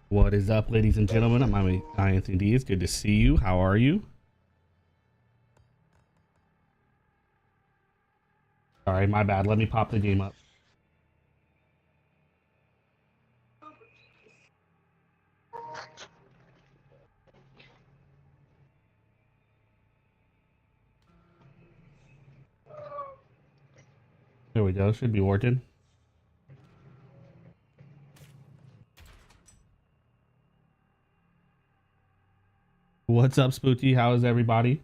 What is up, ladies and gentlemen? I'm IAnthonyD. It's good to see you. How are you? All right, my bad. Let me pop the game up. There we go. Should be working. What's up, Spooky? How is everybody?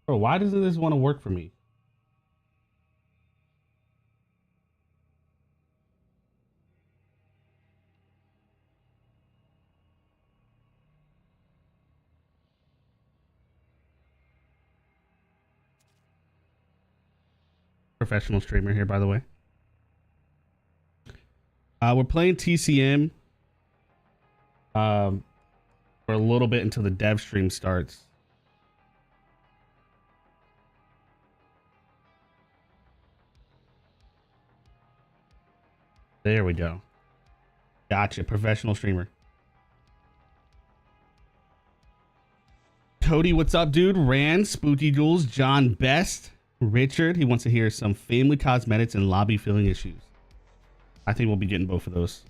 Bro, why doesn't this want to work for me? Professional streamer here, by the way. We're playing TCM for a little bit until the dev stream starts. There we go. Gotcha. Professional streamer. Cody, what's up, dude? Rand, Spooky Jules, John Best, Richard. He wants to hear some family cosmetics and lobby filling issues. I think we'll be getting both of those.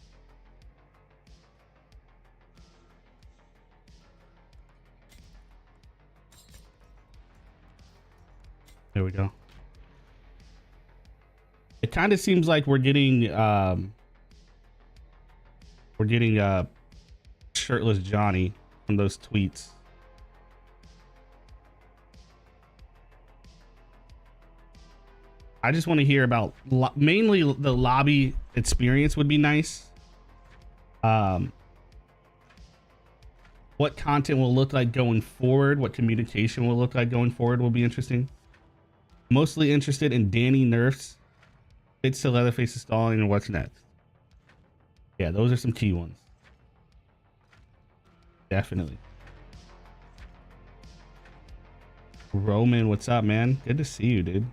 There we go. It kind of seems like we're getting shirtless Johnny from those tweets. I just want to hear about mainly the lobby experience would be nice. What content will look like going forward, what communication will look like going forward will be interesting. Mostly interested in Danny nerfs, fits to Leatherface installing, and what's next. Yeah, those are some key ones. Definitely. Roman, what's up, man? Good to see you, dude.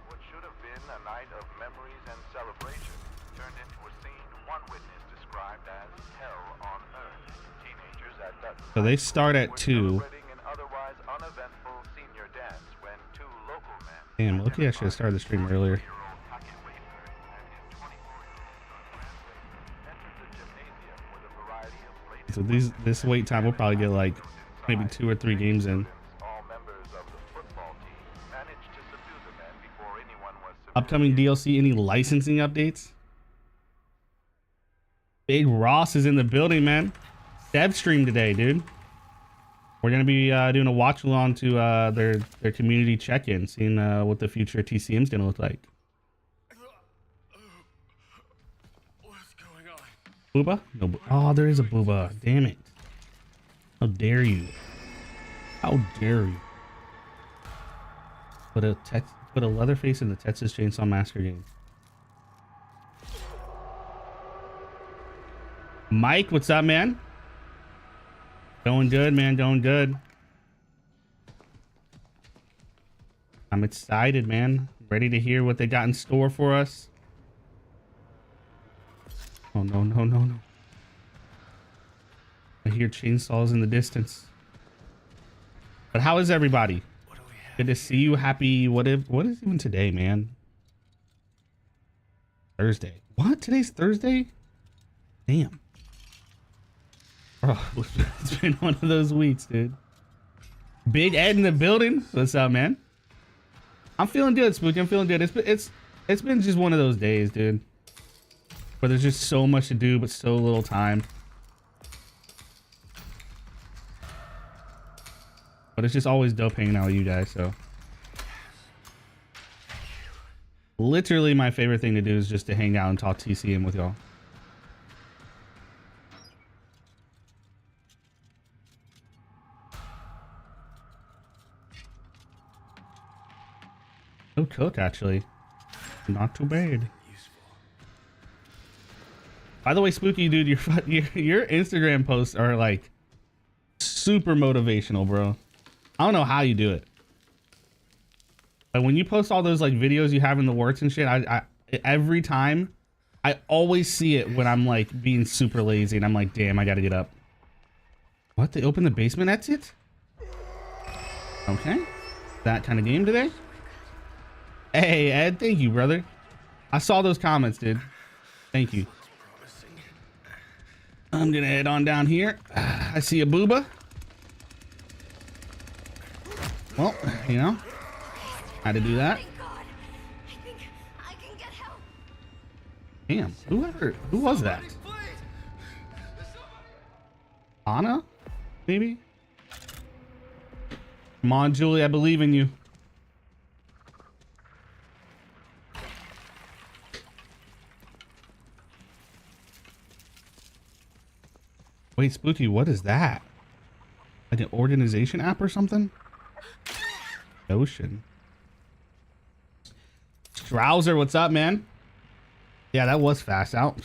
What should have been a night of memories and celebration turned into a scene one witness described as hell on earth. Teenagers at Dutton So they start at 2. celebrating an otherwise uneventful senior dance when two local men. Damn, lucky I should have started the stream earlier. So this wait time will probably get like maybe 2 or 3 games in. Upcoming DLC, any licensing updates? Big Ross is in the building, man. Dev stream today, dude. We're gonna be doing a watch along to their community check-in, seeing what the future of TCM is gonna look like. What's going on? Booba? No. Oh, there is a booba. Damn it! How dare you? How dare you? Put a Leatherface in the Texas Chainsaw Massacre game. Mike, what's up, man? Going good, man. Going good. I'm excited, man. Ready to hear what they got in store for us. Oh, no, no, no, no. I hear chainsaws in the distance. But how is everybody? Good to see you. Happy. What is even today, man? Thursday. What? Today's Thursday? Damn. Bro, it's been one of those weeks, dude. Big Ed in the building. What's up, man? I'm feeling good, Spooky. I'm feeling good. It's been just one of those days, dude. Where there's just so much to do, but so little time. But it's just always dope hanging out with you guys, so. Literally my favorite thing to do is just to hang out and talk TCM with y'all. No cook, actually. Not too bad. By the way, Spooky, dude, your Instagram posts are like super motivational, bro. I don't know how you do it. Like when you post all those like videos you have in the works and shit, I every time I always see it when I'm like being super lazy and I'm like, damn, I gotta get up. What? They open the basement exit? Okay. That kind of game today? Hey, Ed, thank you, brother. I saw those comments, dude. Thank you. I'm gonna head on down here. I see a booba. Well, you know, had to do that. Thank God. I think I can get help. Damn, who was that? Anna? Maybe? Come on, Julie, I believe in you. Wait, Spooky, what is that? Like an organization app or something? Ocean. Strouser, what's up, man? Yeah, that was fast out.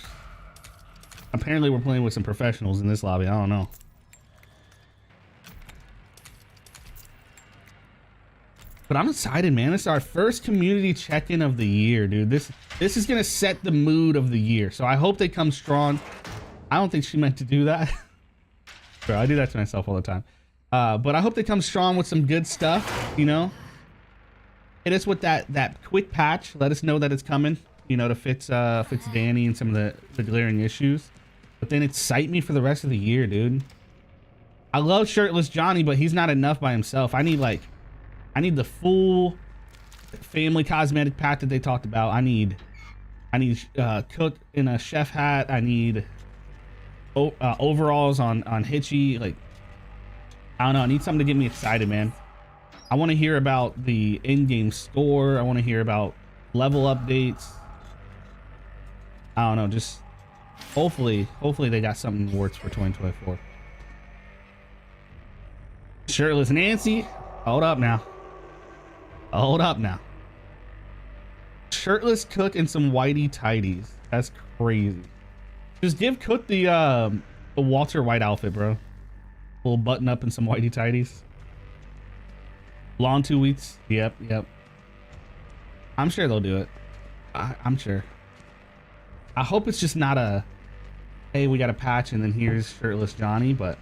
Apparently we're playing with some professionals in this lobby. I don't know. But I'm excited, man. It's our first community check-in of the year, dude. This is gonna set the mood of the year. So I hope they come strong. I don't think she meant to do that. Bro, I do that to myself all the time. But I hope they come strong with some good stuff, you know? Hit us with that quick patch. Let us know that it's coming, you know, to fix Danny and some of the glaring issues. But then excite me for the rest of the year, dude. I love Shirtless Johnny, but he's not enough by himself. I need the full family cosmetic pack that they talked about. I need Cook in a chef hat. I need overalls on Hitchy. Like, I don't know. I need something to get me excited, man. I want to hear about the in-game store. I want to hear about level updates. I don't know. Just hopefully they got something that works for 2024. Shirtless Nancy, hold up now. Hold up now. Shirtless Cook and some whitey tighties. That's crazy. Just give Cook the Walter White outfit, bro. A little button up and some whitey tighties. Long 2 weeks. Yep. I'm sure they'll do it. I'm sure. I hope it's just not a, hey, we got a patch and then here's Shirtless Johnny, but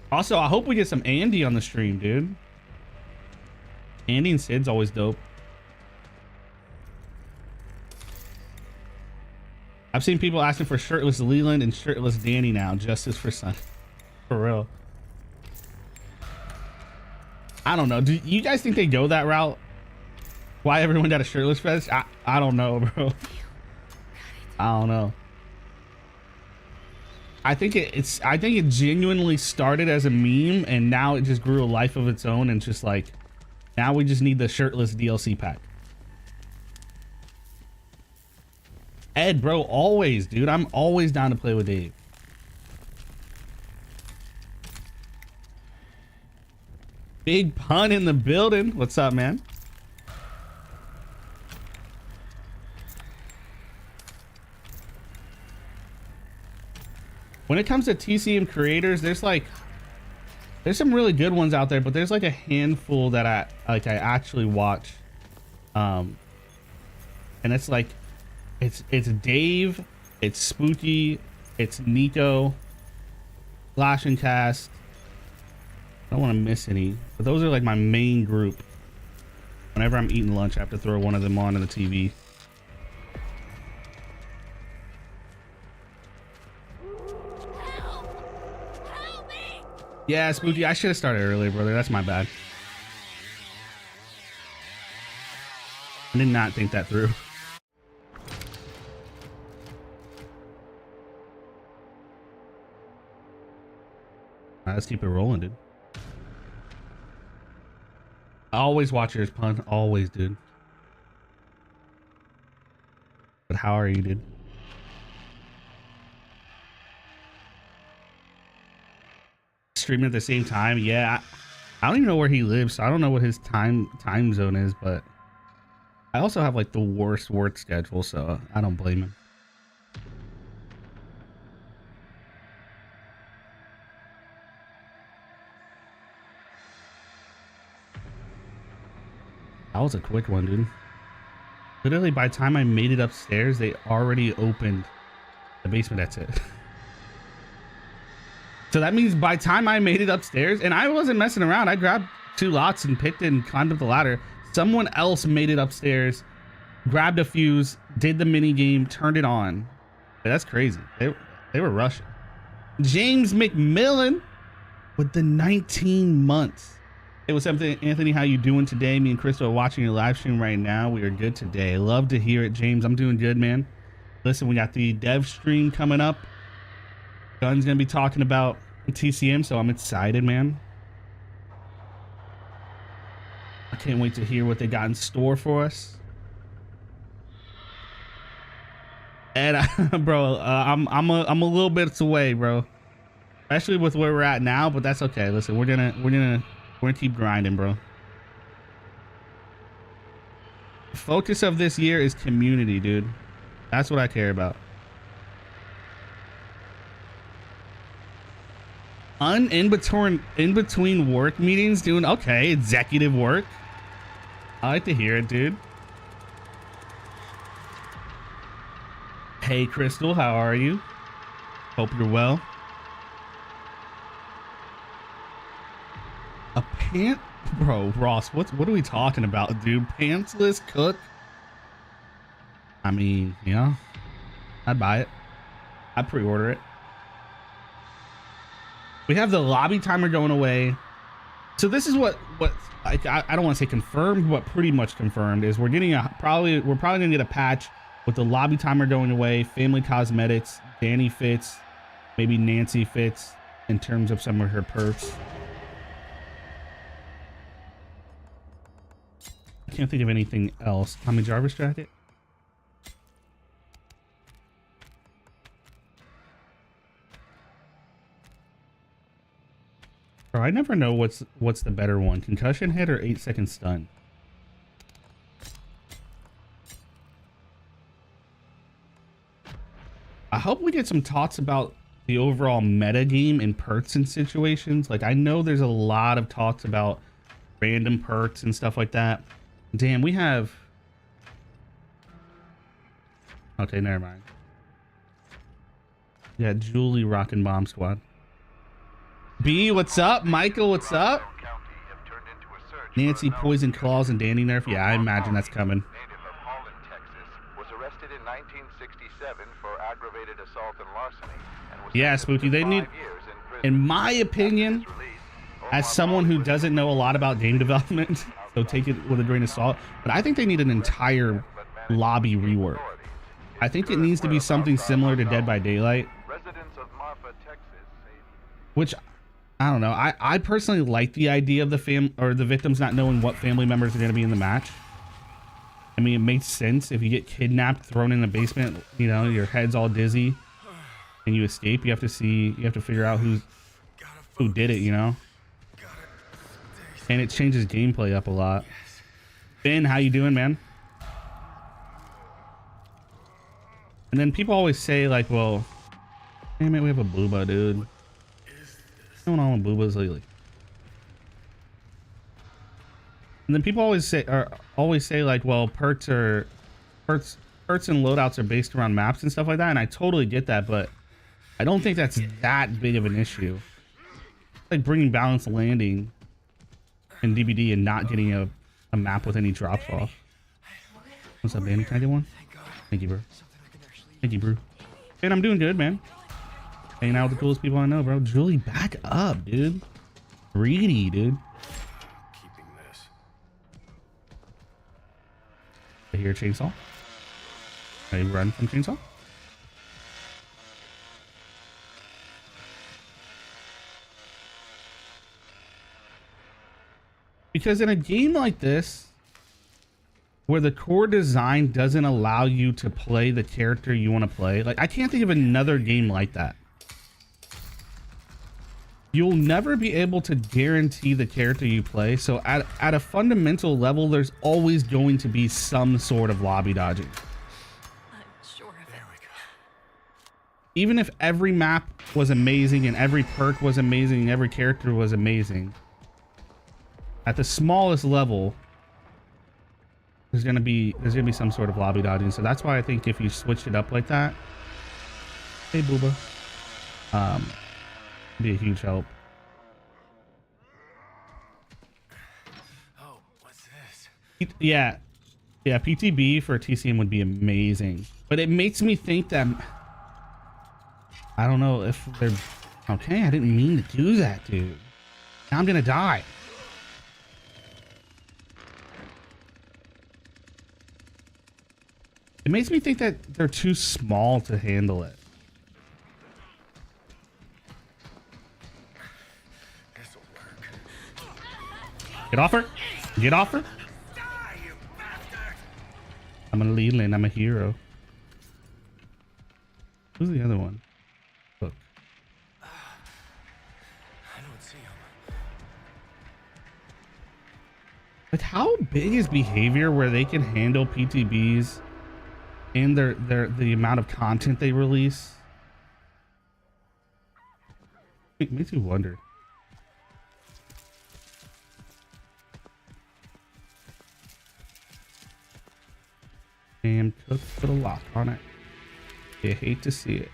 also I hope we get some Andy on the stream, dude. Andy and Sid's always dope. I've seen people asking for Shirtless Leland and Shirtless Danny now. Justice for Son. For real. I don't know. Do you guys think they go that route? Why everyone got a shirtless fetish? I don't know, bro. I don't know. I think it genuinely started as a meme and now it just grew a life of its own and just like now we just need the shirtless DLC pack. Ed, bro, always, dude. I'm always down to play with Dave. Big Pun in the building. What's up, man? When it comes to TCM creators, there's some really good ones out there, but there's like a handful that I actually watch. And it's like it's Dave, it's Spooky, it's Nico, Flash and Cast. I don't want to miss any, but those are like my main group. Whenever I'm eating lunch, I have to throw one of them onto the TV. Help me! Yeah, Spooky, I should have started earlier, brother. That's my bad. I did not think that through. Let's keep it rolling, dude. I always watch yours, Pun. Always, dude. But how are you, dude? Streaming at the same time? Yeah. I don't even know where he lives, so I don't know what his time zone is, but I also have like the worst work schedule, so I don't blame him. That was a quick one, dude. Literally, by the time I made it upstairs, they already opened the basement. That's it. So that means by the time I made it upstairs, and I wasn't messing around, I grabbed 2 lots and picked it and climbed up the ladder. Someone else made it upstairs, grabbed a fuse, did the mini game, turned it on. That's crazy. They were rushing. James McMillan with the 19 months. Hey, what's up, Anthony? How you doing today? Me and Crystal are watching your live stream right now. We are good today. Love to hear it, James. I'm doing good, man. Listen, we got the dev stream coming up. Gun's gonna be talking about TCM, so I'm excited, man. I can't wait to hear what they got in store for us. And bro, I'm a little bit away, bro. Especially with where we're at now, but that's okay. Listen, we're gonna keep grinding, bro. The focus of this year is community, dude. That's what I care about. In between work meetings, doing okay, executive work. I like to hear it, dude. Hey, Crystal, how are you? Hope you're well. A pant, bro, Ross. What are we talking about, dude? Pantsless cook. I mean, yeah, I'd buy it. I'd pre-order it. We have the lobby timer going away. So this is what I don't want to say confirmed, but pretty much confirmed is we're getting probably gonna get a patch with the lobby timer going away, family cosmetics, Danny fits, maybe Nancy fits in terms of some of her perks. I can't think of anything else. Tommy Jarvis jacket. Bro, I never know what's the better one, concussion hit or 8-second stun. I hope we get some thoughts about the overall meta game in perks and situations. Like, I know there's a lot of talks about random perks and stuff like that. Damn, we have... Okay, never mind. Yeah, Julie rocking Bomb Squad. B, what's up? Michael, what's up? Nancy Poison Claws and Danny Nerf. Yeah, I imagine that's coming. Native of Holland, Texas, was arrested in 1967 for aggravated assault and larceny and was Yeah, Spooky, they need, 5 years in prison. in my opinion, as someone who doesn't know a lot about game development, so take it with a grain of salt, but I think they need an entire lobby rework. I think it needs to be something similar to Dead by Daylight, Residents of Marfa, Texas, say which I don't know. I personally like the idea of the victims not knowing what family members are going to be in the match. I mean, it makes sense. If you get kidnapped, thrown in the basement, you know, your head's all dizzy and you escape, you have to figure out who did it, you know? And it changes gameplay up a lot. Ben, how you doing, man? And then people always say like, well, damn it, we have a booba, dude. What's going on with boobas lately? And then people always say like, well, perks and loadouts are based around maps and stuff like that, and I totally get that, but I don't think that's that big of an issue. It's like bringing balanced landing in DBD and not getting a map with any drops off. What's up, Danny? Can I get one? Thank you, bro. Thank you, bro. Man, I'm doing good, man. Hanging out with the coolest people I know, bro. Julie, back up, dude. Greedy, dude. Keeping this. I hear a chainsaw. I run from chainsaw. Because in a game like this, where the core design doesn't allow you to play the character you want to play, like I can't think of another game like that. You'll never be able to guarantee the character you play. So at a fundamental level, there's always going to be some sort of lobby dodging. I'm sure of it. There we go. Even if every map was amazing and every perk was amazing and every character was amazing, at the smallest level, there's gonna be some sort of lobby dodging. So that's why I think if you switched it up like that, hey booba, be a huge help. Oh, what's this? Yeah, PTB for TCM would be amazing, but it makes me think that I don't know if they're okay. I didn't mean to do that, dude. Now I'm gonna die. It makes me think that they're too small to handle it. This'll work. Get off her! Get off her! I'm a Leland. I'm a hero. Who's the other one? Look. I don't see him. Like, how big is behavior where they can handle PTBs and the amount of content they release? It makes you wonder. Damn, Cook put a lock on it. You hate to see it.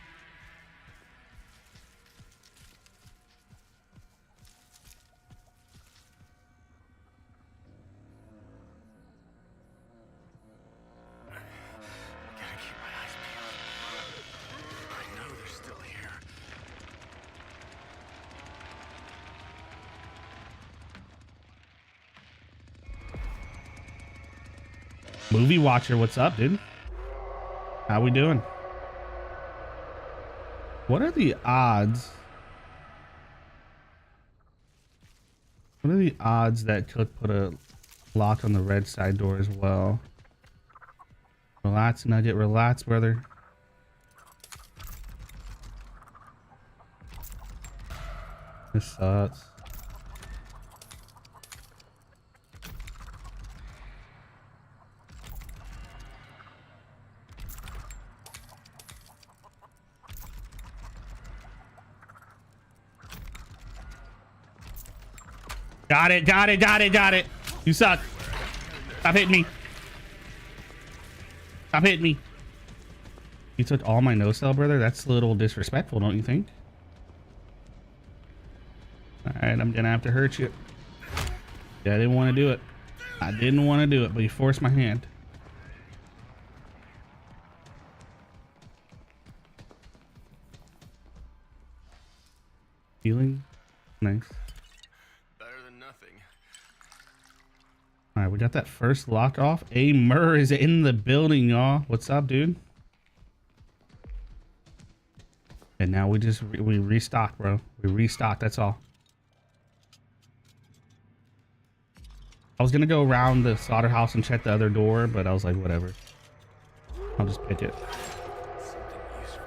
Gotta keep my eyes peeled. I know they're still here. Movie watcher, what's up, dude? How we doing? What are the odds? What are the odds that Cook put a lock on the red side door as well? Relax, Nugget. Relax, brother. This sucks. Got it, got it, got it, got it. You suck. Stop hitting me. Stop hitting me. You took all my no-sell, brother? That's a little disrespectful, don't you think? Alright, I'm gonna have to hurt you. Yeah, I didn't want to do it. I didn't want to do it, but you forced my hand. Healing? Nice. Better than nothing. All right, we got that first lock off. A Murr is in the building, y'all. What's up, dude? And now we restock, bro. We restock. That's all. I was gonna go around the slaughterhouse and check the other door, but I was like, whatever. I'll just pick it. Something useful.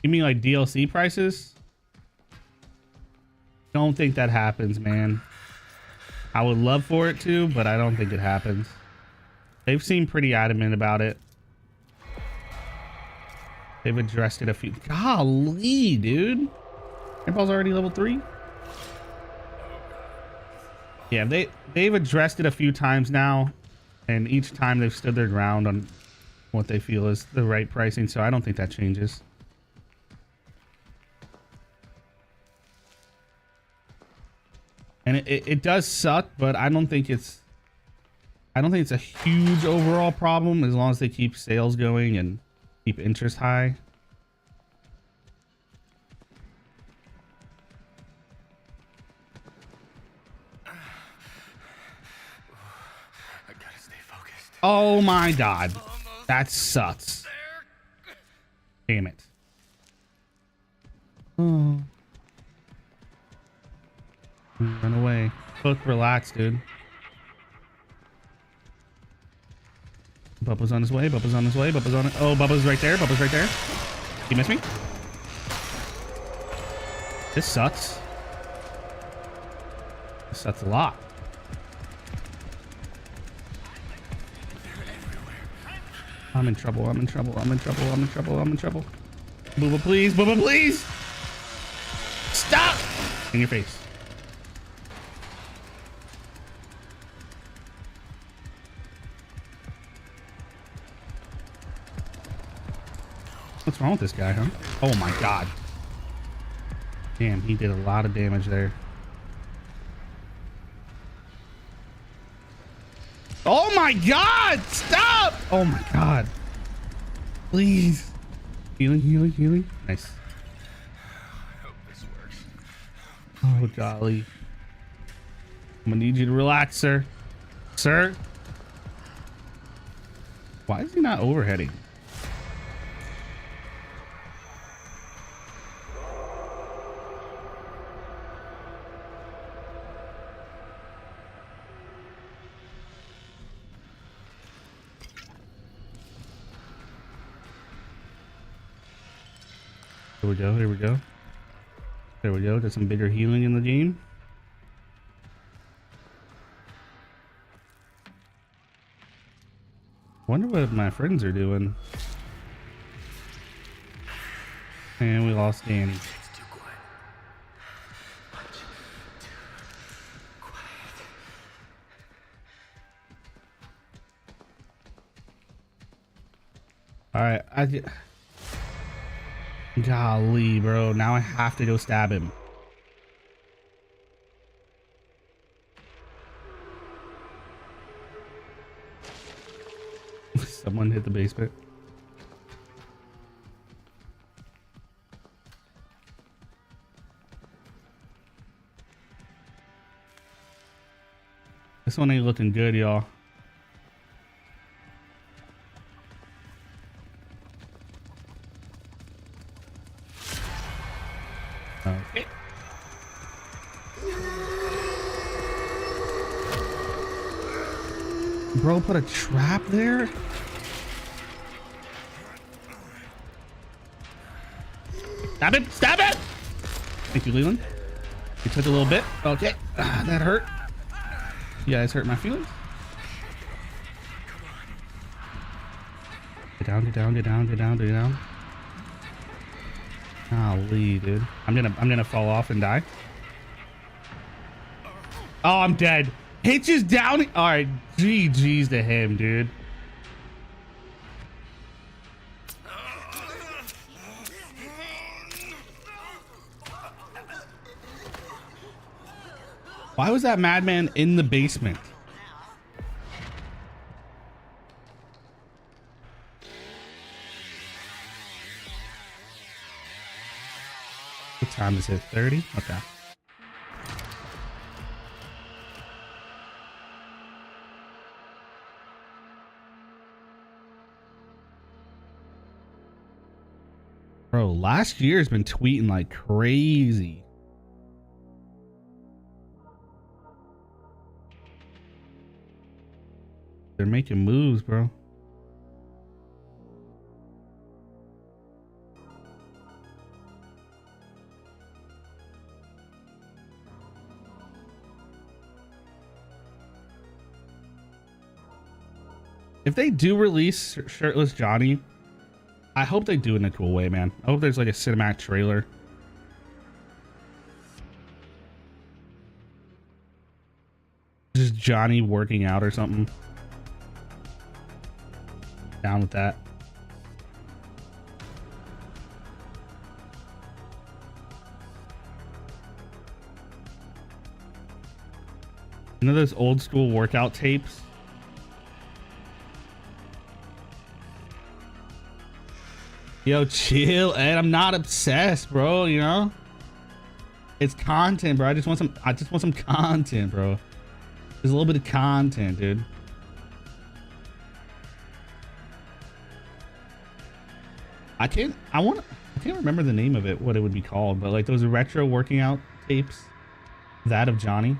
You mean like DLC prices? Don't think that happens, man. I would love for it to, but I don't think it happens. They've seemed pretty adamant about it. They've addressed it a few. Golly, dude. Grandpa's already level 3. Yeah, they've addressed it a few times now, and each time they've stood their ground on what they feel is the right pricing, so I don't think that changes. And it does suck, but I don't think it's a huge overall problem as long as they keep sales going and keep interest high. I gotta stay focused. Oh my god. That sucks. Damn it. Oh. Run away. Cook, relax, dude. Bubba's on his way. Bubba's on his way. Bubba's on it. Oh, Bubba's right there. Bubba's right there. You miss me? This sucks. This sucks a lot. I'm in trouble. I'm in trouble. I'm in trouble. I'm in trouble. I'm in trouble. Booba, please. Booba, please. Stop. In your face. What's wrong with this guy, huh? Oh my god. Damn, he did a lot of damage there. Oh my god! Stop! Oh my god. Please. Healing, healing, healing. Nice. I hope this works. Oh, golly. I'm gonna need you to relax, sir. Sir? Why is he not overheading? Here we go, here we go. There we go, there's some bigger healing in the game. Wonder what my friends are doing. And we lost Danny. It's too quiet. Much too quiet. Alright, golly, bro. Now I have to go stab him. Someone hit the basement. This one ain't looking good, y'all. Okay. Bro, put a trap there? Stab it! Stab it! Thank you, Leland. You took a little bit. Okay. That hurt. You guys hurt my feelings. Get down, get down, get down, get down, get down. Golly, dude. I'm gonna fall off and die. Oh, I'm dead. Hitches down. All right, GG's to him, dude. Why was that madman in the basement? What time is it? 30? Okay. Bro, last year's been tweeting like crazy. They're making moves, bro. If they do release Shirtless Johnny, I hope they do it in a cool way, man. I hope there's like a cinematic trailer. Just Johnny working out or something. Down with that. You know those old school workout tapes? Yo, chill, Ed. I'm not obsessed, bro. You know, it's content, bro. I just want some content, bro. There's a little bit of content, dude. I can't remember the name of it, what it would be called, but like those retro working out tapes, that of Johnny.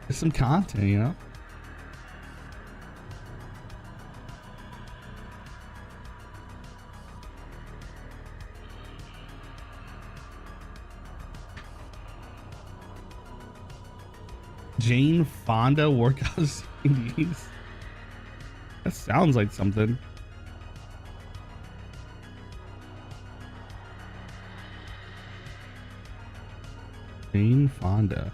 There's some content, you know? Jane Fonda workout CDs. That sounds like something. Jane Fonda.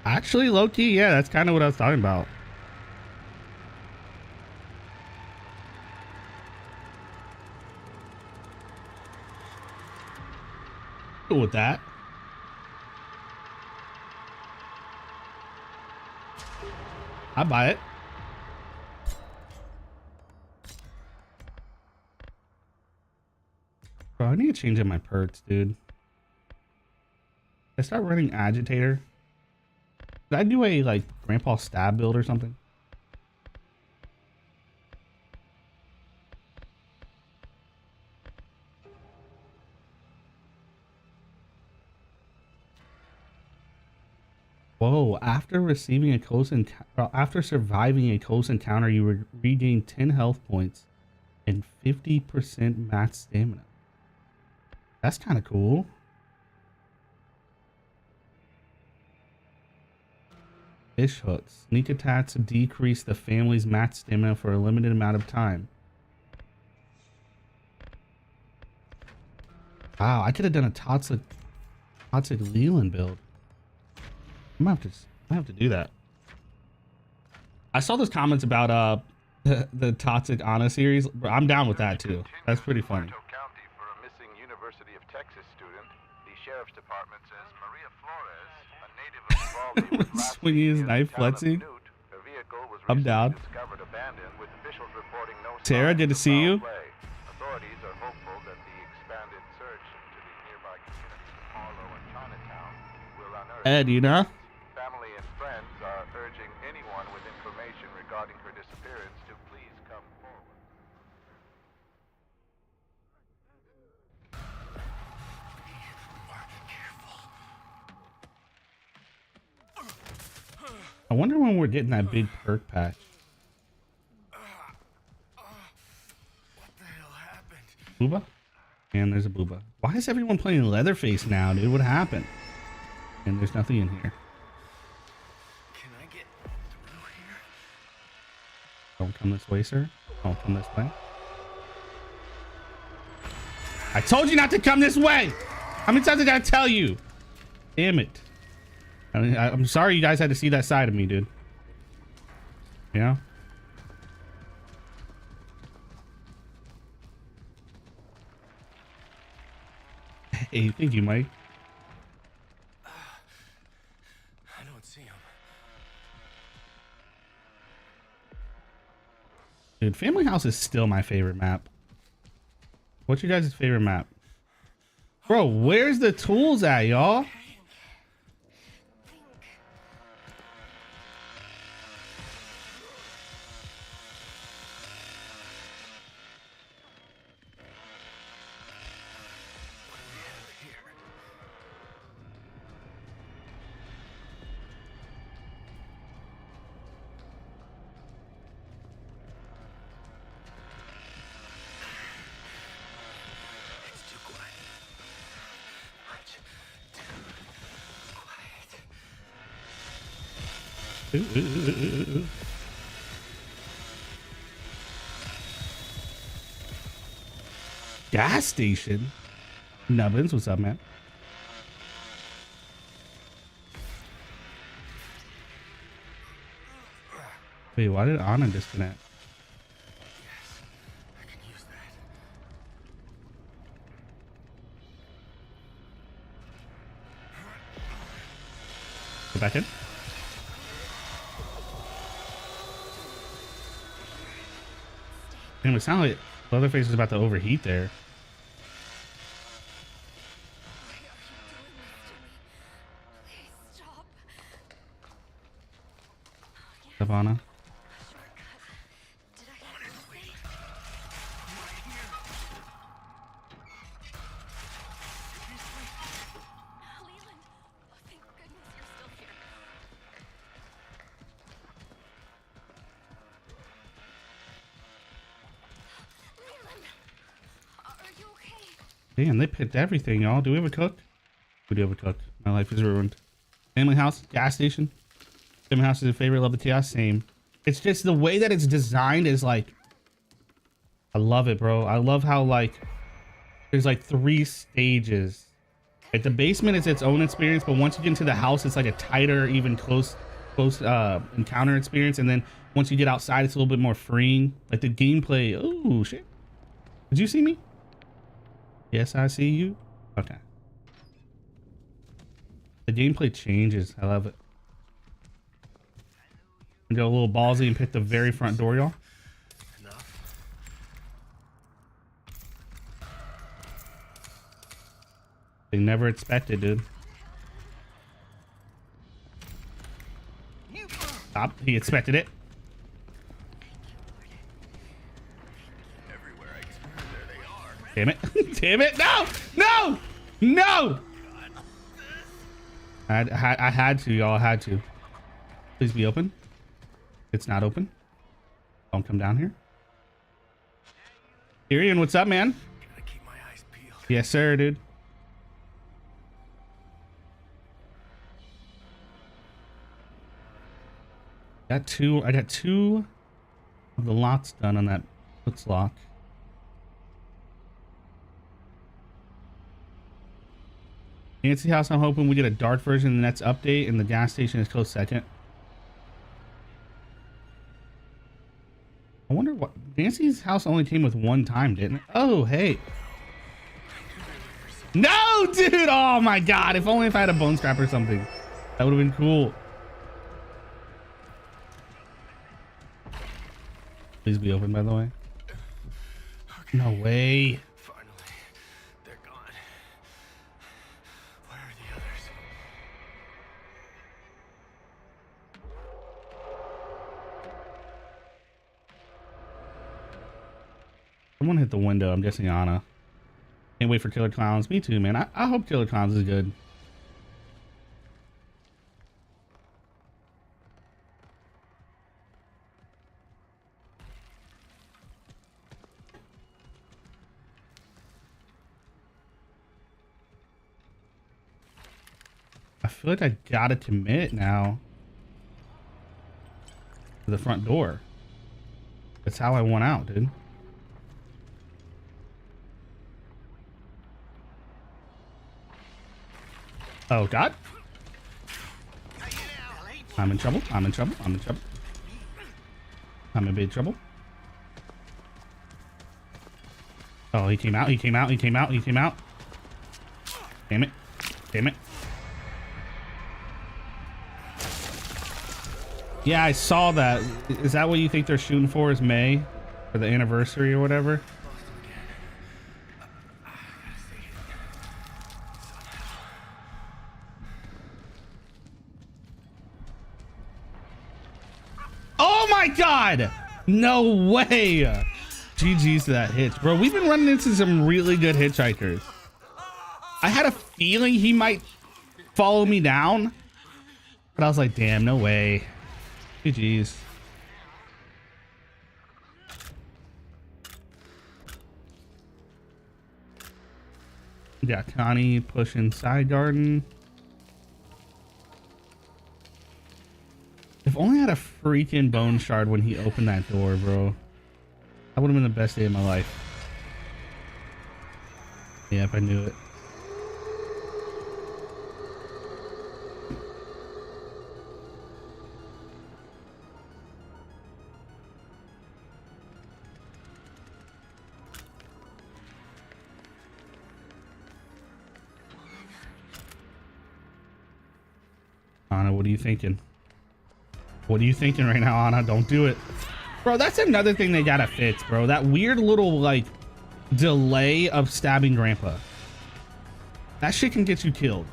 Actually, low key, yeah, that's kind of what I was talking about. Cool with that. I buy it. Bro, I need to change up my perks, dude. I start running agitator. Did I do a like grandpa stab build or something? Whoa, after receiving a close encounter, after surviving a close encounter, you regain 10 health points and 50% max stamina. That's kind of cool. Fish hooks. Sneak attacks decrease the family's max stamina for a limited amount of time. Wow, I could have done a toxic Leland build. I might have to do that. I saw those comments about the Toxic Anna series. I'm down with that too. That's pretty funny. County for a missing University of Texas student. The sheriff's department says Maria Flores, a native of Uvalde, was last Swinging his seen in the knife, town of Fletzy. Newt. Her vehicle was I'm recently down. discovered abandoned, with officials reporting no Sarah, signs good to of see foul you. play. Authorities are hopeful that the expanded search into the nearby communities of Harlow and Chinatown will unearth. Ed, you know? Family and friends are urging anyone with information regarding her disappearance to please come forward. I wonder when we're getting that big perk patch. What the hell happened? Booba? And there's a booba. Why is everyone playing Leatherface now, dude? What happened? And there's nothing in here. Can I get through here? Don't come this way, sir. Don't come this way. I told you not to come this way! How many times did I tell you? Damn it. I'm sorry you guys had to see that side of me, dude. You know? Hey, thank you, Mike. I don't see him. Dude, Family House is still my favorite map. What's your guys' favorite map? Bro, where's the tools at, y'all? It's too quiet. Much too quiet. Gas station? Nubbins, what's up, man? Wait, why did Anna disconnect? Yes, I can use that. Go back in. Damn, it sounded like Leatherface is about to overheat there. Why are you doing this to me? Please stop. Savannah. Shortcut. Did I hear you say? Right here. Seriously? Damn, they picked everything, y'all. Do we have a cook? We do have a cook. My life is ruined. Family house, gas station. Family house is a favorite. Love the chaos. Same. It's just the way that it's designed is like, I love it, bro. I love how like there's like 3 stages. Like the basement is its own experience, but once you get into the house, it's like a tighter, even close encounter experience. And then once you get outside, it's a little bit more freeing. Like the gameplay. Oh shit! Did you see me? Yes, I see you. Okay. The gameplay changes. I love it. Go a little ballsy and pick the very front door, y'all. They never expected, dude. Stop. He expected it. Everywhere I turn, there they are. Damn it. Damn it. No! No! No! I had to, y'all. I had to. Please be open. It's not open. Don't come down here. Tyrion, what's up, man? Gotta keep my eyes peeled. Yes, sir, dude. I got two of the locks done on that Hooks lock. Nancy house, I'm hoping we get a dark version in the next update, and the gas station is close second. I wonder what Nancy's house only came with 1 time, didn't it? Oh, hey. No, dude. Oh my God. If only if I had a bone scrap or something, that would have been cool. Please be open, by the way. Okay. No way. Finally, they're gone. Where are the others? Someone hit the window. I'm guessing Anna. Can't wait for Killer Clowns. Me too, man. I hope Killer Clowns is good. I feel like I gotta commit now to the front door. That's how I want out, dude. Oh God. I'm in trouble. I'm in trouble. I'm in trouble. I'm in big trouble. Oh, he came out. He came out. He came out. He came out. Damn it. Damn it. Yeah, I saw that. Is that what you think they're shooting for? Is May for the anniversary or whatever? Oh my God! No way! GG's to that hitch, bro. We've been running into some really good hitchhikers. I had a feeling he might follow me down, but I was like, damn, no way. GG's. Yeah, Connie pushing side garden. If only I had a freaking bone shard when he opened that door, bro. That would have been the best day of my life. Yep, I knew it. Anna, what are you thinking? What are you thinking right now, Anna? Don't do it. Bro, that's another thing they gotta fix, bro. That weird little, like, delay of stabbing Grandpa. That shit can get you killed.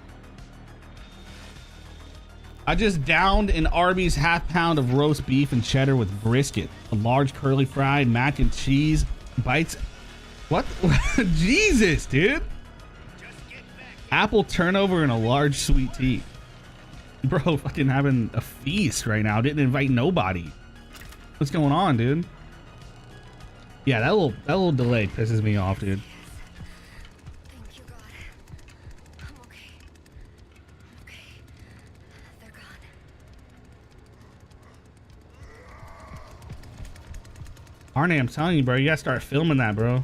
I just downed an Arby's half-pound of roast beef and cheddar with brisket. A large curly fried mac and cheese bites. What? Jesus, dude. Apple turnover and a large sweet tea. Bro, fucking having a feast right now. Didn't invite nobody. What's going on, dude? Yeah, that little delay pisses me off, dude. Arne, I'm telling you, bro, you gotta start filming that, bro.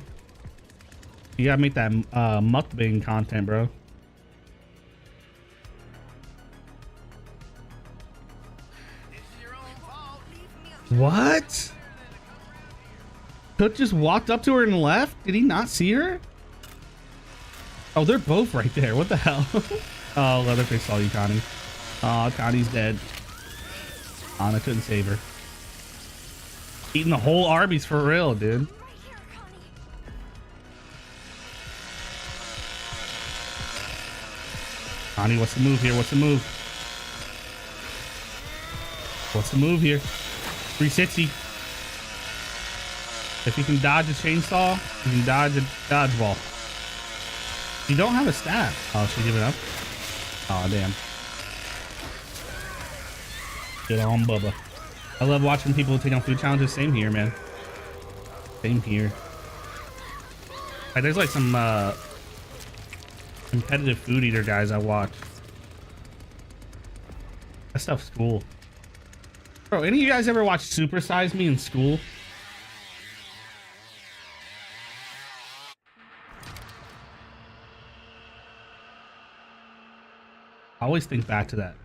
You gotta make that mukbang content, bro. What? Cook just walked up to her and left? Did he not see her? Oh, they're both right there. What the hell? Oh, Leatherface saw you, Connie. Oh, Connie's dead. Anna couldn't save her. Eating the whole Arby's for real, dude. Right here, Connie. Connie, what's the move here? What's the move? What's the move here? 360. If you can dodge a chainsaw, you can dodge a dodgeball. You don't have a staff. Oh, she giving up? Oh, damn. Good on Bubba. I love watching people take on food challenges. Same here, man. Same here. Like, there's like some competitive food eater guys I watch. That stuff's cool. Bro, any of you guys ever watch Super Size Me in school? I always think back to that.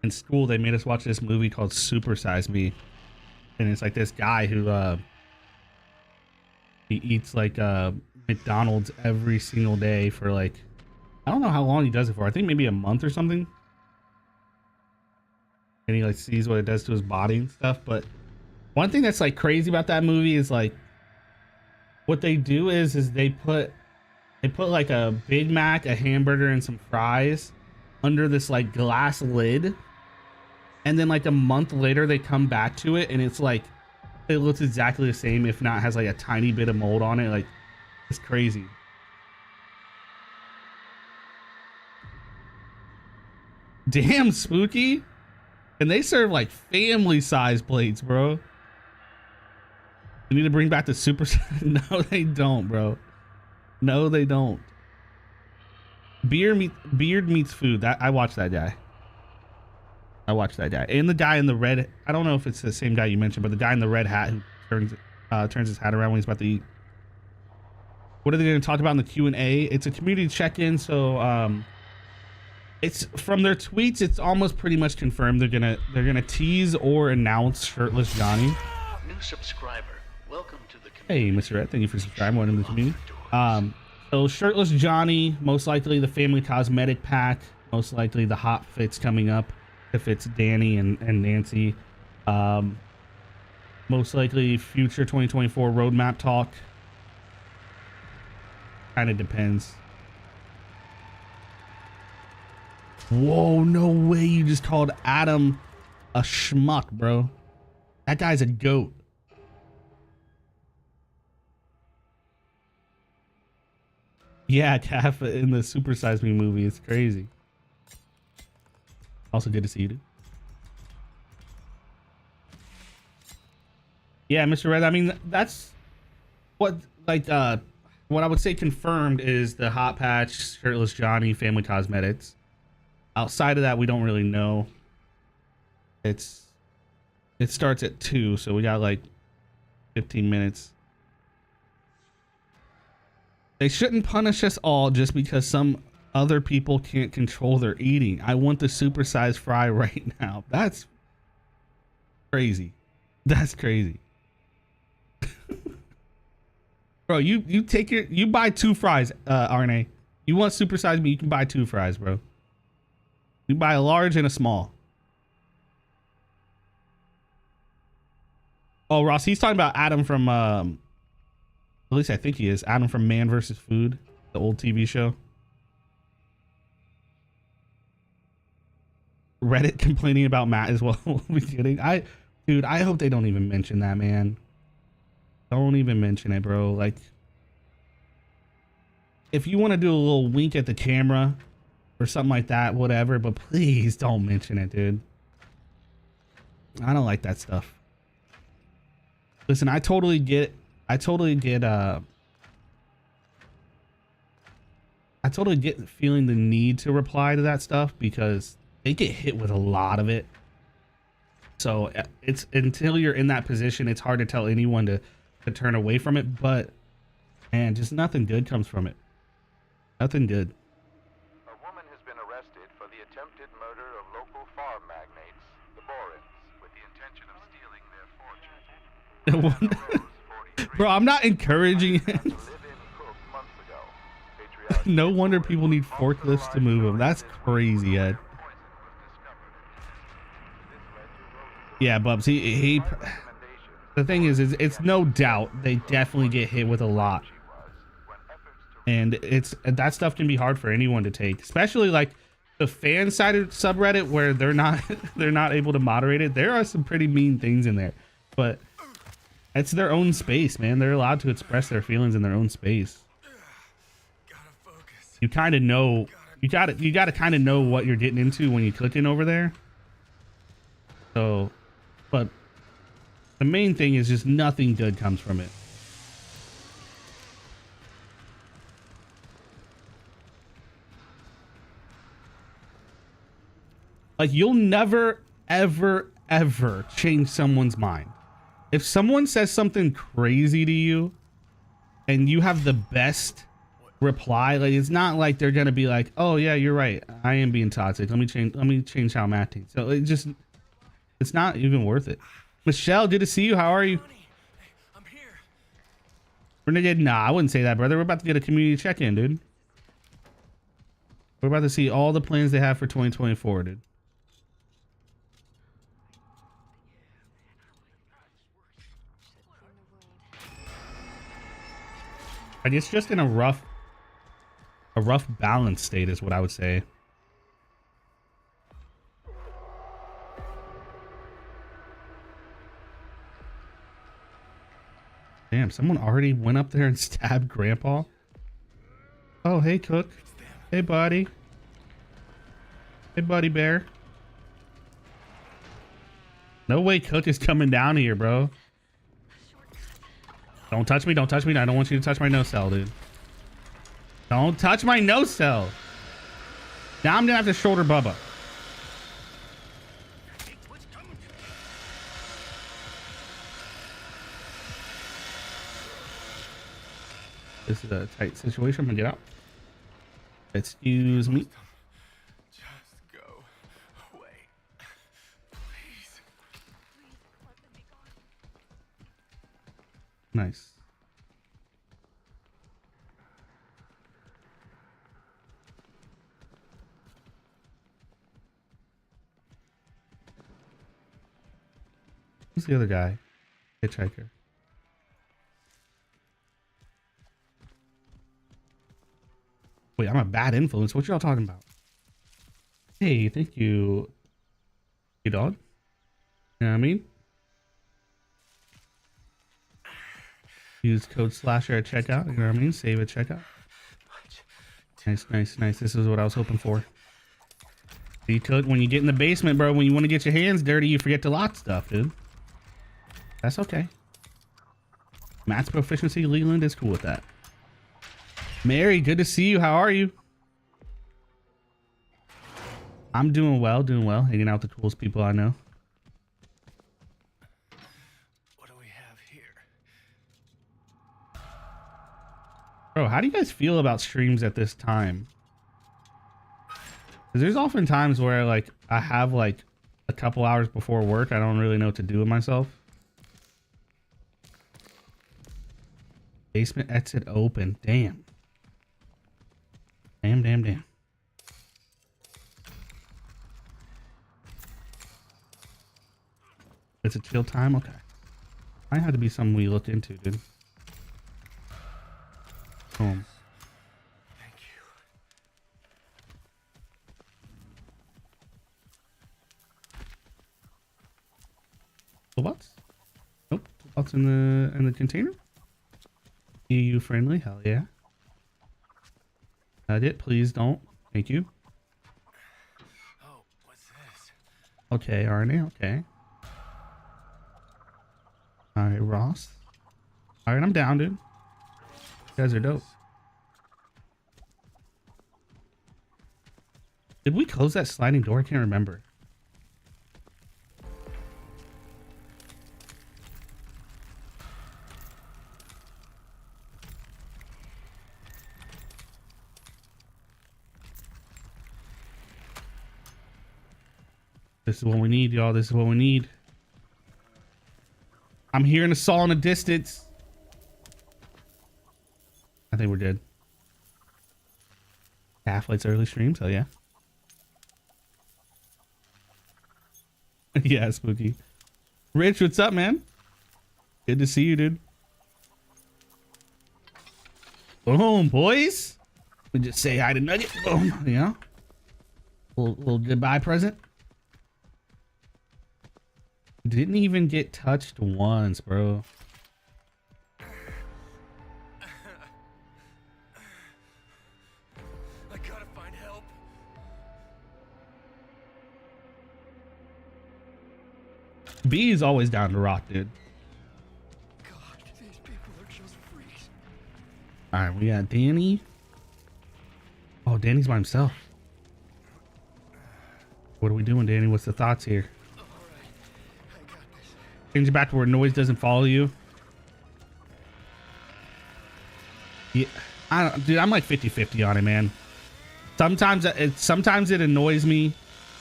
In school, they made us watch this movie called Super Size Me. And it's like this guy who he eats like McDonald's every single day for like, I don't know how long he does it for. I think maybe a month or something. And he like sees what it does to his body and stuff. But one thing that's like crazy about that movie is like, what they do is they put like a Big Mac, a hamburger, and some fries under this like glass lid. And then like a month later, they come back to it and it's like, it looks exactly the same, if not has like a tiny bit of mold on it. Like, it's crazy. Damn, Spooky. And they serve like family size plates, bro. You need to bring back the super. No, they don't, bro. No, they don't. Beard meets food. That I watched that guy. I watched that guy. And the guy in the red. I don't know if it's the same guy you mentioned, but the guy in the red hat who turns his hat around when he's about to eat. What are they going to talk about in the Q&A? It's a community check-in, so it's from their tweets. It's almost pretty much confirmed they're gonna tease or announce Shirtless Johnny. New subscriber. Welcome to the Hey, Mr. Ed, thank you for subscribing. Welcome to the community. So Shirtless Johnny, most likely the family cosmetic pack, most likely the hot fits coming up if it's Danny and Nancy. Most likely future 2024 roadmap talk. Kind of depends. Whoa, no way you just called Adam a schmuck, bro. That guy's a goat. Yeah, Calf in the Super Size Me movie. It's crazy. Also good to see you, dude. Yeah, Mr. Red, I mean, that's what, like, what I would say confirmed is the Hot Patch, Shirtless Johnny, Family Cosmetics. Outside of that, we don't really know. It starts at 2, so we got like 15 minutes. They shouldn't punish us all just because some other people can't control their eating. I want the supersized fry right now. That's crazy. That's crazy. Bro, you buy 2 fries, Arne. You want supersized me, you can buy 2 fries, bro. You buy a large and a small. Oh, Ross, he's talking about Adam from at least I think he is. Adam from Man vs. Food, the old TV show. Reddit complaining about Matt as well. We'll be kidding. Dude, I hope they don't even mention that, man. Don't even mention it, bro. Like, if you want to do a little wink at the camera or something like that, whatever, but please don't mention it, dude. I don't like that stuff. Listen, I totally get feeling the need to reply to that stuff because they get hit with a lot of it. So it's until you're in that position, it's hard to tell anyone to turn away from it. But man, just nothing good comes from it. Nothing good. A woman has been arrested for the attempted murder of local farm magnates, the Borins, with the intention of stealing their fortune. Rose, 43, Bro, I'm not encouraging had it. to live in Cook months ago. Patriarch No wonder people need forklifts to move them. That's crazy, Ed. Yeah, Bubs. He. The thing is it's no doubt they definitely get hit with a lot, and that stuff can be hard for anyone to take, especially like the fan sided subreddit where they're not they're not able to moderate it. There are some pretty mean things in there, but it's their own space, man. They're allowed to express their feelings in their own space. You kind of know, you got to kind of know what you're getting into when you click in over there. So, but the main thing is just nothing good comes from it. Like, you'll never, ever, ever change someone's mind. If someone says something crazy to you and you have the best reply, like, it's not like they're gonna be like, oh yeah, you're right, I am being toxic, let me change how I'm acting. So it's not even worth it. Michelle, good to see you. How are you? I'm here. Renegade, nah, I wouldn't say that, brother. We're about to get a community check-in, dude. We're about to see all the plans they have for 2024, dude. I guess just in a rough balance state is what I would say. Damn, someone already went up there and stabbed Grandpa. Oh, hey, Cook. Hey, buddy. Hey, buddy bear. No way Cook is coming down here, bro. Don't touch me. Don't touch me. I don't want you to touch my no-cell, dude. Don't touch my no-cell. Now I'm gonna have to shoulder Bubba. This is a tight situation. I'm gonna get out. Excuse me. Just go away. Please. Nice. Who's the other guy? Hitchhiker. Wait, I'm a bad influence. What y'all talking about? Hey, thank you. You dog? You know what I mean? Use code slasher at checkout. You know what I mean? Save at checkout. Nice, nice, nice. This is what I was hoping for. You could, when you get in the basement, bro, when you want to get your hands dirty, you forget to lock stuff, dude. That's okay. Matt's proficiency, Leland is cool with that. Mary, good to see you. How are you? I'm doing well, hanging out with the coolest people I know. What do we have here? Bro, how do you guys feel about streams at this time? 'Cause there's often times where like I have like a couple hours before work, I don't really know what to do with myself. Basement exit open. Damn. Damn, damn, damn. It's a chill time? Okay. Might have to be something we look into, dude. Boom. Thank you. Toolbox? Nope. Toolbox in the container? EU friendly? Hell yeah. It, please don't. Thank you. Oh, what's this? Okay, RNA, okay. Alright, Ross. Alright, I'm down, dude. You guys are dope. Did we close that sliding door? I can't remember. This is what we need, y'all. This is what we need. I'm hearing a saw in the distance. I think we're good. Half-Light's early streams, hell yeah. Yeah, spooky. Rich, what's up, man? Good to see you, dude. Boom, boys. We just say hi to Nugget. Boom, you know? Little goodbye present. Didn't even get touched once, bro. I gotta find help. B is always down to rock, dude. God, these people are just freaks. All right, we got Danny. Oh, Danny's by himself. What are we doing, Danny? What's the thoughts here? All right, I got this. Change it back to where noise doesn't follow you. Yeah, I don't, dude. I'm like 50-50 on it, man. Sometimes it annoys me,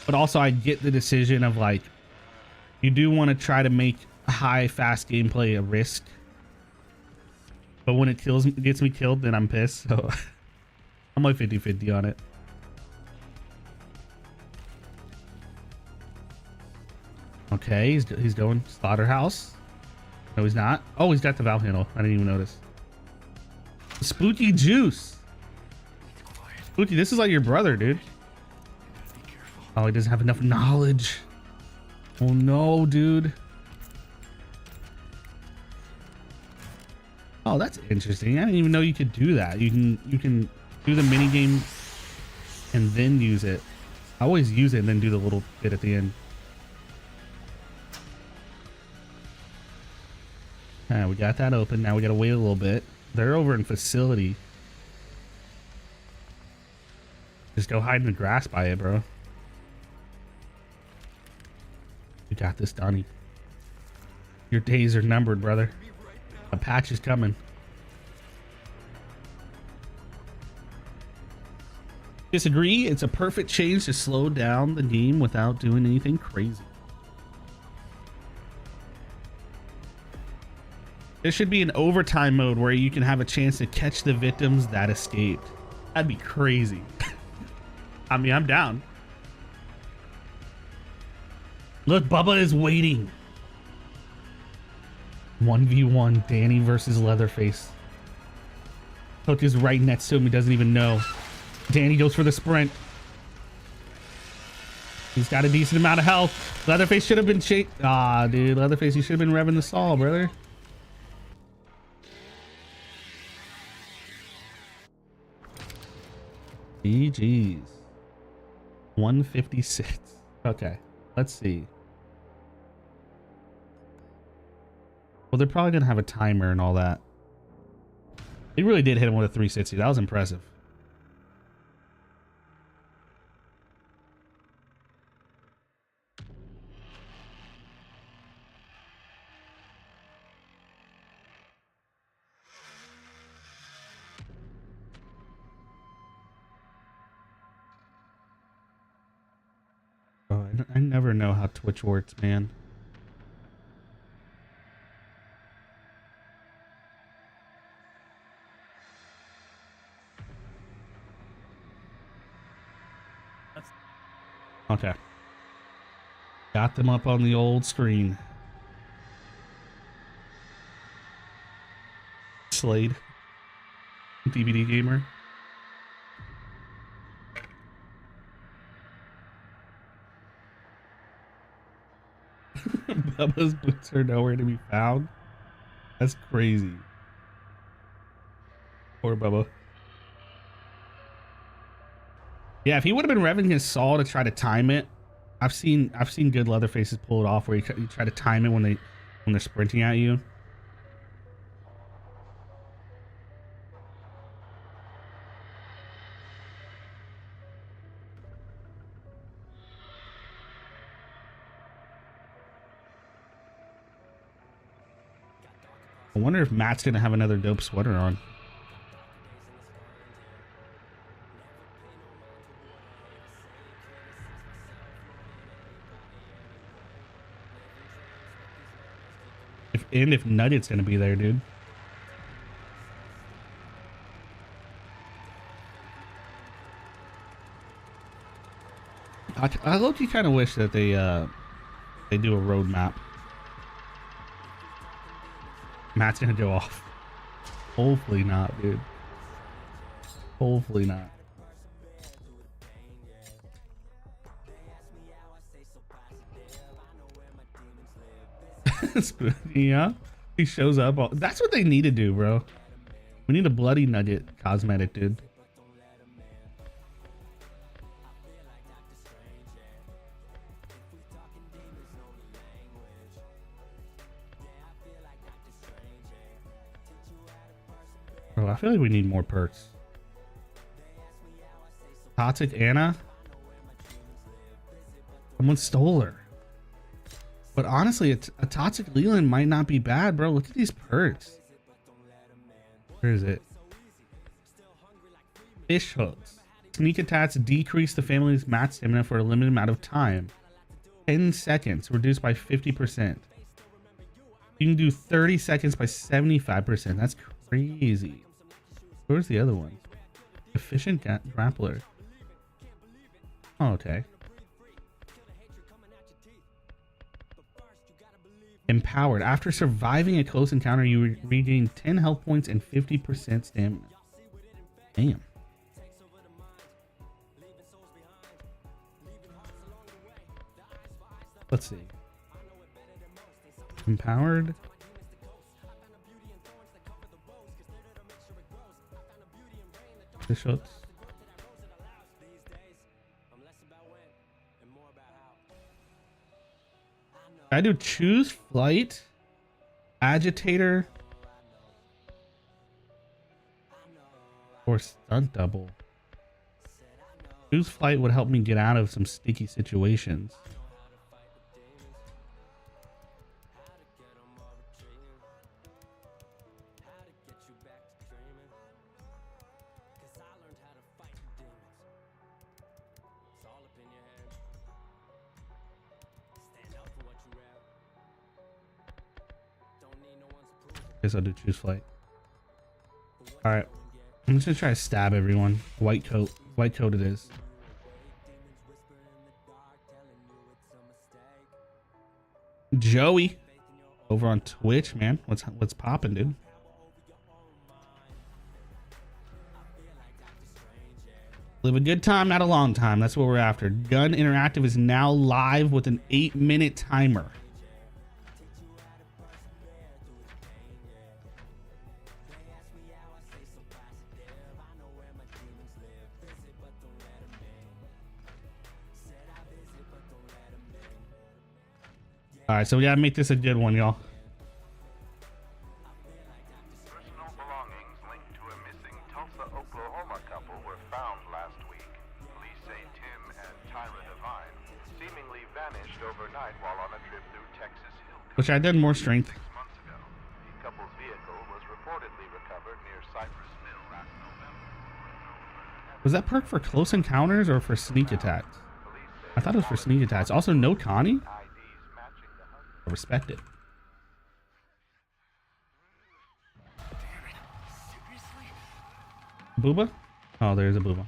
but also I get the decision of like, you do want to try to make high, fast gameplay a risk. But when it gets me killed, then I'm pissed. So I'm like 50-50 on it. Okay, he's going slaughterhouse. No, he's not. Oh, he's got the valve handle. I didn't even notice. Spooky juice. Spooky, this is like your brother, dude. Oh, he doesn't have enough knowledge. Oh no, dude. Oh, that's interesting. I didn't even know you could do that. You can do the mini game and then use it. I always use it and then do the little bit at the end. Alright, we got that open. Now we gotta wait a little bit. They're over in facility. Just go hide in the grass by it, bro. You got this, Donnie. Your days are numbered, brother. A patch is coming. Disagree? It's a perfect change to slow down the game without doing anything crazy. There should be an overtime mode where you can have a chance to catch the victims that escaped. That'd be crazy. I mean, I'm down. Look, Bubba is waiting. 1v1 Danny versus Leatherface. Hook is right next to him. He doesn't even know. Danny goes for the sprint. He's got a decent amount of health. Leatherface should have been Ah, dude. Leatherface, you should have been revving the saw, brother. GG's. 156. Okay, let's see. Well, they're probably gonna have a timer and all that. He really did hit him with a 360. That was impressive. Oh, I never know how Twitch works, man. Okay. Got them up on the old screen. Slade. DVD gamer. Bubba's boots are nowhere to be found. That's crazy. Poor Bubba. Yeah, if he would have been revving his saw to try to time it, I've seen good Leatherfaces pull it off where you try to time it when they're sprinting at you. I wonder if Matt's gonna have another dope sweater on. and if Nugget's gonna be there, dude. I low-key kind of wish that they do a roadmap. Matt's gonna go off. Hopefully not, dude. Hopefully not. Yeah, he shows up. That's what they need to do, bro. We need a bloody Nugget cosmetic, dude. Bro, I feel like we need more perks. Toxic Anna? Someone stole her. But honestly, a Toxic Leland might not be bad, bro. Look at these perks. Where is it? Fish hooks. Sneak attacks decrease the family's max stamina for a limited amount of time. 10 seconds, reduced by 50%. You can do 30 seconds by 75%. That's crazy. Where's the other one? Efficient grappler. Oh, okay. Empowered. After surviving a close encounter, you regain 10 health points and 50% stamina. Damn. Let's see. Empowered. The shots. I do choose flight, agitator, or stunt double. Choose flight would help me get out of some sticky situations. Guess I'll do choose flight. All right, I'm just gonna try to stab everyone. White coat it is. Joey over on Twitch, man. What's poppin', dude? Live a good time, not a long time. That's what we're after. Gun Interactive is now live with an 8-minute timer. All right, so we gotta make this a good one, y'all. Personal belongings linked to a missing Tulsa, Oklahoma couple were found last week. Police say Tim and Tyra Devine seemingly vanished overnight while on a trip through Texas Hill Country. Which I did more strength. 6 months ago. The couple's vehicle was reportedly recovered near Cypress Mill last November. Was that perk for close encounters or for sneak attacks? I thought it was for sneak attacks. Also, no Connie? I respect it. Booba? Oh, there's a Booba.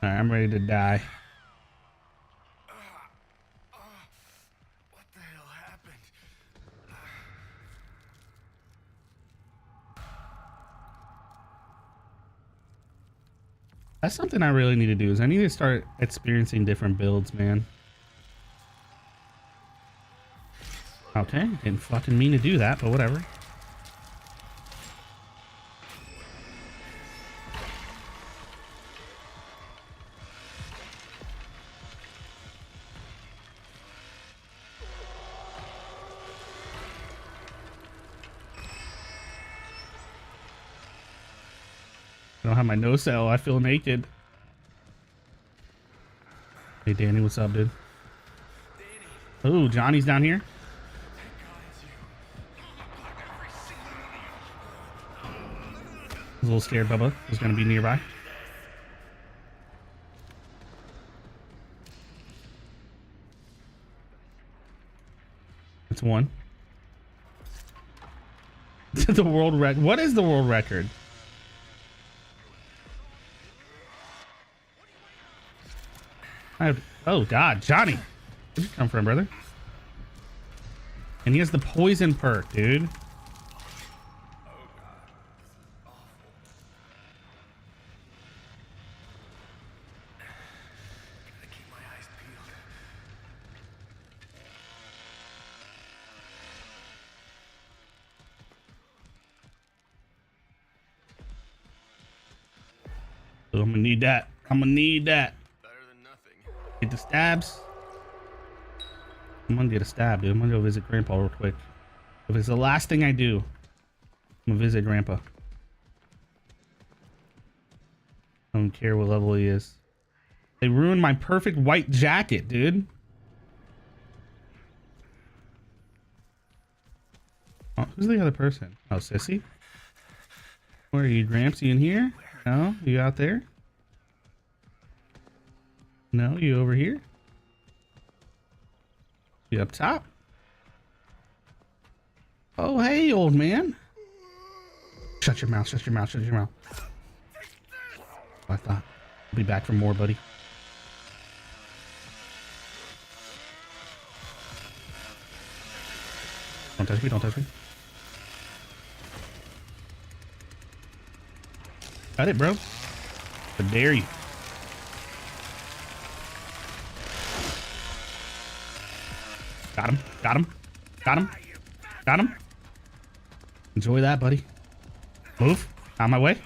Alright, I'm ready to die. What the hell happened? That's something I really need to do, is I need to start experiencing different builds, man. Okay, didn't fucking mean to do that, but whatever. I don't have my no cell. I feel naked. Hey, Danny, what's up, dude? Oh, Johnny's down here. I was a little scared Bubba was going to be nearby. That's one. The world record. What is the world record? Oh God, Johnny. Where'd you come from, brother? And he has the poison perk, dude. So I'm gonna need that. I'm gonna need that. Better than nothing. Get the stabs. I'm gonna get a stab, dude. I'm gonna go visit Grandpa real quick. If it's the last thing I do, I'm gonna visit Grandpa. I don't care what level he is. They ruined my perfect white jacket, dude. Oh, who's the other person? Oh, Sissy? Where are you, Gramps? You in here? No? You out there? No? You over here? You up top? Oh, hey, old man. Shut your mouth, shut your mouth, shut your mouth. I thought. I'll be back for more, buddy. Don't touch me, don't touch me. Got it, bro. How dare you? Got him, got him, got him, got him. Enjoy that, buddy. Move. On my way.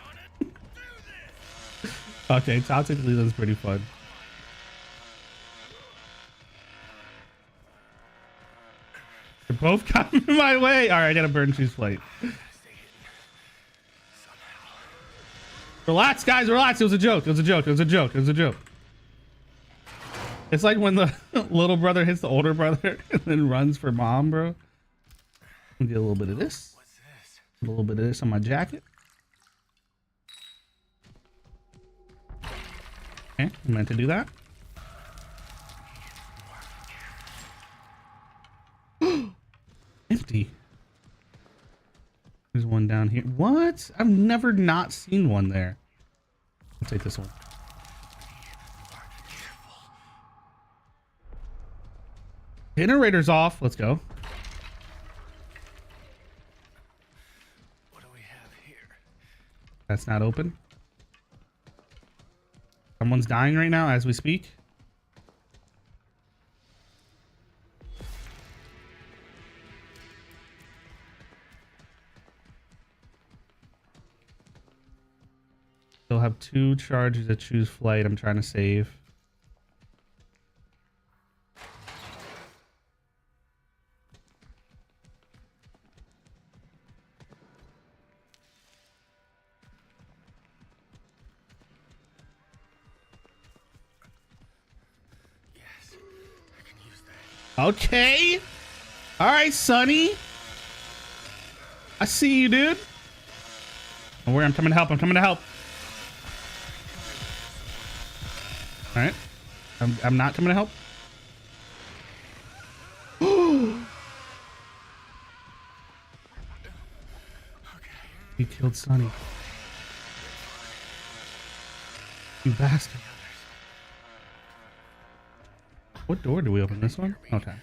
Okay, tactically that's pretty fun. They're both coming my way. All right, I gotta burn Choose Flight. Relax, guys, relax. It was a joke. It was a joke. It was a joke. It was a joke. It's like when the little brother hits the older brother and then runs for mom, bro. Let me get a little bit of this. What's this? A little bit of this on my jacket. Okay, I meant to do that. Empty. There's one down here. What? I've never not seen one there. I'll take this one. Generator's off. Let's go. What do we have here? That's not open. Someone's dying right now as we speak. Still have 2 charges to Choose Flight. I'm trying to save. Yes, I can use that. Okay. All right, Sonny. I see you, dude. Don't worry, I'm coming to help. I'm coming to help. All right. I'm not coming to help. He killed Sonny. You bastard. What door do we open? This one? Okay.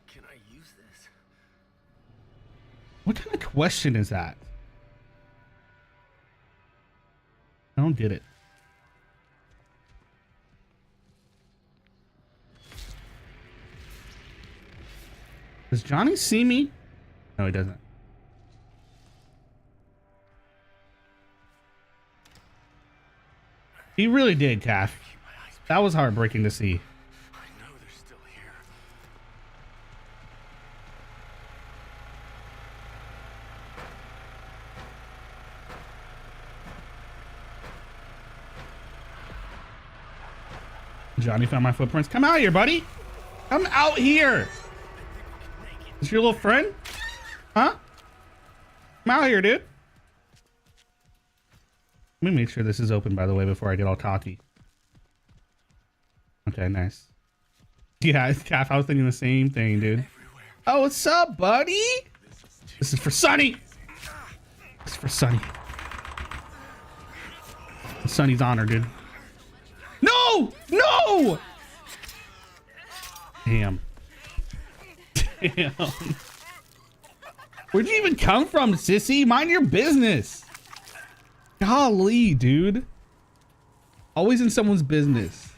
Can I use this? What kind of question is that? I don't get it. Does Johnny see me? No, he doesn't. He really did, Calf. That was heartbreaking to see. I know they're still here. Johnny found my footprints. Come out here, buddy. Come out here. Is your little friend? Huh? Come out here, dude. Let me make sure this is open, by the way, before I get all cocky. Okay, nice. Yeah, Calf, I was thinking the same thing, dude. Oh, what's up, buddy? This is for Sonny. This is for Sonny. Sonny's honor, dude. No! No! Damn. Damn. Where'd you even come from, sissy? Mind your business. Golly, dude. Always in someone's business.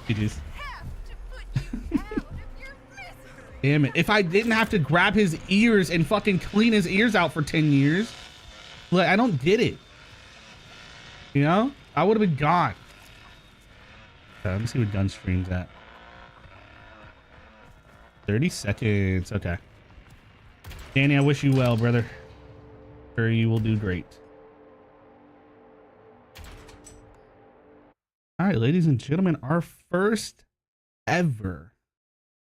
GG's. Damn it. If I didn't have to grab his ears and fucking clean his ears out for 10 years, like, I don't get it. You know? I would have been gone. Let me see what gun stream's at. 30 seconds. Okay. Danny, I wish you well, brother. Sure, you will do great. All right, ladies and gentlemen, our first ever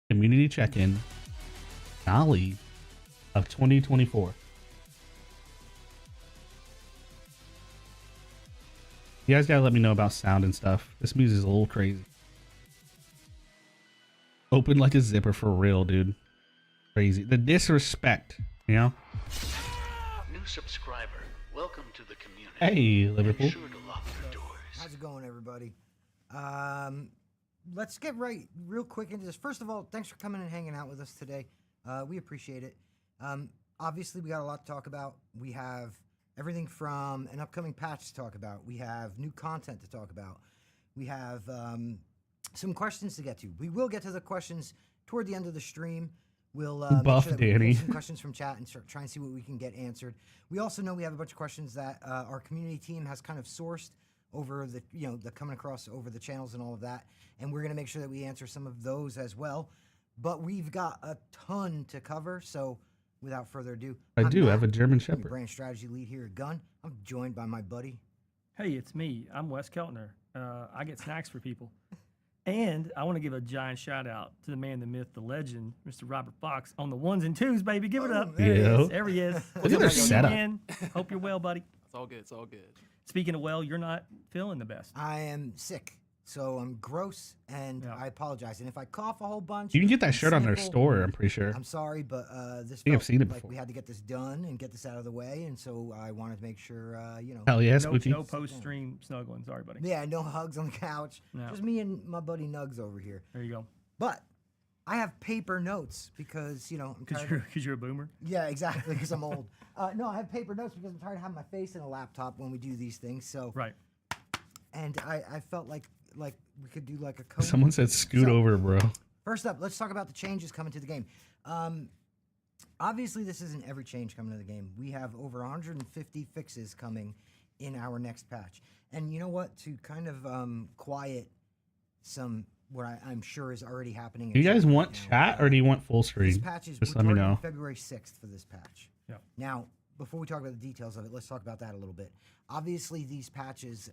community check-in finale of 2024. You guys gotta let me know about sound and stuff. This music is a little crazy. Open like a zipper for real, dude. Crazy. The disrespect, you know? New subscriber. Welcome to the community. Hey, Liverpool. Be sure to lock your doors. How's it going, everybody? Let's get real quick into this. First of all, thanks for coming and hanging out with us today. We appreciate it. Obviously, we got a lot to talk about. We have everything from an upcoming patch to talk about. We have new content to talk about. We have some questions to get to. We will get to the questions toward the end of the stream. We'll Buff make sure that we Danny. get some questions from chat and try and see what we can get answered. We also know we have a bunch of questions that our community team has kind of sourced over the, the coming across over the channels and all of that, and we're going to make sure that we answer some of those as well. But we've got a ton to cover, so without further ado, I I'm do. I Matt, have a German I'm your Shepherd. brand strategy lead here at Gun. I'm joined by my buddy. Hey, it's me. I'm Wes Keltner. I get snacks for people. And I want to give a giant shout out to the man, the myth, the legend, Mr. Robert Fox on the ones and twos, baby. Give it up. there he Yeah. is. There he is. Look at their See you setup. again. Hope you're well, buddy. It's all good. It's all good. Speaking of well, you're not feeling the best. I am sick, so I'm gross, and Yeah. I apologize. And if I cough a whole bunch, You can get that and shirt on their sniffle, store, I'm pretty sure. I'm sorry, but this think I've felt seen it like before. we had to get this done and get this out of the way, and so I wanted to make sure, Hell yeah, No, Spooky. no post-stream snuggling. Sorry, buddy. yeah, no hugs on the couch, No. just me and my buddy Nugs over here. There you go. But I have paper notes because I'm Because tired. you're a boomer. Yeah, exactly, because I'm old. No, I have paper notes because I'm tired of having my face in a laptop when we do these things. So, Right. and I felt like we could do like a code. Someone said scoot So- over, bro. First up, let's talk about the changes coming to the game. Obviously, this isn't every change coming to the game. We have over 150 fixes coming in our next patch. And you know what? To kind of quiet some what I'm sure is already happening. Do you in guys chat want right now, chat or do you want full this screen? patch is Just we're let me targeting know. February 6th for this patch. Yeah. Now, before we talk about the details of it, let's talk about that a little bit. Obviously, these patches,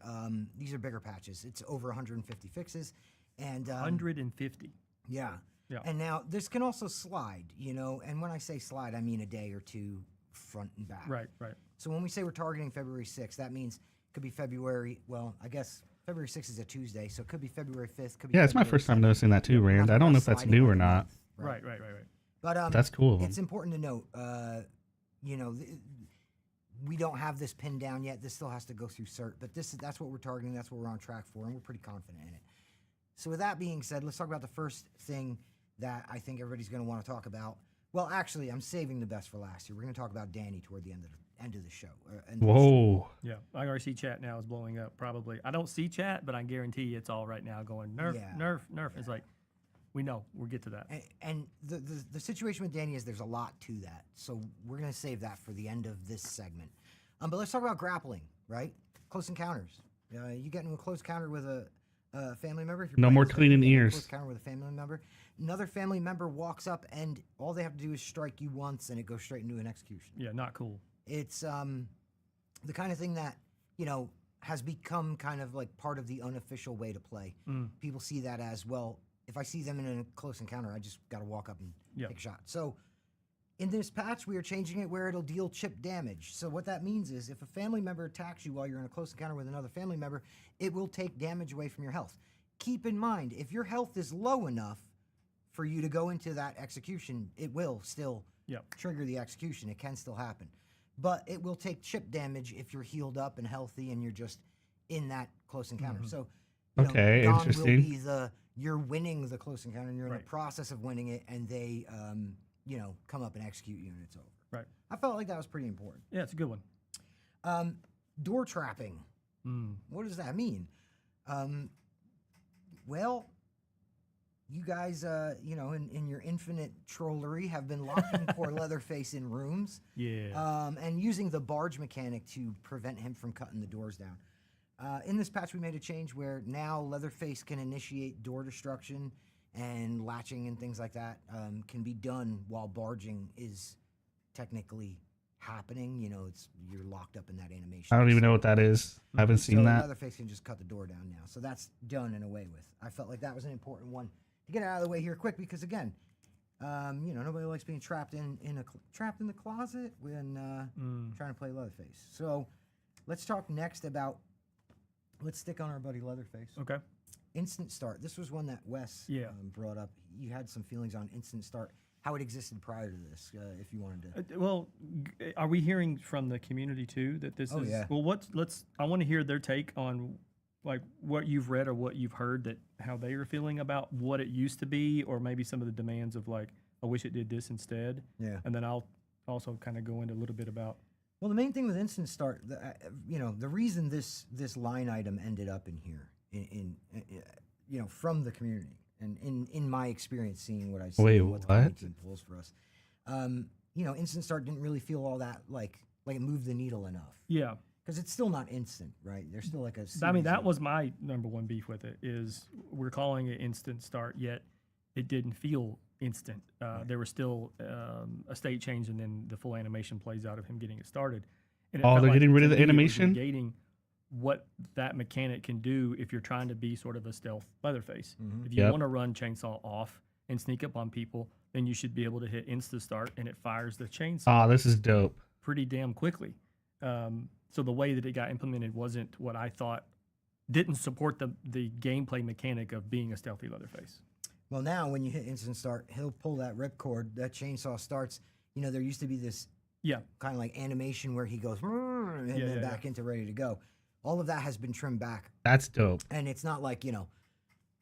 these are bigger patches. It's over 150 fixes, and 150. yeah. Yeah. And now this can also slide, and when I say slide, I mean a day or two front and back. Right, right. So when we say we're targeting February 6th, that means it could be February, well, I guess February 6th is a Tuesday, so it could be February 5th. Could be Yeah, it's my February first time 7th. noticing that too, We're Rand. not I don't know if sliding that's new or like a not. month, Right. But That's cool of It's them. important to note, we don't have this pinned down yet. This still has to go through cert, but that's what we're targeting. That's what we're on track for, and we're pretty confident in it. So with that being said, let's talk about the first thing that I think everybody's going to want to talk about. Well, actually, I'm saving the best for last here. We're going to talk about Danny toward the end of the show. End of the stream. Whoa. Yeah. I already see chat now is blowing up, probably. I don't see chat, but I guarantee it's all right now going nerf, Yeah. nerf. It's like, we know. We'll get to that. And the situation with Danny is there's a lot to that. So we're going to save that for the end of this segment. But let's talk about grappling, right? Close encounters. You get into a close encounter with a family member. If you're No playing more this, cleaning you get into a ears. Close encounter with a family member. Another family member walks up, and all they have to do is strike you once, and it goes straight into an execution. Yeah, not cool. It's the kind of thing that has become kind of like part of the unofficial way to play. People see that as, well, if I see them in a close encounter, I just got to walk up and Yeah. take a shot. So in this patch, we are changing it where it'll deal chip damage. So what that means is if a family member attacks you while you're in a close encounter with another family member, it will take damage away from your health. keep in mind, if your health is low enough for you to go into that execution, it will still trigger the execution. It can still happen. But it will take chip damage if you're healed up and healthy and you're just in that close encounter. So, you know, Okay, gone interesting. will be you're winning the close encounter and you're in the process of winning it, and they, you know, come up and execute you and it's over. Right. I felt like that was pretty important. Yeah, it's a good one. Door trapping. What does that mean? Well, you guys, you know, in your infinite trollery, have been locking poor Leatherface in rooms. Yeah. And using the barge mechanic to prevent him from cutting the doors down. In this patch, we made a change where now Leatherface can initiate door destruction, and latching and things like that can be done while barging is technically happening. You know, you're locked up in that animation. I don't even know what that is. I haven't seen that. Leatherface can just cut the door down now. So that's done and away with. I felt like that was an important one to get it out of the way here quick because, again, you know, nobody likes being trapped in the closet when trying to play Leatherface. So let's talk next about, let's stick on our buddy Leatherface. Okay. Instant start. This was one that Wes brought up. You had some feelings on instant start, how it existed prior to this, if you wanted to. Well, are we hearing from the community too that this is? Yeah. Well, I want to hear their take on like what you've read or what you've heard, that how they are feeling about what it used to be, or maybe some of the demands of like, I wish it did this instead. Yeah. And then I'll also kind of go into a little bit about. Well, the main thing with instant start, you know, the reason this line item ended up in here, in you know, from the community, and in my experience, seeing what I see, what the community team pulls for us, you know, instant start didn't really feel all that like it moved the needle enough. Yeah. Because it's still not instant, right? There's still like a. I mean, that was my number one beef with it. Is we're calling it instant start, yet it didn't feel instant. There was still a state change, and then the full animation plays out of him getting it started. And it felt they're like, getting rid to of the me, it was animation? negating what that mechanic can do if you're trying to be sort of a stealth Leatherface. If you want to run chainsaw off and sneak up on people, then you should be able to hit insta start, and it fires the chainsaw This is dope. pretty damn quickly. So the way that it got implemented wasn't what I thought, didn't support the gameplay mechanic of being a stealthy Leatherface. Well, now when you hit instant start, he'll pull that ripcord. That chainsaw starts. You know, there used to be this kind of like animation where he goes and then back into ready to go. All of that has been trimmed back. That's dope. And it's not like, you know,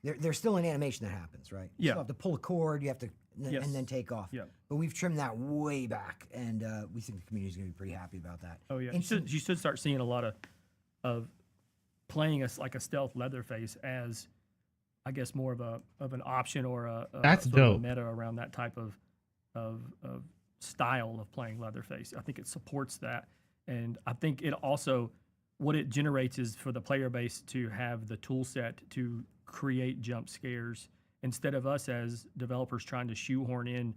there's still an animation that happens, right? You still have to pull a cord, you have to, and then take off. Yeah. But we've trimmed that way back, and we think the community's going to be pretty happy about that. Oh yeah, you should start seeing a lot of playing us like a stealth Leatherface as, I guess, more of an option or a That's sort dope. of a meta around that type of style of playing Leatherface. I think it supports that, and I think it also, what it generates is for the player base to have the tool set to create jump scares instead of us as developers trying to shoehorn in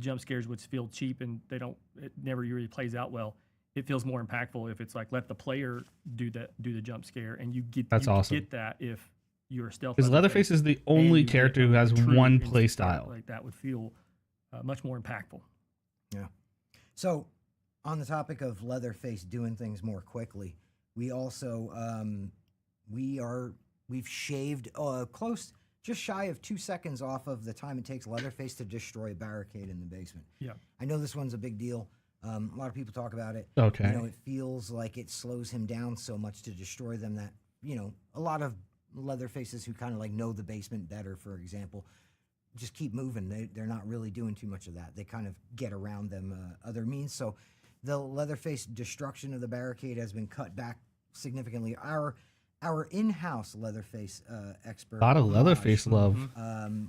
jump scares which feel cheap and it never really plays out well. It feels more impactful if it's like, let the player do the jump scare, and you get awesome. Get that if you're a stealth. Because Leatherface is the only character who has one play style. Like that would feel much more impactful. Yeah. So, on the topic of Leatherface doing things more quickly, we also we've shaved close, just shy of 2 seconds off of the time it takes Leatherface to destroy a barricade in the basement. Yeah. I know this one's a big deal. A lot of people talk about it. Okay. You know, it feels like it slows him down so much to destroy them that, you know, a lot of Leatherfaces who kind of like know the basement better, for example, just keep moving. They're not really doing too much of that. They kind of get around them other means. So the Leatherface destruction of the barricade has been cut back significantly. Our in-house Leatherface expert, A lot of Leatherface love.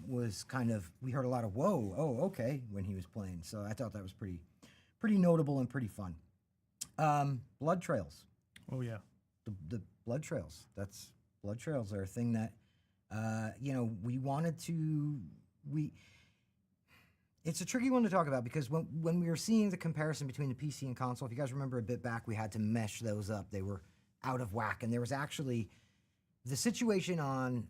was kind of, we heard a lot of whoa, oh, okay, when he was playing. So I thought that was pretty notable and pretty fun. Blood trails. Oh yeah. The blood trails. Blood trails are a thing that, you know, we wanted to. It's a tricky one to talk about because when we were seeing the comparison between the PC and console, if you guys remember a bit back, we had to mesh those up. They were out of whack, and there was actually the situation on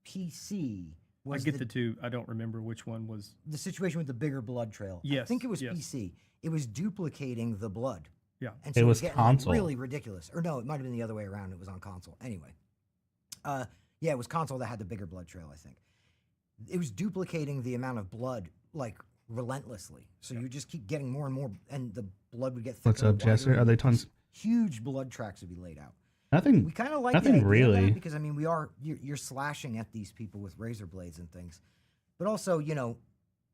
PC. I get the two. I don't remember which one was. The situation with the bigger blood trail. Yes, I think it was yes. PC. It was duplicating the blood. Yeah. And so It was getting console. really ridiculous. Or no, it might have been the other way around. It was on console. Anyway, Yeah, it was console that had the bigger blood trail, I think. It was duplicating the amount of blood, like, relentlessly. So you just keep getting more and more, and the blood would get thicker. What's up, and wider, Jester? Are and they tons? huge blood tracks would be laid out. Nothing. We kind of like Nothing the idea of really. that because, I mean, you're slashing at these people with razor blades and things. But also,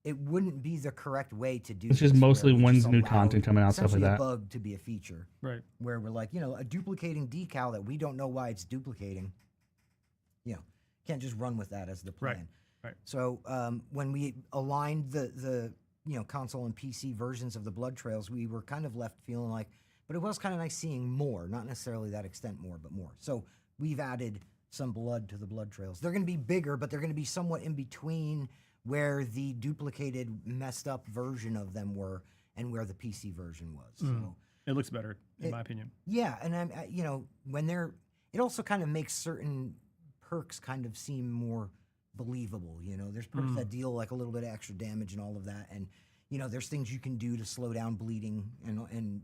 it wouldn't be the correct way to do It's just this, where mostly we when's just new allow content coming out, stuff like essentially that. a bug to be a feature. Right. Where we're like, a duplicating decal that we don't know why it's duplicating. Can't just run with that as the plan. Right. So when we aligned the console and PC versions of the blood trails, we were kind of left feeling like, but it was kind of nice seeing more, not necessarily that extent more, but more. So we've added some blood to the blood trails. They're going to be bigger, but they're going to be somewhat in between where the duplicated, messed up version of them were and where the PC version was. So It looks better, in my opinion. yeah, and when it also kind of makes certain perks kind of seem more believable. There's perks that deal like a little bit of extra damage and all of that, and there's things you can do to slow down bleeding and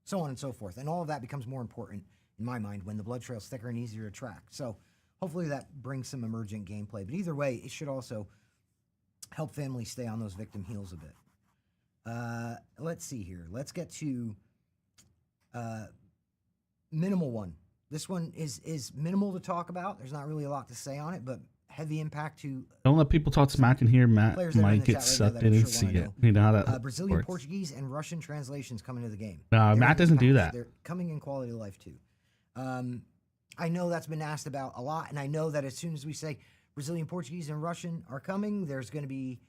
so on and so forth, and all of that becomes more important in my mind when the blood trail's thicker and easier to track. So hopefully that brings some emergent gameplay. But either way, it should also help families stay on those victim heals a bit. Let's see here. Let's get to minimal one. This one is minimal to talk about. There's not really a lot to say on it, but heavy impact to Don't let people talk smack in here. Matt players that are in might the get chat right now sucked that in I'm and sure see wanna it. know. You know how that Brazilian, works. Portuguese, and Russian translations coming into the game. No, They're Matt in this doesn't do patch. that. They're coming in quality of life too. I know that's been asked about a lot, and I know that as soon as we say Brazilian, Portuguese, and Russian are coming, there's going to be,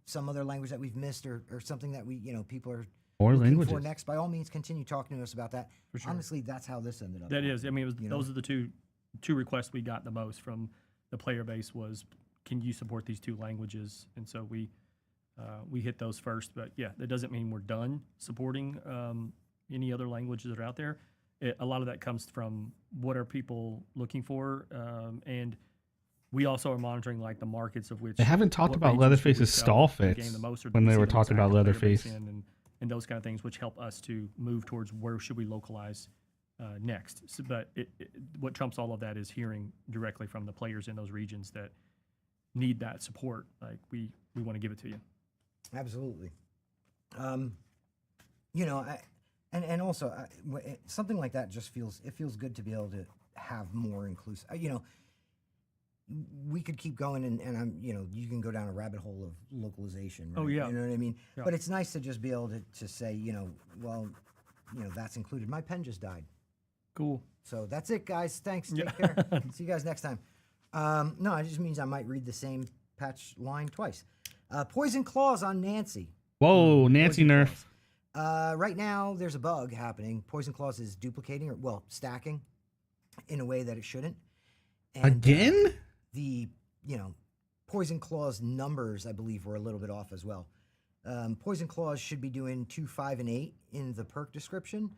some other language that we've missed or something that we, people are More looking languages. for next. By all means, continue talking to us about that. For sure. Honestly, that's how this ended up. That is. I mean, it was, know? those are the two requests we got the most from the player base was, can you support these two languages? And so we hit those first. But yeah, that doesn't mean we're done supporting any other languages that are out there. A lot of that comes from what are people looking for, and we also are monitoring like the markets of which They haven't talked what about regions Leatherface's do we sell stall the game fits the most, or do when we they see were the talking most about active player base Leatherface. and those kind of things, which help us to move towards where should we localize next. So, but what trumps all of that is hearing directly from the players in those regions that need that support. Like we want to give it to you. Absolutely. And also something like that just feels good to be able to have more inclusive. We could keep going, and I'm you can go down a rabbit hole of localization. Right? Oh, yeah. You know what I mean. Yeah. But it's nice to just be able to say that's included. My pen just died. Cool. So that's it, guys. Thanks. Take Yeah. care. See you guys next time. No, it just means I might read the same patch line twice. Poison claws on Nancy. Whoa, Nancy Poison nerf. claws. Right now, there's a bug happening. Poison claws is duplicating or stacking in a way that it shouldn't. And, Again? The poison claws numbers, I believe, were a little bit off as well. Poison claws should be doing 2, 5, and 8 in the perk description,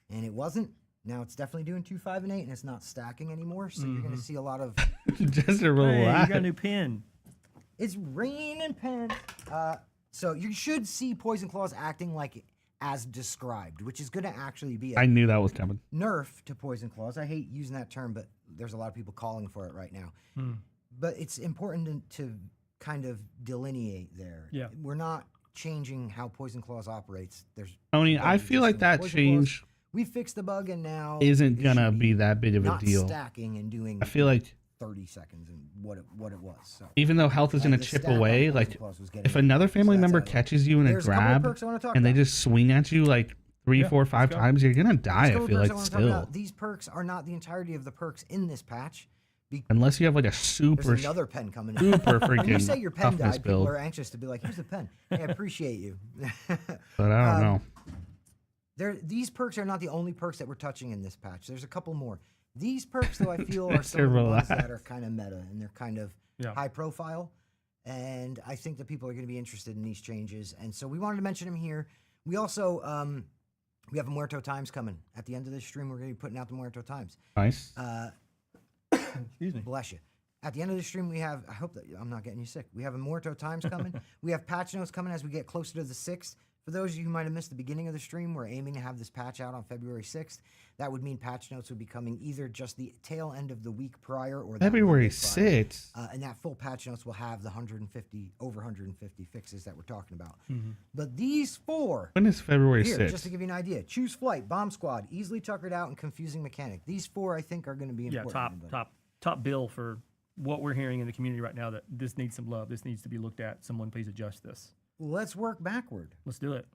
and it wasn't. Now it's definitely doing 2, 5, and 8, and it's not stacking anymore. So you're going to see a lot of. Just a Hey, relax. you got a new pin. It's raining pen. So you should see poison claws acting like as described, which is going to actually be a I knew that was coming. nerf to poison claws. I hate using that term, but there's a lot of people calling for it right now. But it's important to kind of delineate there. Yeah. We're not changing how poison claws operates. There's Tony, I bugs feel like existing. that Poison change claws, we fixed the bug, and now isn't it gonna should be that big of a not deal. stacking and doing. I feel like 30 seconds and what it was. So even though health is gonna the chip stack on away, poison like claws was getting if it. another family So that's member how it catches you in a There's a couple of grab perks I wanna talk and they about. just swing at you like 3, Yeah, 4, 5 let's go. times, you're gonna die. There's a I feel couple like perks I wanna talk still, about. These perks are not the entirety of the perks in this patch. unless you have like a There's super another pen coming in. super When you freaking say your pen toughness died, people build. are anxious to be like, here's a pen. Hey, I appreciate you. But I don't know. These perks are not the only perks that we're touching in this patch. There's a couple more. These perks, though, I feel are some of the ones that are kind of meta and they're kind of high profile. And I think that people are going to be interested in these changes. And so we wanted to mention them here. We also we have Muerto Times coming. At the end of this stream, we're going to be putting out the Muerto Times. Nice. Excuse me. Bless you. At the end of the stream, we have, I hope that I'm not getting you sick. We have a Muerto Times coming. We have patch notes coming as we get closer to the 6th For those of you who might have missed the beginning of the stream, we're aiming to have this patch out on February 6th. That would mean patch notes would be coming either just the tail end of the week prior or that February Monday prior. 6th. And that full patch notes will have the over 150 fixes that we're talking about. Mm-hmm. But these 4 When is February here, 6th? just to give you an idea: Choose Flight, Bomb Squad, Easily Tuckered Out, and Confusing Mechanic. These 4, I think, are going to be Yeah, important. top bill for what we're hearing in the community right now. That this needs some love. This needs to be looked at. Someone please adjust this. Let's work backward. Let's do it.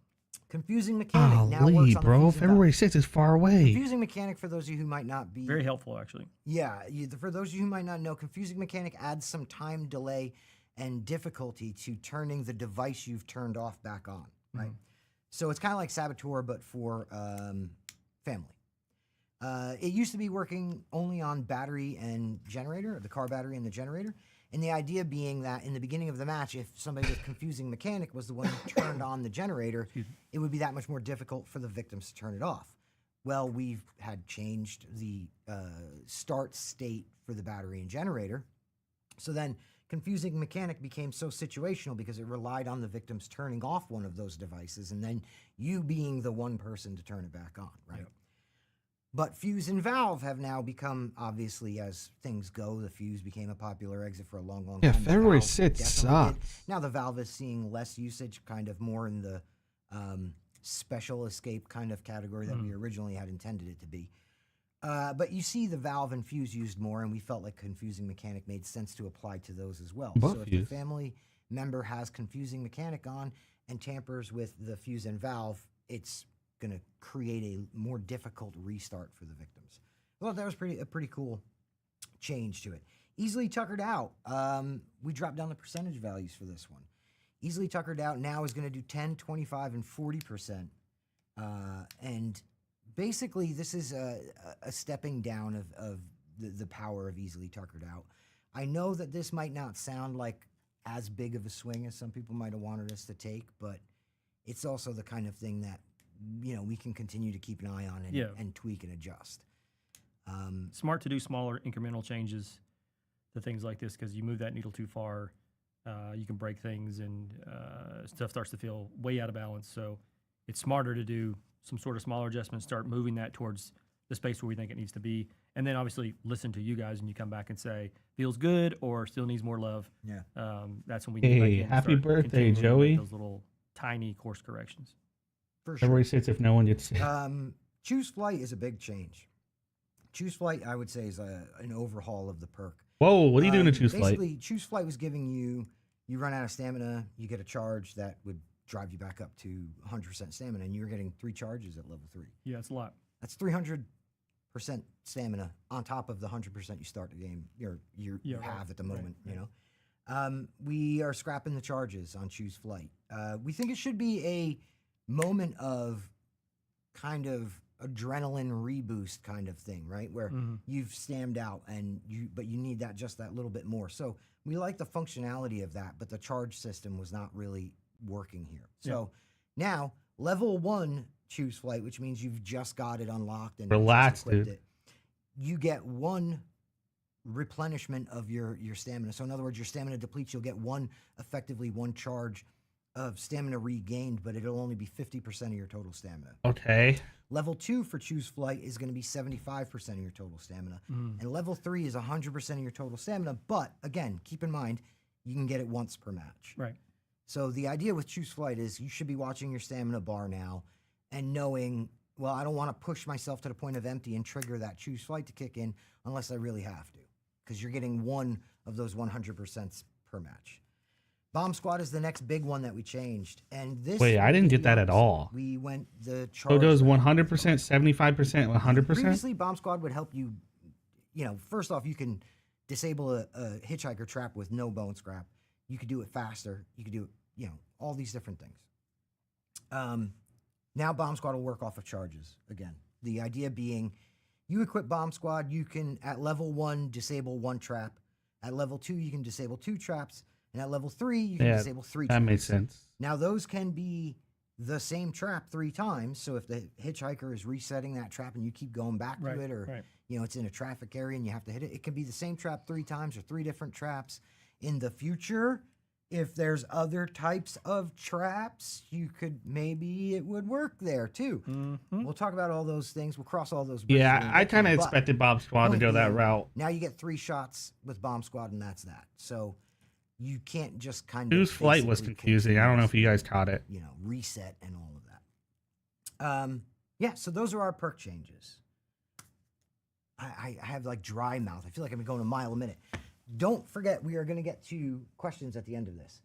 Confusing Mechanic now works Golly, on the bro. Fuse and February Valve. 6th is far away. Confusing Mechanic, for those of you who might not be Very helpful, actually. Yeah, for those of you who might not know, Confusing Mechanic adds some time delay and difficulty to turning the device you've turned off back on, right? So it's kind of like Saboteur, but for family. It used to be working only on battery and generator, the car battery and the generator. And the idea being that in the beginning of the match, if somebody with Confusing Mechanic was the one who turned on the generator, it would be that much more difficult for the victims to turn it off. Well, we've had changed the start state for the battery and generator. So then Confusing Mechanic became so situational because it relied on the victims turning off one of those devices and then you being the one person to turn it back on, right? Yep. But Fuse and Valve have now become, obviously, as things go, the Fuse became a popular exit for a long, long Yeah, time. The February Valve 6th definitely did. sucks. Now the Valve is seeing less usage, kind of more in the special escape kind of category that we originally had intended it to be. But you see the Valve and Fuse used more, and we felt like Confusing Mechanic made sense to apply to those as well. Both so if Fuse. the family member has Confusing Mechanic on and tampers with the Fuse and Valve, it's going to create a more difficult restart for the victims. Well, that was a pretty cool change to it. Easily Tuckered Out. We dropped down the percentage values for this one. Easily Tuckered Out now is going to do 10, 25, and 40%. And basically, this is a stepping down of the power of Easily Tuckered Out. I know that this might not sound like as big of a swing as some people might have wanted us to take, but it's also the kind of thing that we can continue to keep an eye on and tweak and adjust. Smart to do smaller incremental changes to things like this because you move that needle too far, you can break things and stuff starts to feel way out of balance. So it's smarter to do some sort of smaller adjustments, start moving that towards the space where we think it needs to be. And then obviously listen to you guys and you come back and say, feels good or still needs more love. Yeah. That's when we get back in and Happy start birthday, continuing to make Joey. those little tiny course corrections. For sure. February 6th if no one gets sick. Choose Flight is a big change. Choose Flight, I would say, is an overhaul of the perk. Whoa, what are you doing to Choose Flight? Basically, Choose Flight was giving you run out of stamina, you get a charge that would drive you back up to 100% stamina, and you're getting 3 charges at level 3. Yeah, it's a lot. That's 300% stamina on top of the 100% you start the game you have at the moment. We are scrapping the charges on Choose Flight. We think it should be a moment of kind of adrenaline reboost kind of thing, right? Where you've stammed out but you need that little bit more. So we like the functionality of that, but the charge system was not really working here. So now level 1 Choose Flight, which means you've just got it unlocked and Relax, just equipped dude. it. You get 1 replenishment of your stamina. So in other words, your stamina depletes, you'll get effectively one charge of stamina regained, but it'll only be 50% of your total stamina. Okay. Level 2 for Choose Flight is going to be 75% of your total stamina. And level 3 is 100% of your total stamina. But again, keep in mind, you can get it once per match. Right. So the idea with Choose Flight is you should be watching your stamina bar now and knowing, well, I don't want to push myself to the point of empty and trigger that Choose Flight to kick in unless I really have to, because you're getting one of those 100% per match. Bomb Squad is the next big one that we changed. And this Wait, I didn't get that at all. We went the charge. So it goes route. 100%, 75%, 100%? Previously, Bomb Squad would help you, first off, you can disable a hitchhiker trap with no bone scrap. You could do it faster. You could do it, all these different things. Now Bomb Squad will work off of charges again. The idea being you equip Bomb Squad, you can, at level 1, disable 1 trap. At level 2, you can disable 2 traps. And at level 3, you can disable 3 traps. That makes sense. Now, those can be the same trap 3 times. So if the hitchhiker is resetting that trap and you keep going back to it, or it's in a traffic area and you have to hit it, it can be the same trap 3 times or 3 different traps. In the future, if there's other types of traps, you could maybe it would work there too. We'll talk about all those things. We'll cross all those bridges. when Yeah, we I get to kind of it, but expected Bomb Squad to point go that being, route. Now you get 3 shots with Bomb Squad, and that's that. So you can't just kind Whose of flight was basically confusing. I don't know if you guys caught it. reset and all of that. Yeah, so those are our perk changes. I have like dry mouth. I feel like I'm going a mile a minute. Don't forget, we are going to get to questions at the end of this.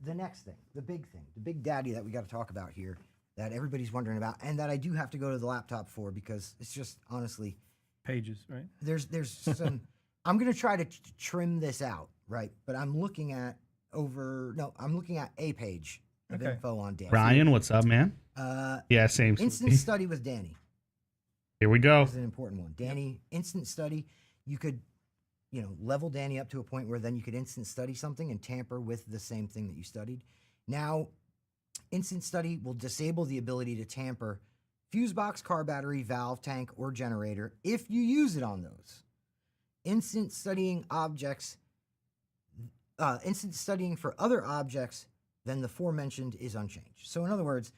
The next thing, the big daddy that we got to talk about here that everybody's wondering about, and that I do have to go to the laptop for because it's just honestly Pages, right? there's some. I'm going to try to trim this out, right? But I'm looking at a page of Okay. info on Danny. Ryan, what's up, man? Yeah, same. Instant study with Danny. Here we go. This is an important one. Danny, instant study. You could, level Danny up to a point where then you could instant study something and tamper with the same thing that you studied. Now, instant study will disable the ability to tamper fuse box, car battery, valve, tank, or generator if you use it on those. Instant studying for other objects than the aforementioned is unchanged. So in other words,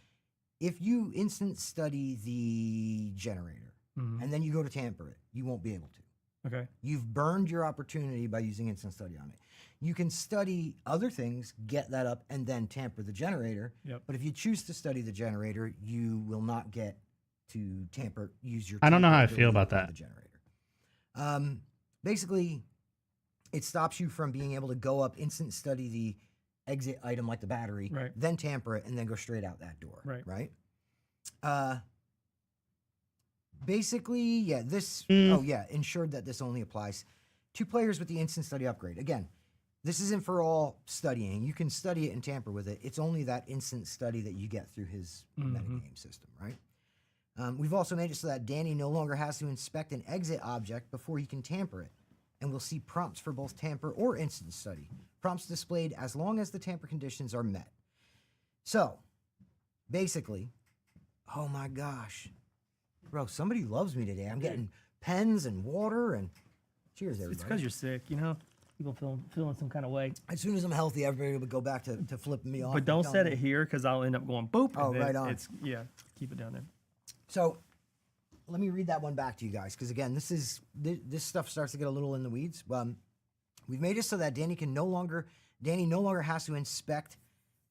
if you instant study the generator and then you go to tamper it, you won't be able to. Okay. You've burned your opportunity by using instant study on it. You can study other things, get that up, and then tamper the generator. Yep. But if you choose to study the generator, you will not get to use your I don't know how I tamper feel ability about on that. The generator. Basically, it stops you from being able to go up, instant study the exit item like the battery, Right. then tamper it, and then go straight out that door. Right. Basically, yeah, ensured that this only applies to players with the instant study upgrade. Again, this isn't for all studying. You can study it and tamper with it. It's only that instant study that you get through his metagame system, right? We've also made it so that Danny no longer has to inspect an exit object before he can tamper it, and we'll see prompts for both tamper or instant study. Prompts displayed as long as the tamper conditions are met. So, basically, oh my gosh. Bro, somebody loves me today. I'm getting pens and water and cheers, everybody. It's because you're sick, People feeling some kind of way. As soon as I'm healthy, everybody will go back to flipping me off. But don't set me. it here because I'll end up going boop. Oh, and then right on. Keep it down there. So, let me read that one back to you guys, because again, this stuff starts to get a little in the weeds. We've made it so that Danny no longer has to inspect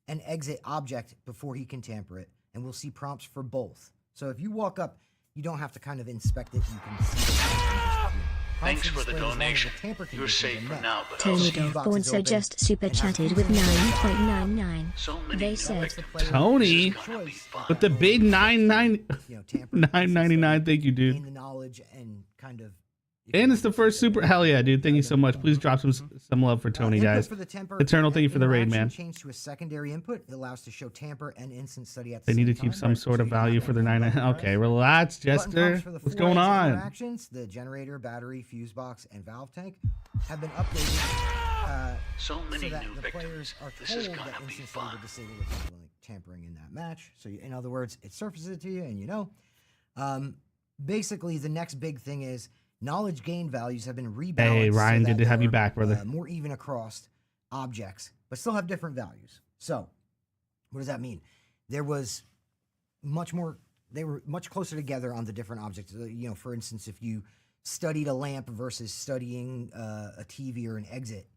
an exit object before he can tamper it, and we'll see prompts for both. So if you walk up, you don't have to kind of inspect it. You can see it. Thanks for the donation. You're safe for now, but I'll Tony see Dog also just super chatted with 9.99. so many They new said, victims. Tony, This is gonna be fun. with the big 9.99. Tamper, $9.99. Thank you, gain dude. the knowledge and kind of. And it's the first super. Hell yeah, dude. Thank you so much. Please drop some love for Tony, Input guys. for the temper Eternal, thank you for the raid, interaction man. Change to a secondary input. It allows to show tamper and instant study at the They same need to time. keep some sort of So you value have for their that 9.99. Okay, relax, Button Jester. prompts for the What's 4 going exit on? Interactions, the generator, battery, fuse box, and valve tank have been updated So many so that new the players victims. are This told is that gonna be instant study fun. will disable the tampering in that match. So in other words, it surfaces it to you, and basically the next big thing is knowledge gain values have been rebalanced. Hey, Ryan, so good that to have you they're, back, brother. more even across objects, but still have different values. So, what does that mean? They were much closer together on the different objects. For instance, if you studied a lamp versus studying a TV or an exit,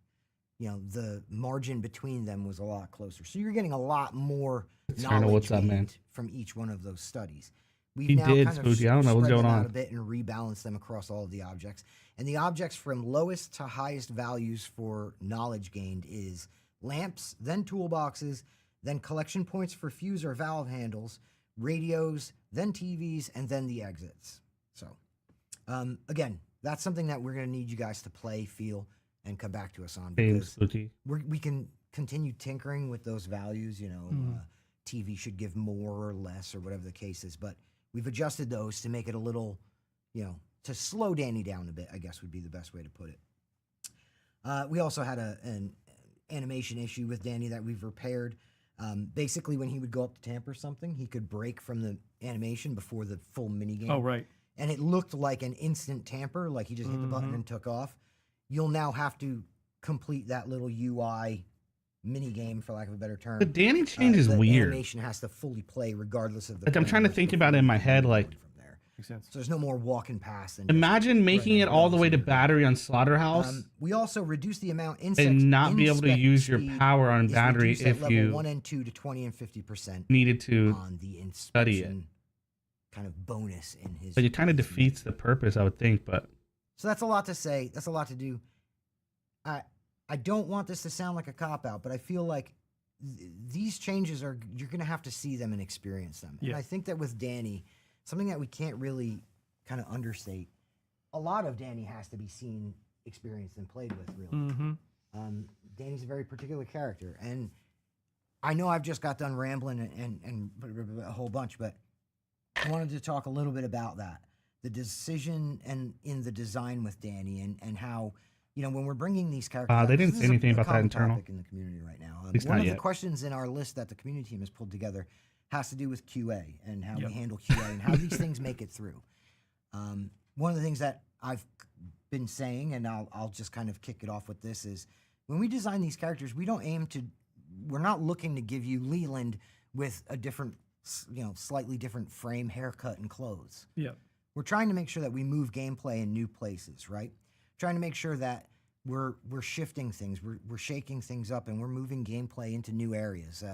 the margin between them was a lot closer. So you're getting a lot more Eternal, knowledge what's up, man? gained from each one of those studies. We've He now did, kind of Spooky. I don't know what's spread going them out on. a bit and rebalance them across all of the objects. And the objects from lowest to highest values for knowledge gained is lamps, then toolboxes, then collection points for fuse or valve handles, radios, then TVs, and then the exits. So, again, that's something that we're going to need you guys to play, feel, and come back to us on, Hey, because Spooky. we can continue tinkering with those values. TV should give more or less or whatever the case is, but we've adjusted those to make it a little, to slow Danny down a bit, I guess would be the best way to put it. We also had an animation issue with Danny that we've repaired. Basically, when he would go up to tamper something, he could break from the animation before the full minigame. Oh, right. And it looked like an instant tamper, like he just hit the button and took off. You'll now have to complete that little UI mini game, for lack of a better term. The Danny change is the weird. animation has to fully play regardless of the. Like, I'm trying to parameters think before about it in you my can head, move like- on from there. Makes sense. So there's no more walking past and just Imagine making running it all the way to buildings. battery on Slaughterhouse We also reduce the amount insect and not be able to inspect use your speed power on is battery reduced at if level you 1 and 2 to 20 and 50% needed to. on the study it. inspection kind of bonus in his. But it kind of his defeats menu. the purpose, I would think. But So that's a lot to say. That's a lot to do. I don't want this to sound like a cop out, but I feel like these changes are you're going to have to see them and experience them. And Yeah. I think that with Danny, something that we can't really kind of understate, a lot of Danny has to be seen, experienced, and played with. Really, Danny's a very particular character, and I know I've just got done rambling and a whole bunch, but I wanted to talk a little bit about that, the decision and in the design with Danny, and how, you know, when we're bringing these characters, out, they 'cause didn't this say is anything about that common internal. topic in the community right now. least One not of yet. the questions in our list that the community team has pulled together has to do with QA and how Yep. we handle QA and how these things make it through. One of the things that I've been saying, and I'll just kind of kick it off with this, is when we design these characters, we're not looking to give you Leland with a different, slightly different frame, haircut, and clothes. Yeah. We're trying to make sure that we move gameplay in new places, right? Trying to make sure that we're shifting things, we're shaking things up, and we're moving gameplay into new areas.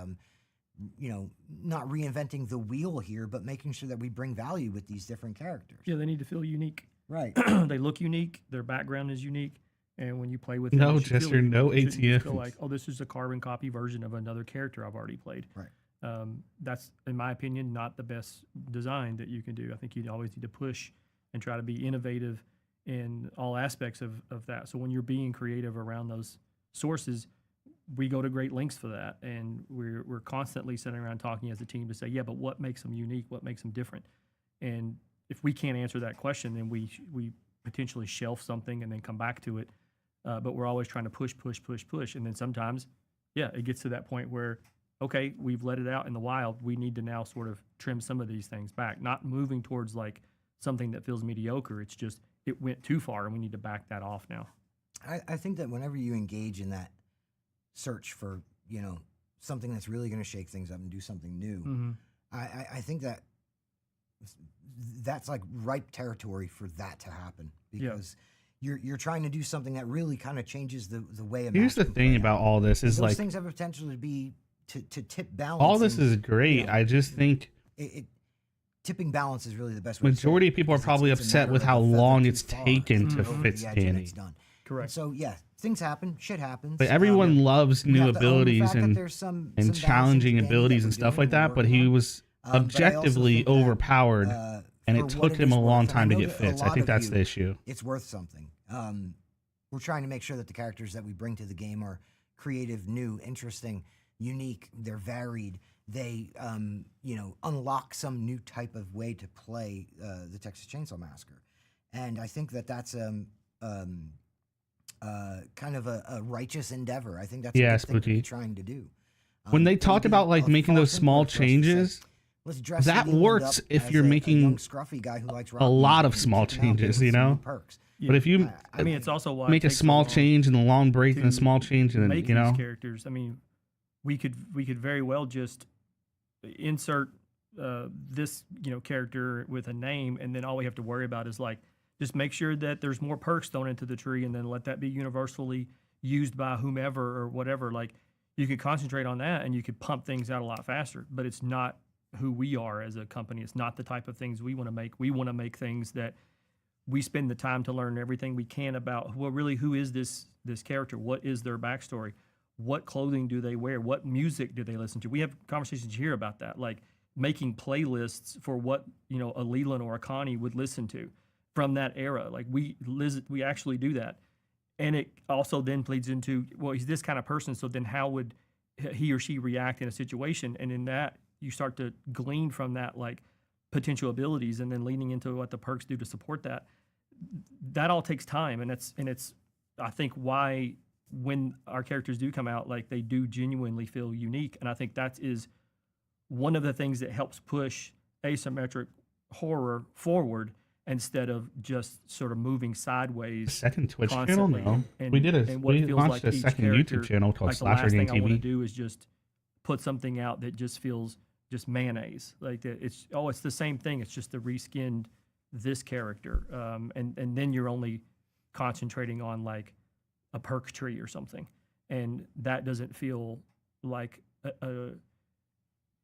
Not reinventing the wheel here, but making sure that we bring value with these different characters. Yeah, they need to feel unique. Right. They look unique. Their background is unique. And when you play with them, No, it should feel Jester, unique. no It shouldn't just feel ATMs. like, oh, this is a carbon copy version of another character I've already played. Right. That's, in my opinion, not the best design that you can do. I think you always need to push and try to be innovative in all aspects of that. So when you're being creative around those sources, we go to great lengths for that. And we're constantly sitting around talking as a team to say, yeah, but what makes them unique? What makes them different? And if we can't answer that question, then we potentially shelf something and then come back to it. But we're always trying to push. And then sometimes, yeah, it gets to that point where, okay, we've let it out in the wild. We need to now sort of trim some of these things back, not moving towards like something that feels mediocre. It's just, it went too far and we need to back that off now. I think that whenever you engage in that search for, something that's really going to shake things up and do something new, I think that that's like ripe territory for that to happen, because you're trying to do something that really kind of changes the way a here's match the can thing play about out. all this is Those like things have the potential to be to tip balance. all this and, is great. I just think tipping balance is really the best way to say it, majority of people are because probably it's a upset matter with of how a feather long too it's far. taken It's to over fix the edge and Danny. it's done. Correct. And so yeah, things happen, shit happens. But everyone loves we new have to own the abilities fact that and there's some challenging balancing to Danny abilities that and we're stuff doing like that. and But working he on. was But I also objectively think that, overpowered, and for it what took him is a long worth, and I time to know get that a fixed. I lot think of that's you, the issue. It's worth something. We're trying to make sure that the characters that we bring to the game are creative, new, interesting, unique. They're varied. They, unlock some new type of way to play the Texas Chainsaw Massacre, and I think that that's kind of a righteous endeavor. I think that's a good thing to be Spooky. trying to do. When they It would talked be about like a making far those small simpler for us to say, changes, let's dress that Leland works up if as you're a making young scruffy guy who likes rock lot music of and small take him out, give changes, him you some new know? perks. but if you I mean, it's also why make it a takes so small long change and a long break and a to small change, and then make you know, these characters. I mean, we could very well just insert this character with a name, and then all we have to worry about is like just make sure that there's more perks thrown into the tree, and then let that be universally used by whomever or whatever. Like you could concentrate on that, and you could pump things out a lot faster. But it's not who we are as a company. It's not the type of things we want to make. We want to make things that we spend the time to learn everything we can about. Well, really, who is this character? What is their backstory? What clothing do they wear? What music do they listen to? We have conversations here about that, like making playlists for what a Leland or a Connie would listen to from that era. Like we actually do that, and it also then leads into, well, he's this kind of person, so then how would he or she react in a situation? And in that, you start to glean from that like potential abilities, and then leaning into what the perks do to support that. That all takes time, and it's I think why when our characters do come out, like they do genuinely feel unique, and I think that is one of the things that helps push asymmetric horror forward instead of just sort of moving sideways. Second Twitch channel? constantly. No. And, we did a and what we feels launched like a each second character, YouTube channel called like the last Slasher Game thing I want to TV. do is just put something out that just feels just mayonnaise. Like it's the same thing. It's just the reskinned this character, and then you're only concentrating on like a perk tree or something, and that doesn't feel like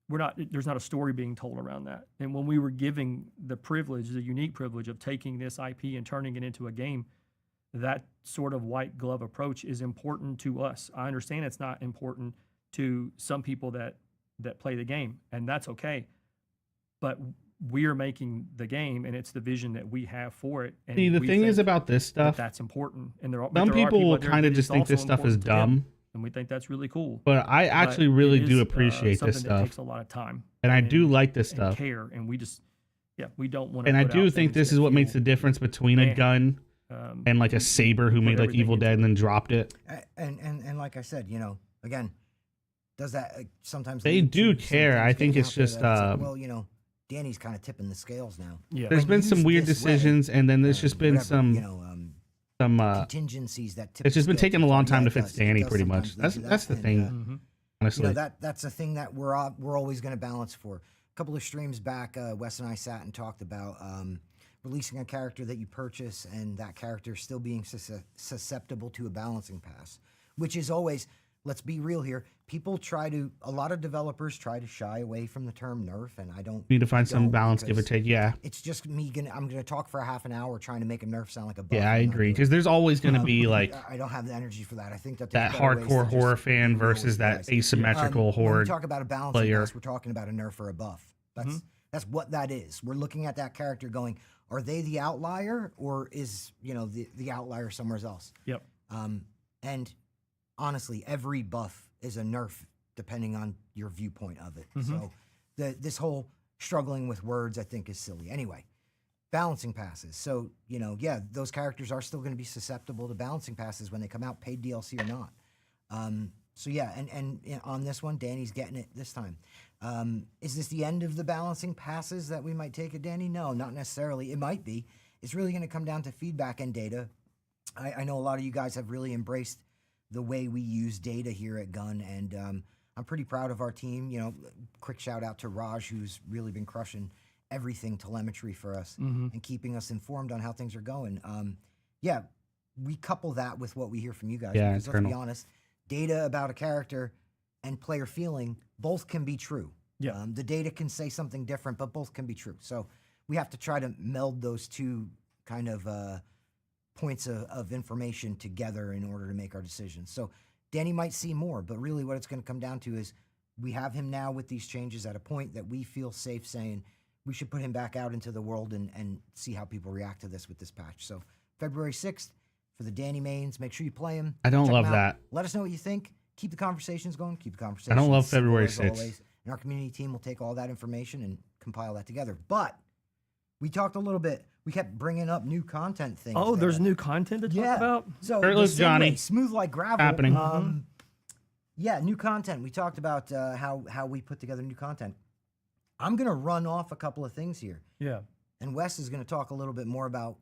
there's not a story being told around that. And when we were giving the unique privilege of taking this IP and turning it into a game, that sort of white glove approach is important to us. I understand it's not important to some people that play the game, and that's okay. But we are making the game, and it's the vision that we have for it. And See, the we thing is think about this stuff, that's important. And but some there are people out there kind that of it's just think this also stuff is important to them, dumb. and we think that's really cool. But I actually But really it do is, appreciate something this that stuff. takes a lot of time, And I do like this and stuff. care, and we just we don't want to. And I do think this is what makes the difference between a gun and like a Saber who made like everything Evil into Dead and then dropped it. And like I said, again, does that sometimes They lead do to some care. I things think getting it's out there just, that it's like, well, Danny's kind of tipping the scales now. Yeah. There's When been some used weird this way, decisions, and then there's just been whatever, some contingencies that tip it's just the been scales. taking a long Yeah, time it to fix does. It Danny, does pretty much. sometimes do That's the that, thing, and, honestly. that's a thing that we're always going to balance for. A couple of streams back, Wes and I sat and talked about releasing a character that you purchase and that character still being susceptible to a balancing pass, which is always, let's be real here, a lot of developers try to shy away from the term nerf, and I don't. Need to find some don't, balance, give or because take. Yeah, It's just I'm going to talk for a half an hour trying to make a nerf sound like a buff. yeah, I I'm not agree. doing Because it. there's always going to be like I don't have the energy for that. I think that that there's better ways to hardcore just horror be fan real versus with you that guys. asymmetrical When we horde. talk about a balancing player. pass, we're talking about a nerf or a buff. That's what that is. We're looking at that character going, are they the outlier, or is the outlier somewhere else? Yep. And honestly, every buff is a nerf depending on your viewpoint of it. So this whole struggling with words, I think, is silly. Anyway, balancing passes. So those characters are still going to be susceptible to balancing passes when they come out, paid DLC or not. So yeah, and on this one, Danny's getting it this time. Is this the end of the balancing passes that we might take it, Danny? No, not necessarily. It might be. It's really going to come down to feedback and data. I know a lot of you guys have really embraced the way we use data here at Gun, and I'm pretty proud of our team. Quick shout out to Raj, who's really been crushing everything telemetry for us and keeping us informed on how things are going. Yeah, we couple that with what we hear from you guys. Yeah, because let's be honest, data about a character and player feeling both can be true. Yeah. The data can say something different, but both can be true. So we have to try to meld those two kind of points of information together in order to make our decisions. So Danny might see more, but really what it's going to come down to is we have him now with these changes at a point that we feel safe saying we should put him back out into the world and see how people react to this with this patch. So February 6th for the Danny mains, make sure you play him. I don't Check love him out. that. Let us know what you think. Keep the conversations going. Keep the conversations I don't love simple February as 6th. always. And our community team will take all that information and compile that together. But we talked a little bit. We kept bringing up new content things. Oh, there's there. new content to talk about? So Shirtless the segue, Johnny. smooth like gravel. Happening. Yeah, new content. We talked about how we put together new content. I'm gonna run off a couple of things here, Yeah. and Wes is gonna talk a little bit more about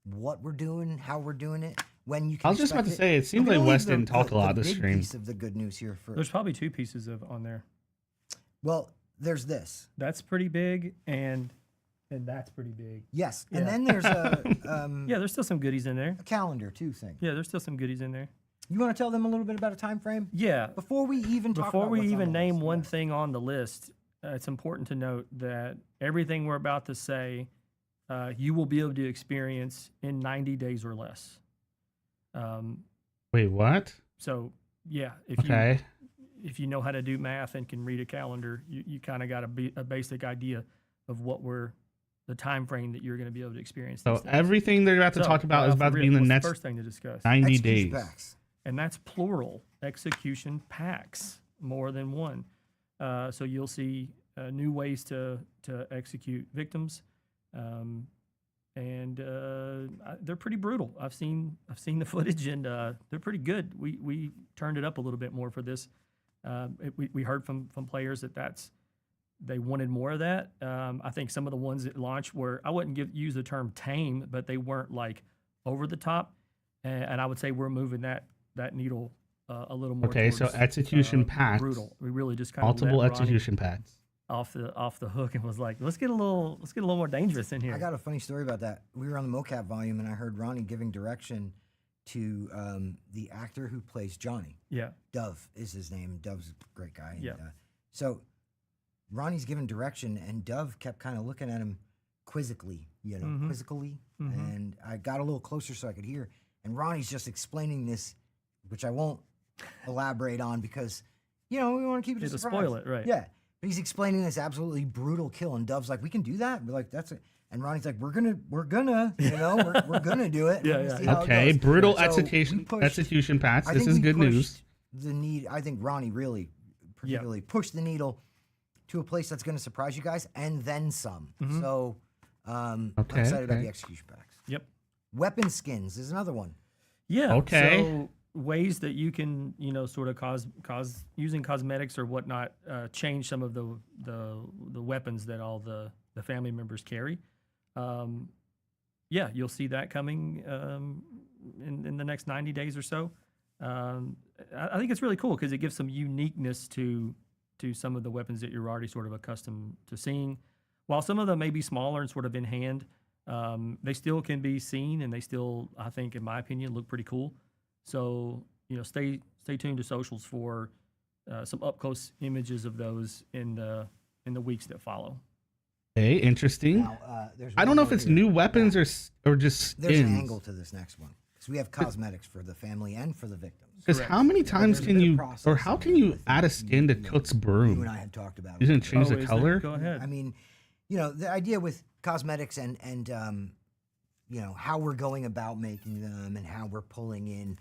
what we're doing, how we're doing it, when you can. I was just about to expect say, it seems I'm gonna like Wes leave the- didn't talk a lot the this big stream. Piece of the good news here for There's probably two pieces on there. well, there's this. That's pretty big, and that's pretty big. Yes, Yeah. and then there's a Yeah, there's still some goodies in there. a calendar too thing. Yeah, there's still some goodies in there. You want to tell them a little bit about a time frame Yeah. before we even talk Before about we what's on even the name list? one Yes. thing on the list, it's important to note that everything we're about to say, you will be able to experience in 90 days or less. Wait, what? So yeah, Okay. if you know how to do math and can read a calendar, you kind of got a basic idea of the time frame that you're going to be able to experience. So these things. everything they're about to So, talk about is about to be in the what's next first thing to discuss, 90 Execution days. packs. and that's plural execution packs, more than one. So you'll see new ways to execute victims, and they're pretty brutal. I've seen the footage, and they're pretty good. We turned it up a little bit more for this. We heard from players that's they wanted more of that. I think some of the ones at launch were, I wouldn't use the term tame, but they weren't like over the top. And I would say we're moving that needle a little more. Okay, so towards, execution packs. brutal. We really just kind Multiple of execution packs. off the hook and was like, let's get a little more dangerous in here. I got a funny story about that. We were on the mocap volume, and I heard Ronnie giving direction to the actor who plays Johnny. Yeah. Dove is his name. Dove's a great guy. And, Yeah. So Ronnie's giving direction, and Dove kept kind of looking at him quizzically, quizzically. And I got a little closer so I could hear. And Ronnie's just explaining this, which I won't elaborate on because, we want to keep it a To surprise. spoil it, right? Yeah. But he's explaining this absolutely brutal kill, and Dove's like, "We can do that." We're like, "That's it." And Ronnie's like, "We're gonna, we're gonna do it." Yeah, We're gonna yeah. see how it Okay, goes." brutal So we execution pushed- execution packs. I This think is we good news. pushed The need, I think Ronnie really, particularly pushed the needle to a place that's going to surprise you guys, and then some. So, I'm Okay, excited about okay. the execution packs. Yep. Weapon skins is another one. Yeah. Okay. So ways that you can, sort of cause using cosmetics or whatnot, change some of the weapons that all the family members carry. Yeah, you'll see that coming in the next 90 days or so. I think it's really cool because it gives some uniqueness to some of the weapons that you're already sort of accustomed to seeing. While some of them may be smaller and sort of in hand, they still can be seen, and they still, I think, in my opinion, look pretty cool. So stay tuned to socials for some up close images of those in the weeks that follow. Okay, interesting. Now, there's I one don't know if more it's here. new weapons or just skins. There's an angle to this next one because we have cosmetics for the family and for the victims. Because how many times there's a can bit of you, process or how in can there you with add a it. skin to You know, Cook's You broom? and I had talked about it. You didn't change Oh, the is there? color? Go ahead. I mean, the idea with cosmetics and how we're going about making them and how we're pulling in,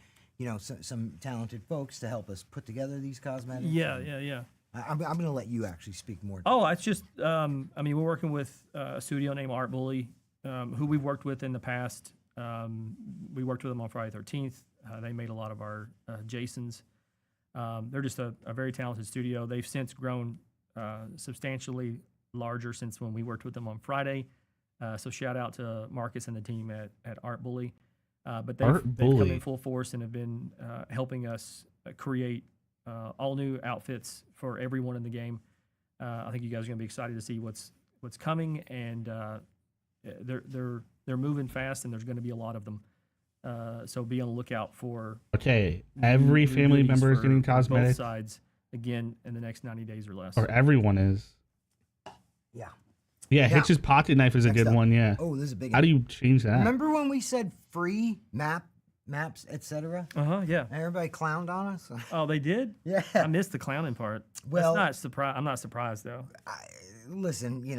some talented folks to help us put together these cosmetics. Yeah, and yeah, yeah. I'm going to let you actually speak more. Oh, it's just, we're working with a studio named Art Bully, who we've worked with in the past. We worked with them on Friday 13th. They made a lot of our Jasons. They're just a very talented studio. They've since grown substantially larger since when we worked with them on Friday. So shout out to Marcus and the team at Art Bully. But they've come Bully. in full force and have been helping us create all new outfits for everyone in the game. I think you guys are going to be excited to see what's coming, and they're moving fast, and there's going to be a lot of them. So be on the lookout for Okay, every new family goodies member is for getting both cosmetics, sides again in the next 90 days or less. or everyone is. Yeah. Yeah, Now, Hitch's pocket knife is a next good up. one. Yeah. Oh, this is a big How do you change that? Remember when we said free maps, etc.? Yeah. And everybody clowned on us? Oh, they did? Yeah. I missed the clowning part. Well- I'm not surprised though. Listen, we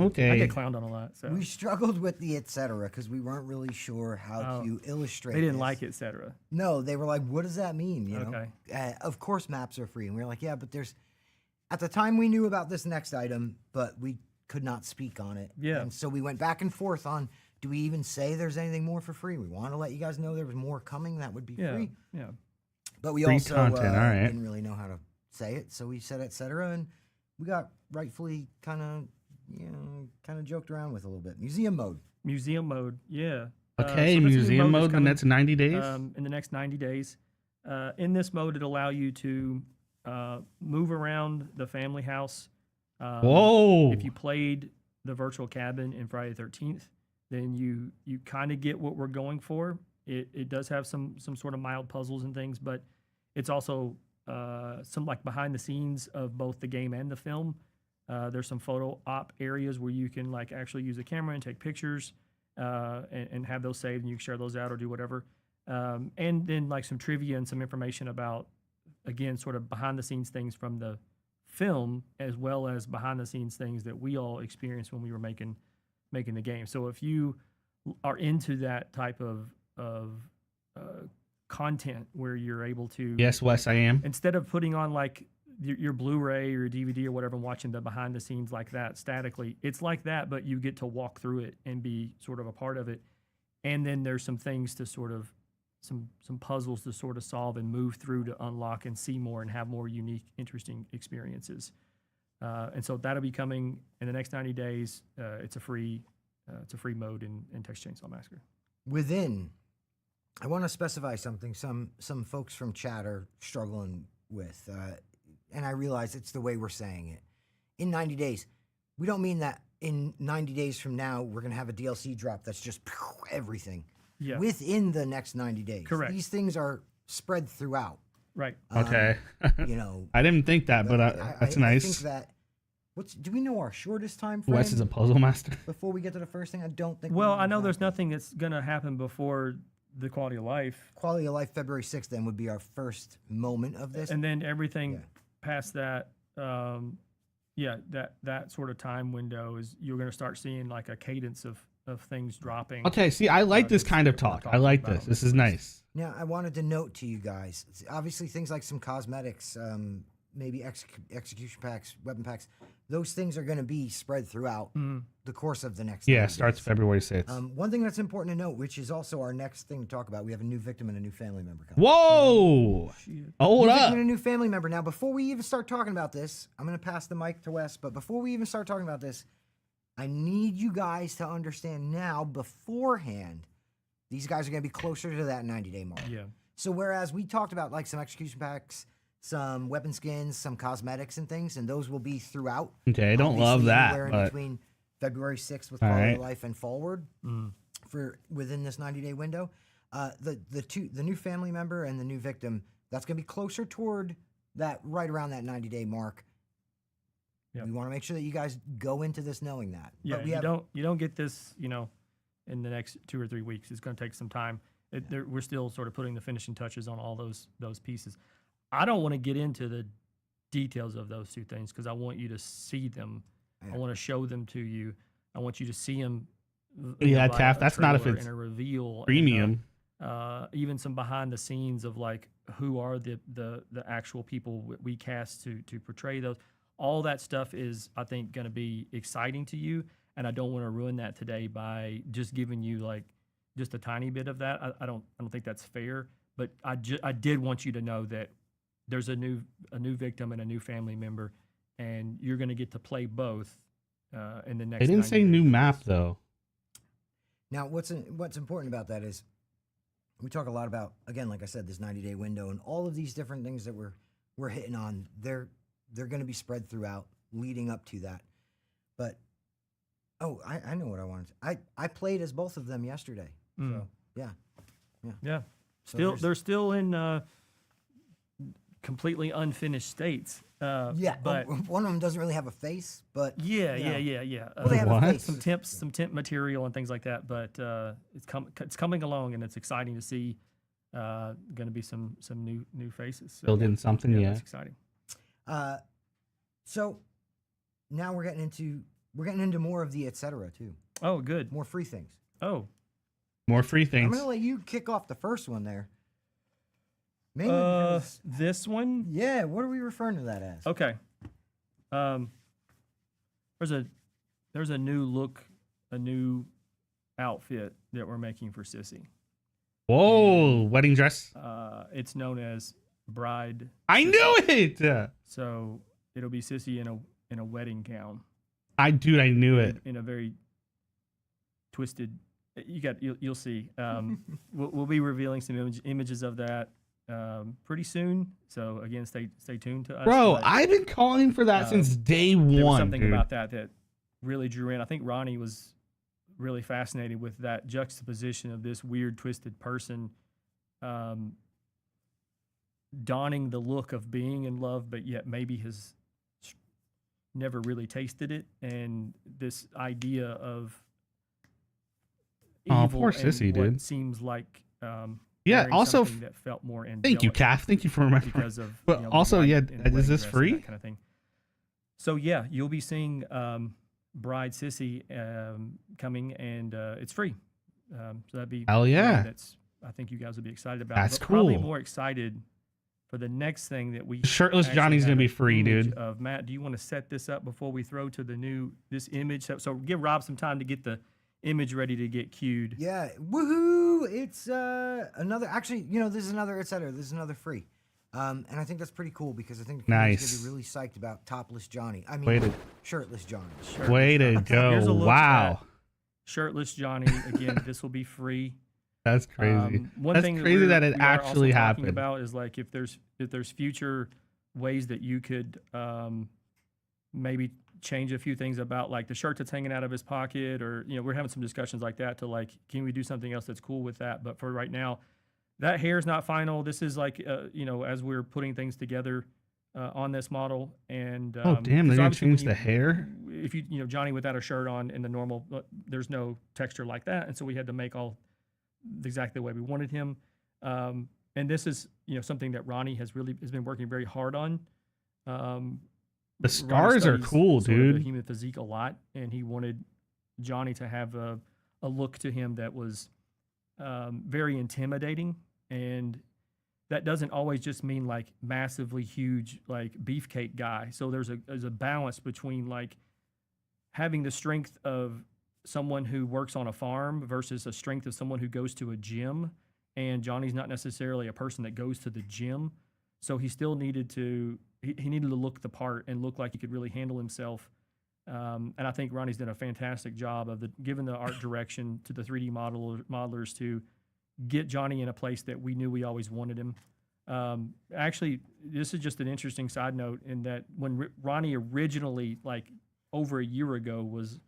I Okay. get clowned on a lot. So we struggled with the etc. because we weren't really sure how Oh. to illustrate they didn't this. like it, etc. No, they were like, what does that mean? Okay. Of course maps are free. And we were like, yeah, but at the time we knew about this next item, but we could not speak on it. Yeah. And so we went back and forth on, do we even say there's anything more for free? We want to let you guys know there was more coming that would be Yeah. free. Yeah. But we Free also content, all right. didn't really know how to say it. So we said etc. And we got rightfully kind of joked around with a little bit. Museum mode. Museum mode. Yeah. Okay, so this new museum is mode the coming, next 90 days. in the next 90 days. In this mode, it'll allow you to move around the family house. Whoa. If you played the virtual cabin in Friday the 13th, then you kind of get what we're going for. It does have some sort of mild puzzles and things, but it's also some like behind the scenes of both the game and the film. There's some photo op areas where you can like actually use a camera and take pictures and have those saved, and you can share those out or do whatever. And then like some trivia and some information about, again, sort of behind the scenes things from the film, as well as behind the scenes things that we all experienced when we were making the game. So if you are into that type of content where you're able to, Yes, Wes, I am. instead of putting on like your Blu-ray or DVD or whatever and watching the behind the scenes like that statically, it's like that, but you get to walk through it and be sort of a part of it. And then there's some things to sort of some puzzles to sort of solve and move through to unlock and see more and have more unique, interesting experiences. And so that'll be coming in the next 90 days. It's a free mode in Texas Chainsaw Massacre. Within, I want to specify something some folks from chat are struggling with, and I realize it's the way we're saying it. In 90 days, we don't mean that in 90 days from now we're going to have a DLC drop that's just everything. Yeah. Within the next 90 days. Correct. These things are spread throughout. Right. Okay. You know, I didn't think that, but that's nice. I think that. Do we know our shortest time frame? Wes is a puzzle master. Before we get to the first thing, I don't think. Well, we I know exactly. there's nothing that's going to happen before the quality of life. Quality of life, February 6th, then would be our first moment of this. And then everything Yeah. past that, that sort of time window is you're going to start seeing like a cadence of things dropping. Okay, see, I like this kind of that we're talk. I talking like about. this. This is nice. Now, I wanted to note to you guys, obviously things like some cosmetics, maybe execution packs, weapon packs, those things are going to be spread throughout the course of the next. Yeah, 90 starts days. February 6th. One thing that's important to note, which is also our next thing to talk about, we have a new victim and a new family member coming. Whoa! Hold New up. victim and a new family member. Now, before we even start talking about this, I'm going to pass the mic to Wes, but before we even start talking about this, I need you guys to understand now, beforehand, these guys are going to be closer to that 90-day mark. Yeah. So whereas we talked about like some execution packs, some weapon skins, some cosmetics and things, and those will be throughout. Okay, I don't obviously love that, anywhere in but between February 6th with All Quality right. of Life and forward for within this 90-day window. The new family member and the new victim, that's going to be closer toward that, right around that 90-day mark. Yep. We want to make sure that you guys go into this knowing that. Yeah, But we you don't get this, in the next 2 or 3 weeks. It's going to take some time. We're still sort of putting the finishing touches on all those pieces. I don't want to get into the details of those two things because I want you to see them. Yeah. I want to show them to you. I want you to see them. Yeah, Taft, that's not if it's and a reveal premium. And, even some behind the scenes of like who are the actual people we cast to portray those. All that stuff is, I think, going to be exciting to you, and I don't want to ruin that today by just giving you like just a tiny bit of that. I don't think that's fair, but I did want you to know that there's a new victim and a new family member, and you're going to get to play both in the next. They didn't 90 say new days. map though. Now, what's important about that is we talk a lot about, again, like I said, this 90-day window and all of these different things that we're hitting on. They're going to be spread throughout, leading up to that. But I know what I wanted. I played as both of them yesterday. So yeah. Yeah. So They're still in completely unfinished states. Yeah, but one of them doesn't really have a face, but yeah. Well, they have What? a face. Some temp material and things like that. But it's coming along, and it's exciting to see. Going to be some new faces. So, Build in something, yeah. That's exciting. So now we're getting into more of the etc. too. Oh, good. More free things. Oh, More free I'm things. gonna let you kick off the first one there. Mainly because, this one. yeah, what are we referring to that as? Okay. There's a new look, a new outfit that we're making for Sissy. Whoa, wedding dress. It's known as Bride. I knew it. So it'll be Sissy in a wedding gown. I knew it. In a very twisted. You'll see. We'll be revealing some images of that pretty soon. So again, stay tuned to us. Bro, but, I've been calling for that since day there was one, something dude. about that really drew in. I think Ronnie was really fascinated with that juxtaposition of this weird, twisted person donning the look of being in love, but yet maybe has never really tasted it, and this idea of Oh, evil poor and Sissy, what dude. seems like Yeah, wearing also something that felt more Thank you, angelic Calf. Thank you for remembering. because of But also, bride yeah, in a is wedding this dress and free? that kind of thing. So yeah, you'll be seeing Bride Sissy coming, and it's free. So that'd be Hell yeah. That's I think you guys would be excited about. That's but probably cool. more excited for the next thing that we. Shirtless actually Johnny's have gonna be an free, image dude. Of Matt, do you want to set this up before we throw to this image? So give Rob some time to get the image ready to get queued. Yeah, woohoo! It's another. Actually, this is another etc. This is another free. And I think that's pretty cool because I think the community's Nice. gonna be really psyched about topless Johnny. I Way mean, to- shirtless Johnny. Way to Here's a go! look Wow, at Shirtless Johnny. Again, this will be free. that's crazy. One That's thing crazy that it we are also actually talking happened. about is like if there's future ways that you could maybe change a few things about like the shirt that's hanging out of his pocket, or we're having some discussions like that to like, can we do something else that's cool with that? But for right now, that hair is not final. This is like as we're putting things together on this model, and Oh damn, 'cause they're gonna obviously when change the hair. If Johnny without a shirt on in the normal, there's no texture like that, and so we had to make all exactly the way we wanted him. And this is something that Ronnie has been working very hard on. The scars are cool, sort of dude. the human physique a lot, and he wanted Johnny to have a look to him that was very intimidating, and that doesn't always just mean like massively huge like beefcake guy. So there's a balance between like having the strength of someone who works on a farm versus a strength of someone who goes to a gym. And Johnny's not necessarily a person that goes to the gym, so he still needed to he needed to look the part and look like he could really handle himself. And I think Ronnie's done a fantastic job of giving the art direction to the 3D modelers to get Johnny in a place that we knew we always wanted him. Actually, this is just an interesting side note in that when Ronnie originally, like over a year ago, was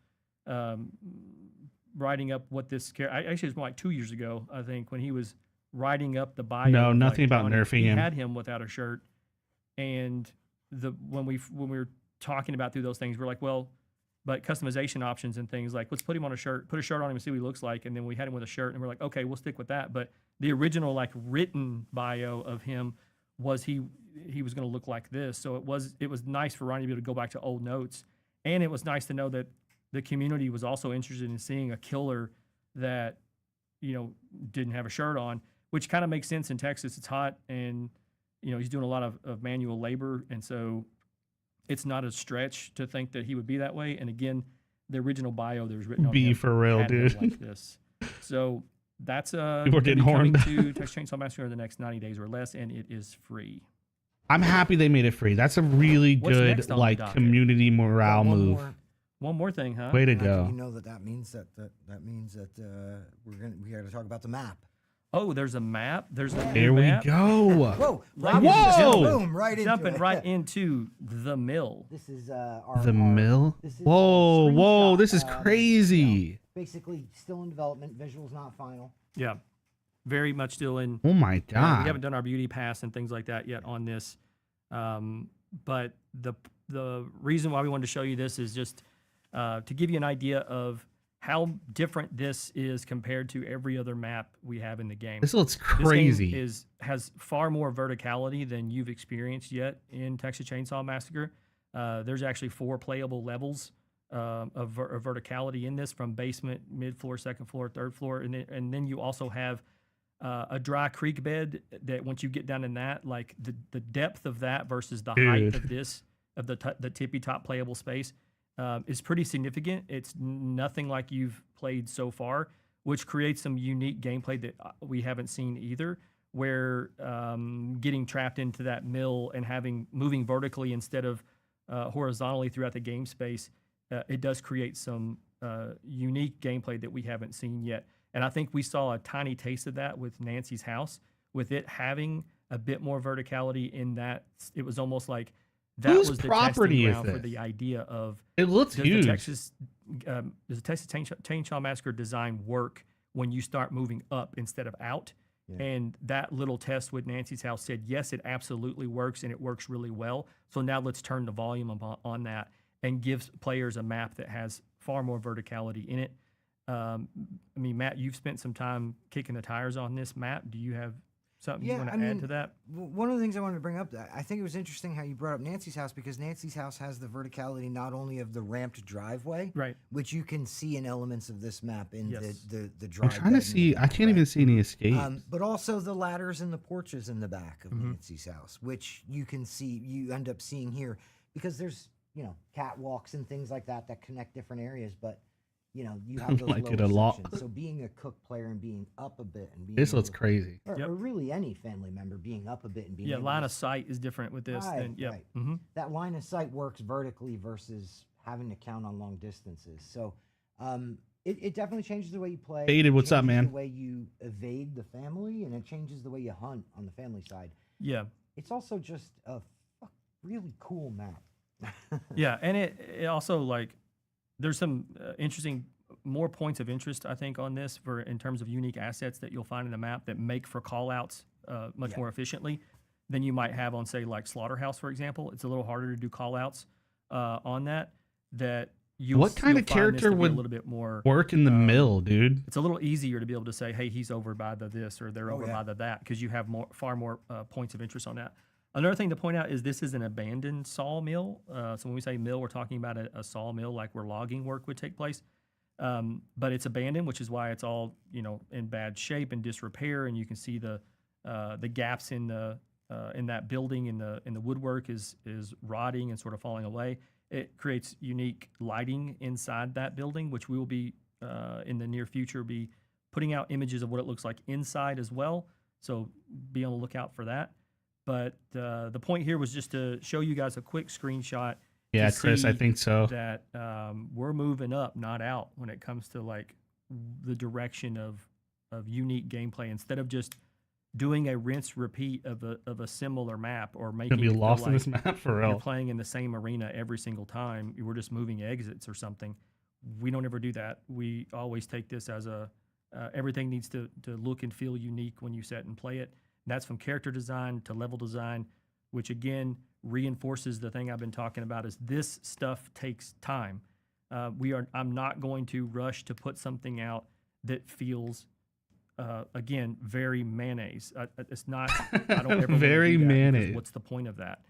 writing up what this character, actually it was more like 2 years ago, I think, when he was writing up the bio. No, of, nothing like, about Johnny, nerfing he him. had him without a shirt, and when we were talking about through those things, we're like, well, but customization options and things like, let's put him on a shirt, put a shirt on him and see what he looks like, and then we had him with a shirt, and we're like, okay, we'll stick with that. But the original like written bio of him was he was going to look like this, so it was nice for Ronnie to be able to go back to old notes, and it was nice to know that the community was also interested in seeing a killer that didn't have a shirt on, which kind of makes sense in Texas. It's hot, and he's doing a lot of manual labor, and so it's not a stretch to think that he would be that way. And again, the original bio that was written on Be him for real, had him dude. like this. So that's People are gonna getting be coming horned. to Texas Chainsaw Massacre in the next 90 days or less, and it is free. I'm happy they made it free. That's a really What's good next on the like docket? community morale One move. more. One more thing, huh? Way to And go. You know that means that we got to talk about the map. Oh, there's a map. There's a new Here we map. go. Whoa! Like, Rob, Whoa! Boom! Right into Jumping it. right into the mill. This is The mill. This is a Whoa, whoa! screenshot, This is crazy. basically still in development. Visuals not final. Yeah, very much still in. Oh my We god. haven't done our beauty pass and things like that yet on this, but the reason why we wanted to show you this is just to give you an idea of how different this is compared to every other map we have in the game. This looks This game crazy. has far more verticality than you've experienced yet in Texas Chainsaw Massacre. There's actually 4 playable levels of verticality in this, from basement, mid floor, second floor, third floor, and then you also have a dry creek bed that once you get down in that, like the depth of that versus the height Dude. of this of the tippy top playable space is pretty significant. It's nothing like you've played so far, which creates some unique gameplay that we haven't seen either, where getting trapped into that mill and moving vertically instead of horizontally throughout the game space, it does create some unique gameplay that we haven't seen yet. And I think we saw a tiny taste of that with Nancy's house, with it having a bit more verticality in that it was almost like that Whose was the property testing is ground for this? the idea of It looks does huge. does the Texas Chainsaw Massacre design work when you start moving up instead of out? Yeah. And that little test with Nancy's house said, yes, it absolutely works, and it works really well. So now let's turn the volume on that and give players a map that has far more verticality in it. I mean, Matt, you've spent some time kicking the tires on this map. Do you have something you want to add to that? One of the things I wanted to bring up, I think it was interesting how you brought up Nancy's house, because Nancy's house has the verticality not only of the ramped driveway, Right. which you can see in elements of this map in Yes. the I'm drive. trying to see. I can't even see any escapes. But also the ladders and the porches in the back of Mm-hmm. Nancy's house, which you can see, you end up seeing here, because there's catwalks and things like that that connect different areas. But you have those Like it lower a lot. sections. So being a cook player and being up a bit and being This looks able- crazy. or, Yep. or really any family member being up a bit and being Yeah, able line to of sight is different with this. Right, than, yep. right. hmm that line of sight works vertically versus having to count on long distances. So it definitely changes the way you play. Faded, It what's up, changes man? The way you evade the family, and it changes the way you hunt on the family side. Yeah. It's also just a really cool map. Yeah, and it also like there's some interesting more points of interest I think on this for in terms of unique assets that you'll find in the map that make for call outs much Yeah. more efficiently than you might have on say like Slaughterhouse for example. It's a little harder to do call outs on that you What kind of character a would little bit more Work in the mill, dude. it's a little easier to be able to say, hey, he's over by the this or they're over yeah. by the that because you have far more points of interest on that. Another thing to point out is this is an abandoned sawmill. So when we say mill, we're talking about a sawmill like where logging work would take place. But it's abandoned, which is why it's all in bad shape and disrepair, and you can see the gaps in that building in the woodwork is rotting and sort of falling away. It creates unique lighting inside that building, which we will be in the near future be putting out images of what it looks like inside as well. So be on the lookout for that. But the point here was just to show you guys a quick screenshot. Yeah, to Chris, I see think so. that we're moving up, not out, when it comes to like the direction of unique gameplay. Instead of just doing a rinse repeat of a similar map or making Gonna be it feel lost in like this map for you're real. playing in the same arena every single time. We're just moving exits or something. We don't ever do that. We always take this as everything needs to look and feel unique when you set and play it. And that's from character design to level design, which again reinforces the thing I've been talking about is this stuff takes time. I'm not going to rush to put something out that feels again very mayonnaise. It's not. I don't ever wanna Very do that because mayonnaise. What's the point of that?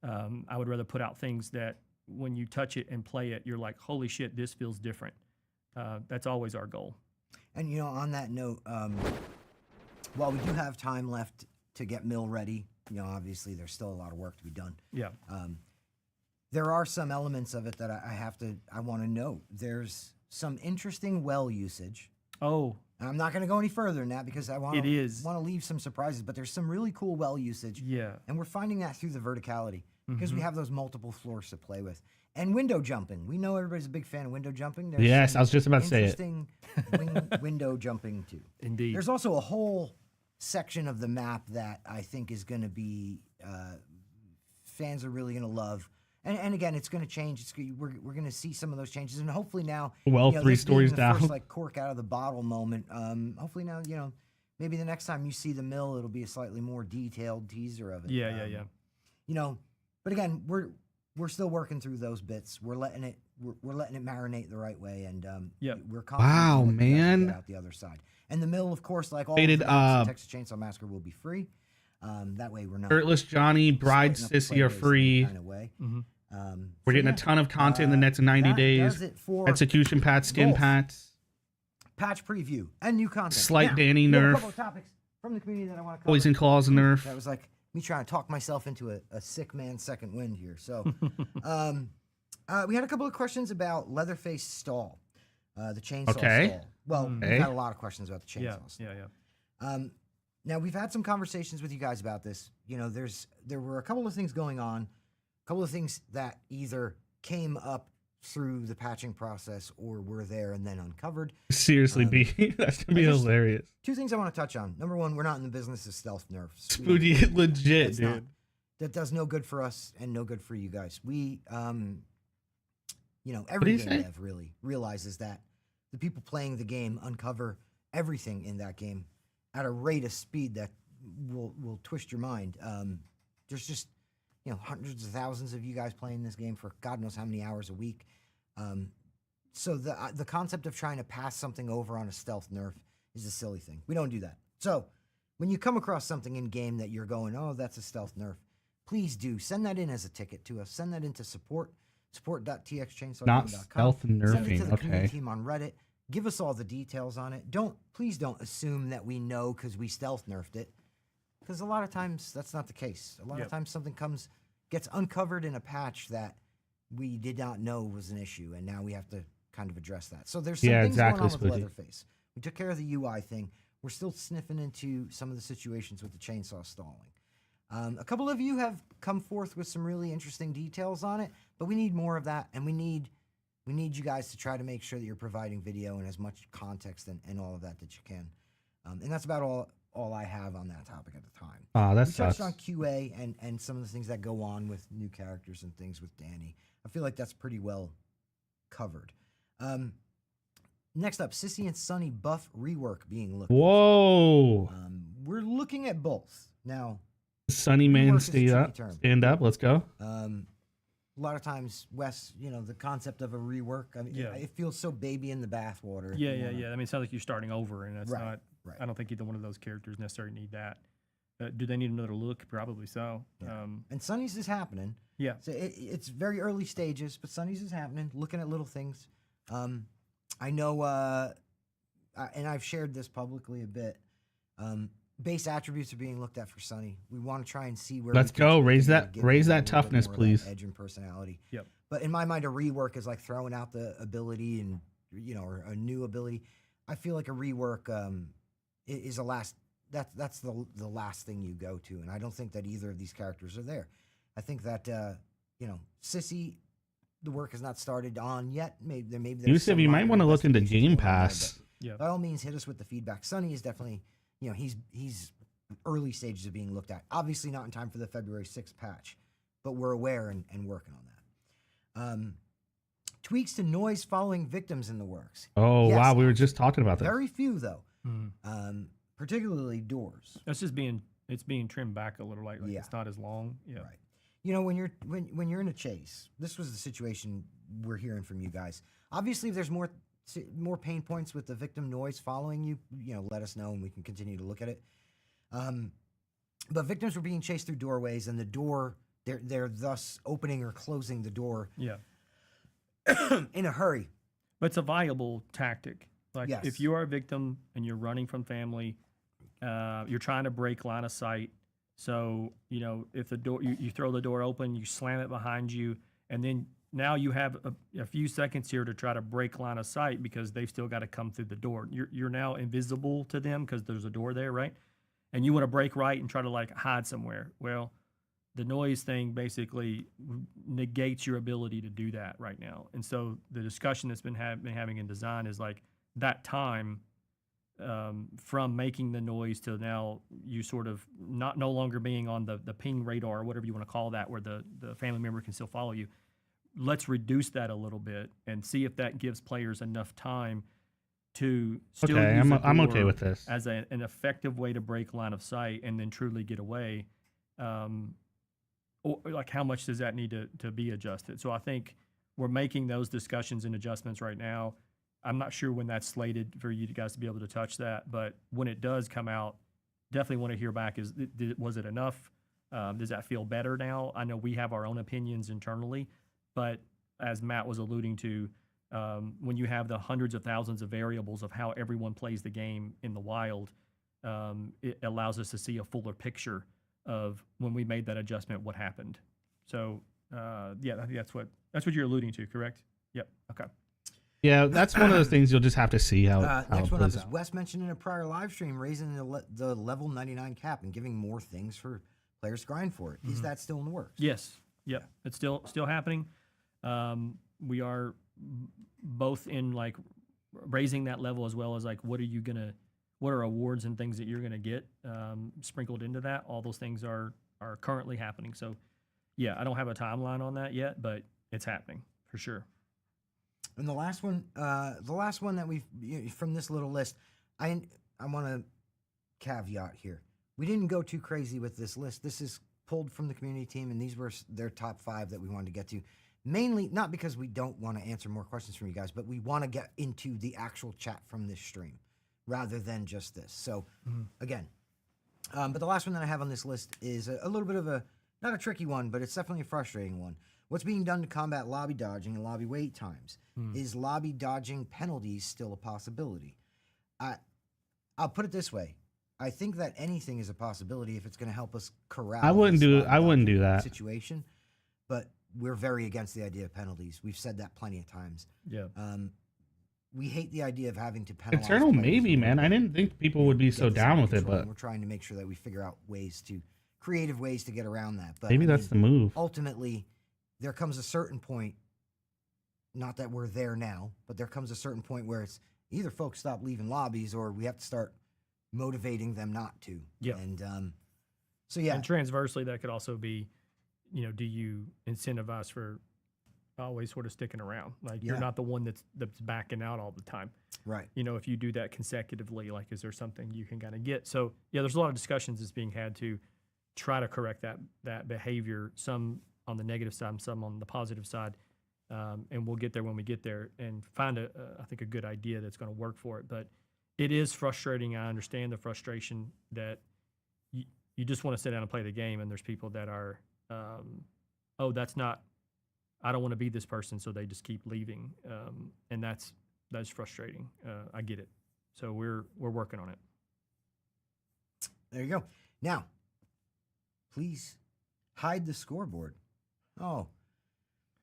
I would rather put out things that when you touch it and play it, you're like, holy shit, this feels different. That's always our goal. And on that note, while we do have time left to get mill ready, obviously there's still a lot of work to be done. Yeah. There are some elements of it that I want to note. There's some interesting well usage. Oh, And I'm not going to go any further than that because I want It is. to leave some surprises. But there's some really cool well usage, yeah. and we're finding that through the verticality because Mm-hmm. we have those multiple floors to play with. And window jumping. We know everybody's a big fan of window jumping. There's Yes, some I was just about to say it. interesting window jumping too. Indeed. There's also a whole section of the map that I think is going to be fans are really going to love. And again, it's going to change. We're going to see some of those changes, and hopefully now. Well, this 3 being stories the down. First, like cork out of the bottle moment. Hopefully now, maybe the next time you see the mill, it'll be a slightly more detailed teaser of it. Yeah. But again, we're still working through those bits. We're letting it marinate the right way, and Yep. we're confident in Wow, what you guys will man. get out the other side. And the mill, of course, like all Faded, of the maps in Texas Chainsaw Massacre, will be free. That way, we're not Shirtless Johnny, Bride splitting up the Sissy are players in free. any kind of way. Mhm. We're So getting yeah, a ton of content in the next 90 that days. does it for Execution pats, skin Wolf. pats, patch preview and new content. Slight Now, Danny we have nerf. a couple of topics from the community that I want to cover. Poison Claws nerf. That was like me trying to talk myself into a sick man's second wind here. So, we had a couple of questions about Leatherface stall, the chainsaw Okay. stall. Well, Okay. we've had a lot of questions about the chainsaw Yeah. stall. Yeah. Now we've had some conversations with you guys about this. There were a couple of things going on, a couple of things that either came up through the patching process or were there and then uncovered. Seriously, B. That's gonna be I just- hilarious. Two things I want to touch on. Number one, we're not in the business of stealth nerfs. We don't- Spooky, legit, It's not. dude. That does no good for us and no good for you guys. We, do every you game say? dev really realizes that the people playing the game uncover everything in that game at a rate of speed that will twist your mind. There's just hundreds of thousands of you guys playing this game for God knows how many hours a week. So the concept of trying to pass something over on a stealth nerf is a silly thing. We don't do that. So when you come across something in game that you're going, oh, that's a stealth nerf, please do send that in as a ticket to us. Send that into support.txchainsaw.com. Not stealth Send it to nerfing. the community Okay. team on Reddit. Give us all the details on it. Please don't assume that we know because we stealth nerfed it, because a lot of times that's not the case. A lot of times something gets uncovered in a patch that we did not know was an issue, and now we have to kind of address that. So there's some Yeah, things exactly, going on with Spooky. Leatherface. We took care of the UI thing. We're still sniffing into some of the situations with the chainsaw stalling. A couple of you have come forth with some really interesting details on it, but we need more of that, and we need you guys to try to make sure that you're providing video and as much context and all of that you can. And that's about all I have on that topic at the time. Oh, that We sucks. touched on QA and some of the things that go on with new characters and things with Danny. I feel like that's pretty well covered. Next up, Sissy and Sunny buff rework being looked Whoa. at. We're looking at both. Now, Sunny rework man, is a stay tricky up. term. Stand up. Let's go. A lot of times, Wes, the concept of a rework, I mean, Yeah. it feels so baby in the bathwater. Yeah. I mean, it sounds like you're starting over, and that's Right, not. right. I don't think either one of those characters necessarily need that. Do they need another look? Probably so. Yeah. And Sunny's is happening. Yeah. So it's very early stages, but Sunny's is happening. Looking at little things. I know, and I've shared this publicly a bit. Base attributes are being looked at for Sunny. We want to try and see where. Let's we can go. tweak Raise it that- and give raise him a that little bit toughness, more of please. Edge and personality. Yep. But in my mind, a rework is like throwing out the ability and or a new ability. I feel like a rework is a last. That's the last thing you go to, and I don't think that either of these characters are there. I think that Sissy, the work has not started on yet. Maybe there's Yusuf, some you might minor want to look into investigations Game going on there, Pass. Yeah. by all means, hit us with the feedback. Sunny is definitely, he's early stages of being looked at. Obviously not in time for the February 6th patch, but we're aware and working on that. Tweaks to noise following victims in the works. Oh, Yes, wow. We were just talking about that. Very few, though. Mhm. Particularly doors. That's just it's being trimmed back a little. Like Yeah. it's not as long. Yeah. Right. When you're in a chase, this was the situation we're hearing from you guys. Obviously, if there's more pain points with the victim noise following you, let us know and we can continue to look at it. But victims were being chased through doorways, and the door they're thus opening or closing the door Yeah. in a hurry. But it's a viable tactic. Like Yes. if you are a victim and you're running from family, you're trying to break line of sight. So if the door you throw the door open, you slam it behind you, and then now you have a few seconds here to try to break line of sight because they've still got to come through the door. You're now invisible to them because there's a door there, right? And you want to break right and try to like hide somewhere. Well, the noise thing basically negates your ability to do that right now. And so the discussion that's been having in design is like that time from making the noise to now you sort of no longer being on the ping radar or whatever you want to call that, where the family member can still follow you. Let's reduce that a little bit and see if that gives players enough time to still Okay, use a I'm okay door with this. as an effective way to break line of sight and then truly get away. Or like how much does that need to be adjusted? So I think we're making those discussions and adjustments right now. I'm not sure when that's slated for you guys to be able to touch that, but when it does come out, definitely want to hear back. Was it enough? Does that feel better now? I know we have our own opinions internally, but as Matt was alluding to, when you have the hundreds of thousands of variables of how everyone plays the game in the wild, it allows us to see a fuller picture of when we made that adjustment, what happened. So yeah, I think that's what you're alluding to, correct? Yep. Okay. Yeah, that's one of those things you'll just have to see how Next it one up plays is out. Wes mentioned in a prior live stream raising the level 99 cap and giving more things for players to grind for it. Is that still in the works? Yes. Yep. It's still happening. We are both in like raising that level as well as like what are awards and things that you're gonna get sprinkled into that. All those things are currently happening. So yeah, I don't have a timeline on that yet, but it's happening for sure. And the last one that we've from this little list, I want to caveat here. We didn't go too crazy with this list. This is pulled from the community team, and these were their top 5 that we wanted to get to. Mainly not because we don't want to answer more questions from you guys, but we want to get into the actual chat from this stream rather than just this. So again, but the last one that I have on this list is a little bit of not a tricky one, but it's definitely a frustrating one. What's being done to combat lobby dodging and lobby wait times? Is lobby dodging penalties still a possibility? I'll put it this way. I think that anything is a possibility if it's going to help us corral. I wouldn't this do lobby I wouldn't dodging do that. situation, but we're very against the idea of penalties. We've said that plenty of times. Yeah. we hate the idea of having to penalize Eternal players maybe, when man. we I didn't think people would be get so this down under with it, control, but and we're trying to make sure that we figure out creative ways to get around that. But maybe I that's mean, the move. ultimately, there comes a certain point. Not that we're there now, but there comes a certain point where it's either folks stop leaving lobbies or we have to start motivating them not to. Yeah. And so yeah, And transversely, that could also be, do you incentivize for always sort of sticking around? Like Yeah. you're not the one that's backing out all the time. right. If you do that consecutively, like is there something you can kind of get? So yeah, there's a lot of discussions that's being had to try to correct that behavior. Some on the negative side, and some on the positive side. And we'll get there when we get there and find I think a good idea that's going to work for it. But it is frustrating. I understand the frustration that you just want to sit down and play the game, and there's people that are, oh, that's not, I don't want to be this person, so they just keep leaving, and that's frustrating. I get it. So we're working on it. There you go. Now, please hide the scoreboard. Oh.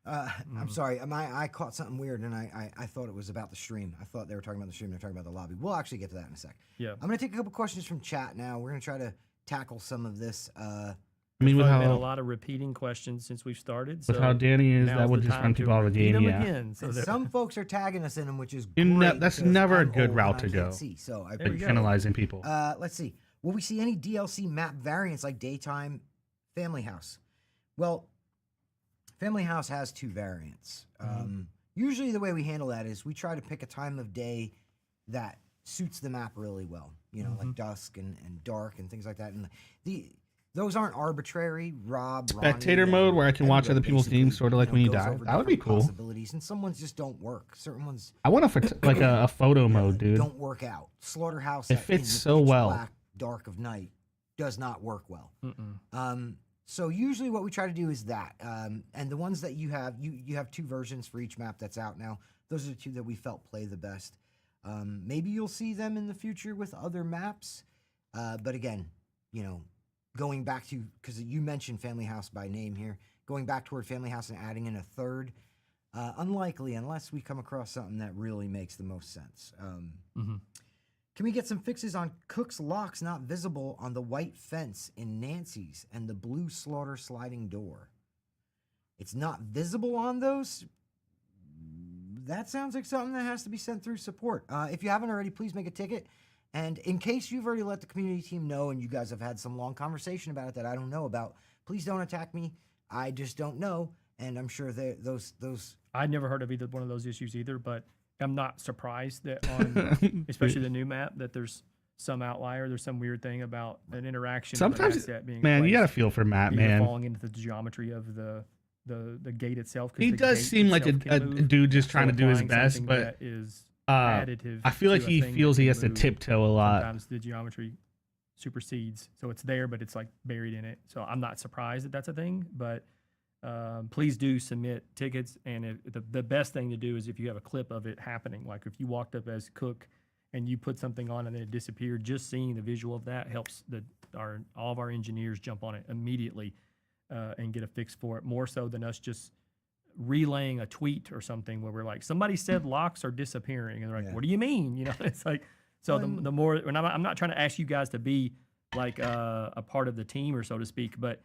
I'm sorry. I caught something weird, and I thought it was about the stream. I thought they were talking about the stream. They're talking about the lobby. We'll actually get to that in a sec. Yeah. I'm going to take a couple questions from chat now. We're going to try to tackle some of this. I mean, with We've had a how lot of repeating questions since we've started. with So how Danny is, now's that would the just time run to people out of the repeat game. 'em Yeah, again, so And they're- some folks are tagging us in them, which is You know, great. that's because never a I'm good old route and to I can't go. see, so I There we like go. penalizing people. Let's see. Will we see any DLC map variants like Daytime Family House? Well, Family House has two variants. Usually the way we handle that is we try to pick a time of day that suits the map really well. Like dusk and dark and things like that. And those aren't arbitrary. Ronnie, Spectator and mode where I can watch Edward other people's basically, teams, sort of like when you goes die. over That would be different cool. Possibilities, and some ones just don't work. Certain ones I want a photo mode, dude. don't work out. Slaughterhouse It in fits the so pitch well. black dark of night does not work well. So usually what we try to do is that, and the ones that you have two versions for each map that's out now. Those are the two that we felt play the best. Maybe you'll see them in the future with other maps, but again, going back to, because you mentioned Family House by name here, going back toward Family House and adding in a third, unlikely unless we come across something that really makes the most sense. Can we get some fixes on Cook's locks not visible on the white fence in Nancy's and the blue slaughter sliding door? It's not visible on those? That sounds like something that has to be sent through support. If you haven't already, please make a ticket. And in case you've already let the community team know and you guys have had some long conversation about it that I don't know about, please don't attack me. I just don't know. And I'm sure those I'd never heard of either one of those issues either, but I'm not surprised that on especially the new map that there's some outlier. There's some weird thing about an interaction. Sometimes, of an asset being man, you gotta placed, feel for Matt, either man. falling into the geometry of the gate itself. 'Cause He the does gate seem like itself a can move, dude just trying to do his applying best, something but that is additive. I feel like to a he thing feels that he can has to move. tiptoe a lot. Sometimes the geometry supersedes, so it's there, but it's like buried in it. So I'm not surprised that that's a thing, but please do submit tickets. And the best thing to do is if you have a clip of it happening, like if you walked up as Cook and you put something on and then it disappeared, just seeing the visual of that helps all of our engineers jump on it immediately and get a fix for it, more so than us just relaying a tweet or something where we're like, somebody said locks are disappearing, and they're like, Yeah. what do you mean? It's like, so the more, and I'm not trying to ask you guys to be like a part of the team or so to speak, but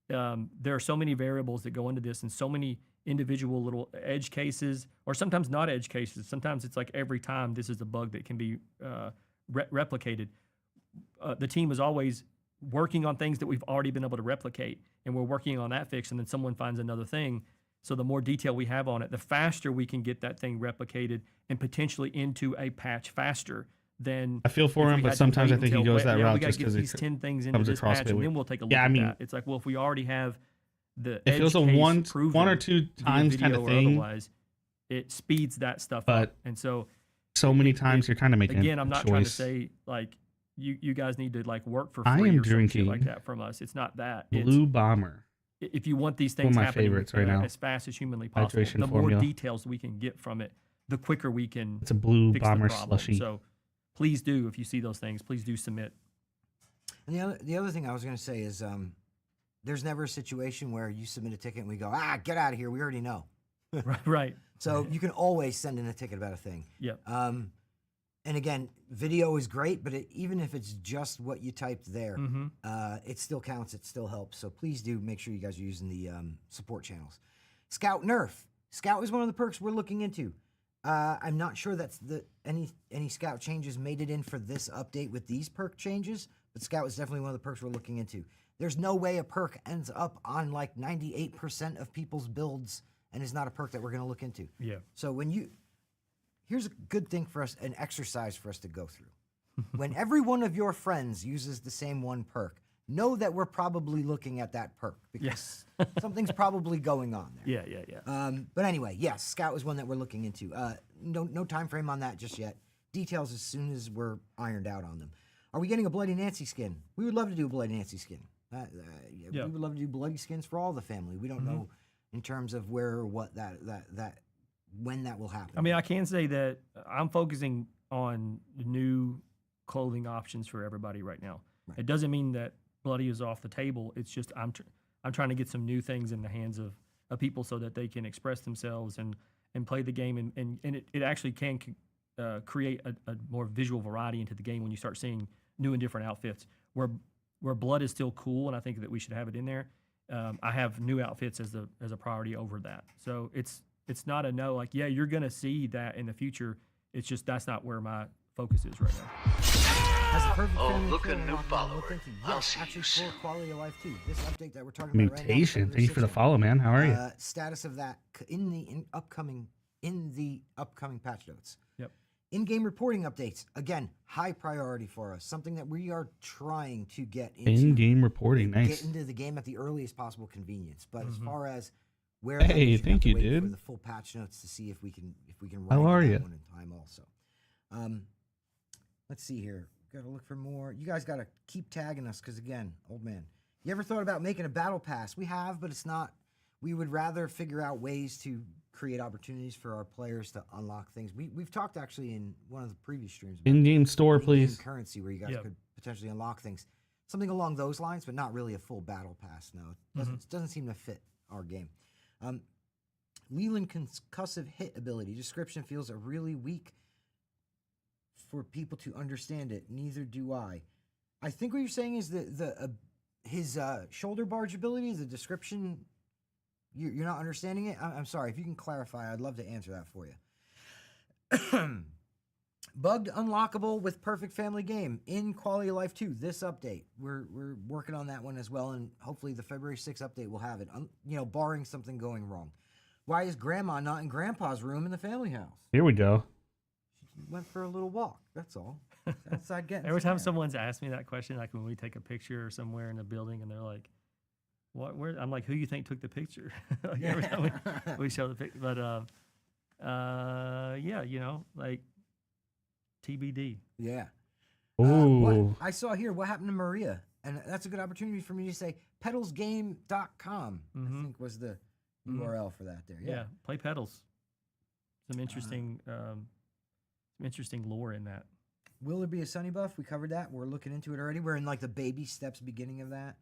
there are so many variables that go into this and so many individual little edge cases, or sometimes not edge cases. Sometimes it's like every time this is a bug that can be replicated. The team is always working on things that we've already been able to replicate, and we're working on that fix, and then someone finds another thing. So the more detail we have on it, the faster we can get that thing replicated and potentially into a patch faster than. I feel for if him, we but had to sometimes I wait think he until, goes that we route gotta just get because these it 10 things into comes this across patch, the and way. then we'll take a look Yeah, I at mean- that. It's like, well, if we already have the If edge it was a case one proven or two via times kind video of or thing, otherwise, it speeds that stuff but up. And so so many times you're kind of making again, I'm a not choice. trying to say like you guys need to like work for I free am or some shit like drinking that from us. It's not that. It's, Blue Bomber. if you want these One of things my happening favorites right now. as fast as humanly possible, Hydration the formula. more details we can get from it, the quicker we can It's a Blue fix Bomber the problem. slushy. So please do, if you see those things, please do submit. And the other thing I was going to say is there's never a situation where you submit a ticket and we go, get out of here. We already know. Right. So you can always send in a ticket about a thing. Yep. And again, video is great, but even if it's just what you typed there, it still counts. It still helps. So please do make sure you guys are using the support channels. Scout Nerf. Scout is one of the perks we're looking into. I'm not sure that's any Scout changes made it in for this update with these perk changes, but Scout is definitely one of the perks we're looking into. There's no way a perk ends up on like 98% of people's builds and is not a perk that we're going to look into. Yeah. So here's a good thing for us, an exercise for us to go through. When every one of your friends uses the same one perk, know that we're probably looking at that perk because something's probably going on there. Yeah. But anyway, yes, Scout is one that we're looking into. No time frame on that just yet. Details as soon as we're ironed out on them. Are we getting a Bloody Nancy skin? We would love to do a Bloody Nancy skin. We would love to do bloody skins for all the family. We don't know in terms of where or what when that will happen. I mean, I can say that I'm focusing on new clothing options for everybody right now. Right. It doesn't mean that bloody is off the table. It's just I'm trying to get some new things in the hands of people so that they can express themselves and play the game. And it actually can create a more visual variety into the game when you start seeing new and different outfits. Where blood is still cool, and I think that we should have it in there. I have new outfits as a priority over that. So it's not a no. Like, yeah, you're gonna see that in the future. It's just that's not where my focus is right now. Look a new follower. I'll see actually you soon. for quality of life too. This update that we're talking about right now. Mutation. Thank you for the follow, man. How are you? Status of that in the upcoming patch notes. Yep. In-game reporting updates, again, high priority for us. Something that we are trying to get into. In-game reporting, nice. Get into the game at the earliest possible convenience. But as far as where, hey, thank you, dude. For the full patch notes to see if we can How are you? One in time also. Let's see here. Got to look for more. You guys got to keep tagging us because again, old man. You ever thought about making a battle pass? We have, but it's not. We would rather figure out ways to create opportunities for our players to unlock things. We've talked actually in one of the previous streams about in-game store, in-game please. currency where you guys could potentially unlock things. Something along those lines, but not really a full battle pass. No, it doesn't seem to fit our game. Leland concussive hit ability description feels a really weak for people to understand it. Neither do I. I think what you're saying is that his shoulder barge ability, the description. You're not understanding it? I'm sorry. If you can clarify, I'd love to answer that for you. Bugged unlockable with perfect family game in Quality of Life 2. This update. We're working on that one as well, and hopefully the February 6th update will have it, barring something going wrong. Why is Grandma not in Grandpa's room in the family house? Here we go. She went for a little walk. That's all. Outside getting Every time some air. someone's asked me that question, like when we take a picture or somewhere in a building and they're like, "What? Where?" I'm like, "Who you think took the picture?" Like every time we show the picture, but like TBD. Yeah. Ooh. I saw here what happened to Maria, and that's a good opportunity for me to say pedalsgame.com. I think was the URL for that there. Yeah, play pedals. Some interesting lore in that. Will there be a Sunny buff? We covered that. We're looking into it already. We're in like the baby steps beginning of that.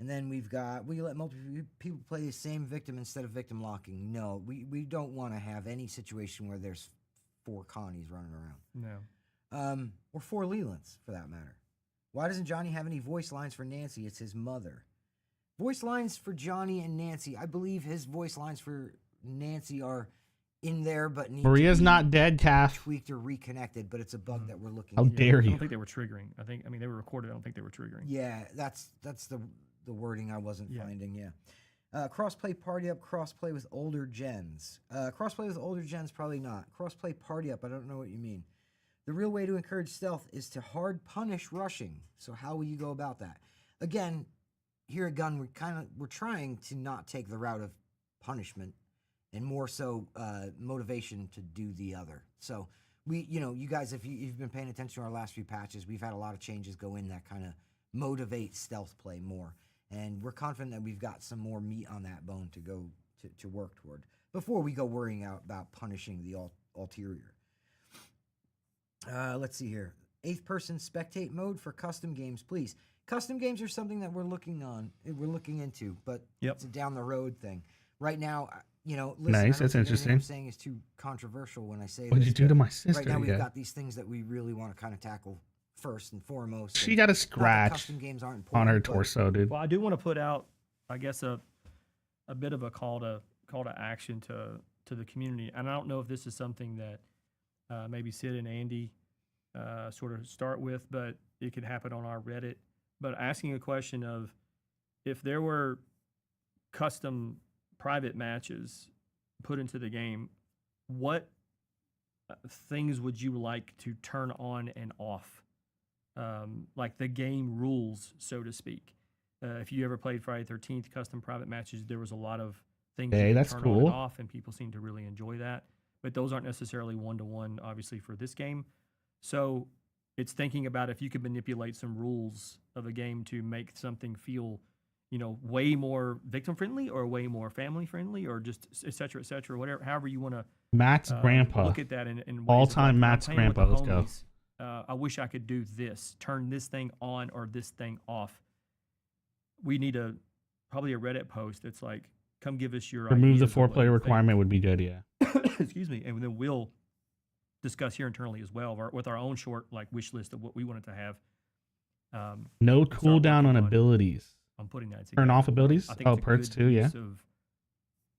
And then we've got, will you let multiple people play the same victim instead of victim locking? No, we don't want to have any situation where there's 4 Connies running around. No. Or 4 Lelands, for that matter. Why doesn't Johnny have any voice lines for Nancy? It's his mother. Voice lines for Johnny and Nancy. I believe his voice lines for Nancy are in there, but need Maria's to be not dead, Taff. tweaked or reconnected, but it's a bug that we're looking How at. dare I you? don't think they were triggering. I mean, they were recorded. I don't think they were triggering. Yeah, that's the wording I wasn't finding, Crossplay party up, crossplay with older gens. Crossplay with older gens, probably not. Crossplay party up, I don't know what you mean. The real way to encourage stealth is to hard punish rushing. So how will you go about that? Again, here at Gun, we're trying to not take the route of punishment and more so motivation to do the other. So you guys, if you've been paying attention to our last few patches, we've had a lot of changes go in that kind of motivate stealth play more. And we're confident that we've got some more meat on that bone to go to work toward before we go worrying about punishing the ulterior. Let's see here. 8th person spectate mode for custom games, please. Custom games are something that we're looking into, but it's a down the road thing. Right now, you know, listen, Nice, I don't that's think anything interesting. I'm saying is too controversial when I say What'd this, you do but to my right sister? now we've Yeah. got these things that we really want to kind of tackle first and foremost. She and got a not that scratch custom games aren't on important, her but torso, dude. Well, I do want to put out, I guess, a bit of a call to action to the community, and I don't know if this is something that maybe Sid and Andy sort of start with, but it could happen on our Reddit. But asking a question of if there were custom private matches put into the game, what things would you like to turn on and off? Like the game rules, so to speak. If you ever played Friday 13th custom private matches, there was a lot of things you Hey, could that's turn on cool. and off, and people seem to really enjoy that. But those aren't necessarily one-to-one, obviously, for this game. So it's thinking about if you could manipulate some rules of a game to make something feel, you know, way more victim-friendly or way more family-friendly or just et cetera, whatever, however you want to Matt's grandpa. look at that in ways of, All-time like, when I'm Matt's playing with the grandpa. Let's go. homies, I wish I could do this, turn this thing on or this thing off. We need probably a Reddit post that's like, come give us your Remove the ideas of what 4-player you requirement would be good, yeah. think. Excuse me, and then we'll discuss here internally as well with our own short like wish list of what we wanted to have. No start cooldown on working on- abilities. I'm putting that together. Turn off abilities? I think Oh, it's a perks good too, yeah. use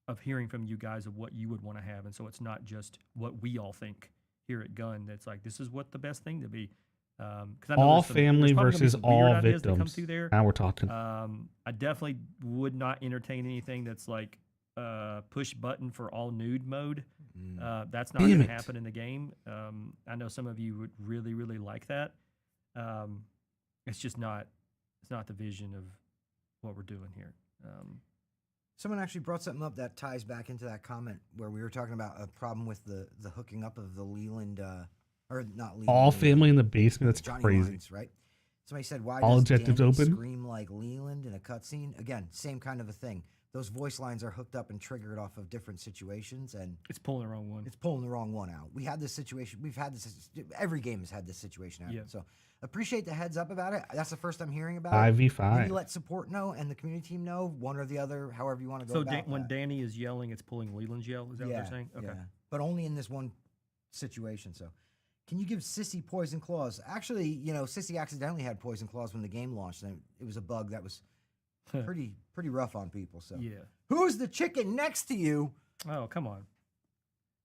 of hearing from you guys of what you would want to have, and so it's not just what we all think here at Gun. That's like this is what the best thing to be. Because All family versus all victims. There. Now we're talking. I definitely would not entertain anything that's like push button for all nude mode. That's not Damn going to it. happen in the game. I know some of you would really, really like that. It's just not. It's not the vision of what we're doing here. someone actually brought something up that ties back into that comment where we were talking about a problem with the hooking up of the Leland, or not Leland. All the, family in the basement. That's Johnny crazy. Lines, right? Somebody said, why All does objectives Danny open? scream like Leland in a cutscene? Again, same kind of a thing. Those voice lines are hooked up and triggered off of different situations, and It's pulling the wrong one. it's pulling the wrong one out. We had this situation. We've had this. Every game has had this situation happen. Yeah. So appreciate the heads up about it. That's the first I'm hearing about it. 5v5. Maybe let support know and the community team know, one or the other, however you want to go So about when that. Danny is yelling, it's pulling Leland's yell. Is that what they're saying? Okay. Yeah. But only in this one situation. So, can you give Sissy poison claws? Actually, you know, Sissy accidentally had poison claws when the game launched, and it was a bug that was pretty rough on people. So, Yeah. who's the chicken next to you? Oh, come on.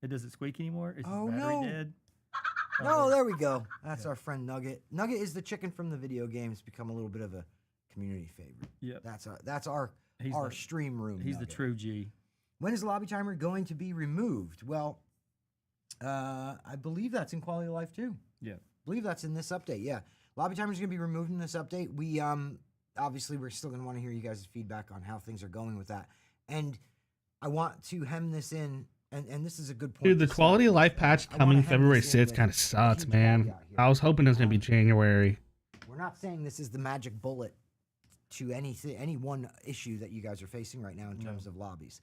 It doesn't squeak anymore? Is his Oh, battery no. dead? No, there we go. That's our friend Nugget. Nugget is the chicken from the video game. It's become a little bit of a community favorite. Yep. That's our He's our the- stream room. He's the Nugget. true G. When is the lobby timer going to be removed? Well, I believe that's in quality of life too. Yeah. I believe that's in this update. Yeah, lobby timer is going to be removed in this update. We obviously we're still going to want to hear you guys' feedback on how things are going with that, and I want to hem this in. And this is a good point. Dude, the to say. quality of life patch I wanna coming hem February this in 6th with kind of a sucks, huge man. caveat here. I was hoping it was going to be January. We're not saying this is the magic bullet to any one issue that you guys are facing right now in terms of lobbies.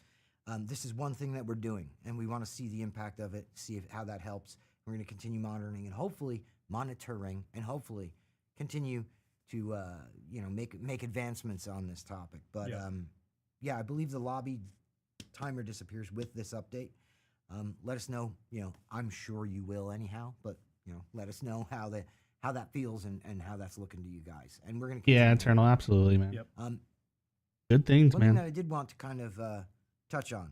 This is one thing that we're doing, and we want to see the impact of it, see how that helps. We're going to continue monitoring and hopefully continue to make advancements on this topic. But Yeah. I believe the lobby timer disappears with this update. Let us know. You know, I'm sure you will anyhow. But you know, let us know how that feels and how that's looking to you guys. And we're gonna Yeah, continue. Eternal, absolutely, man. Yep. Good things, One thing that man. I did want to kind of touch on.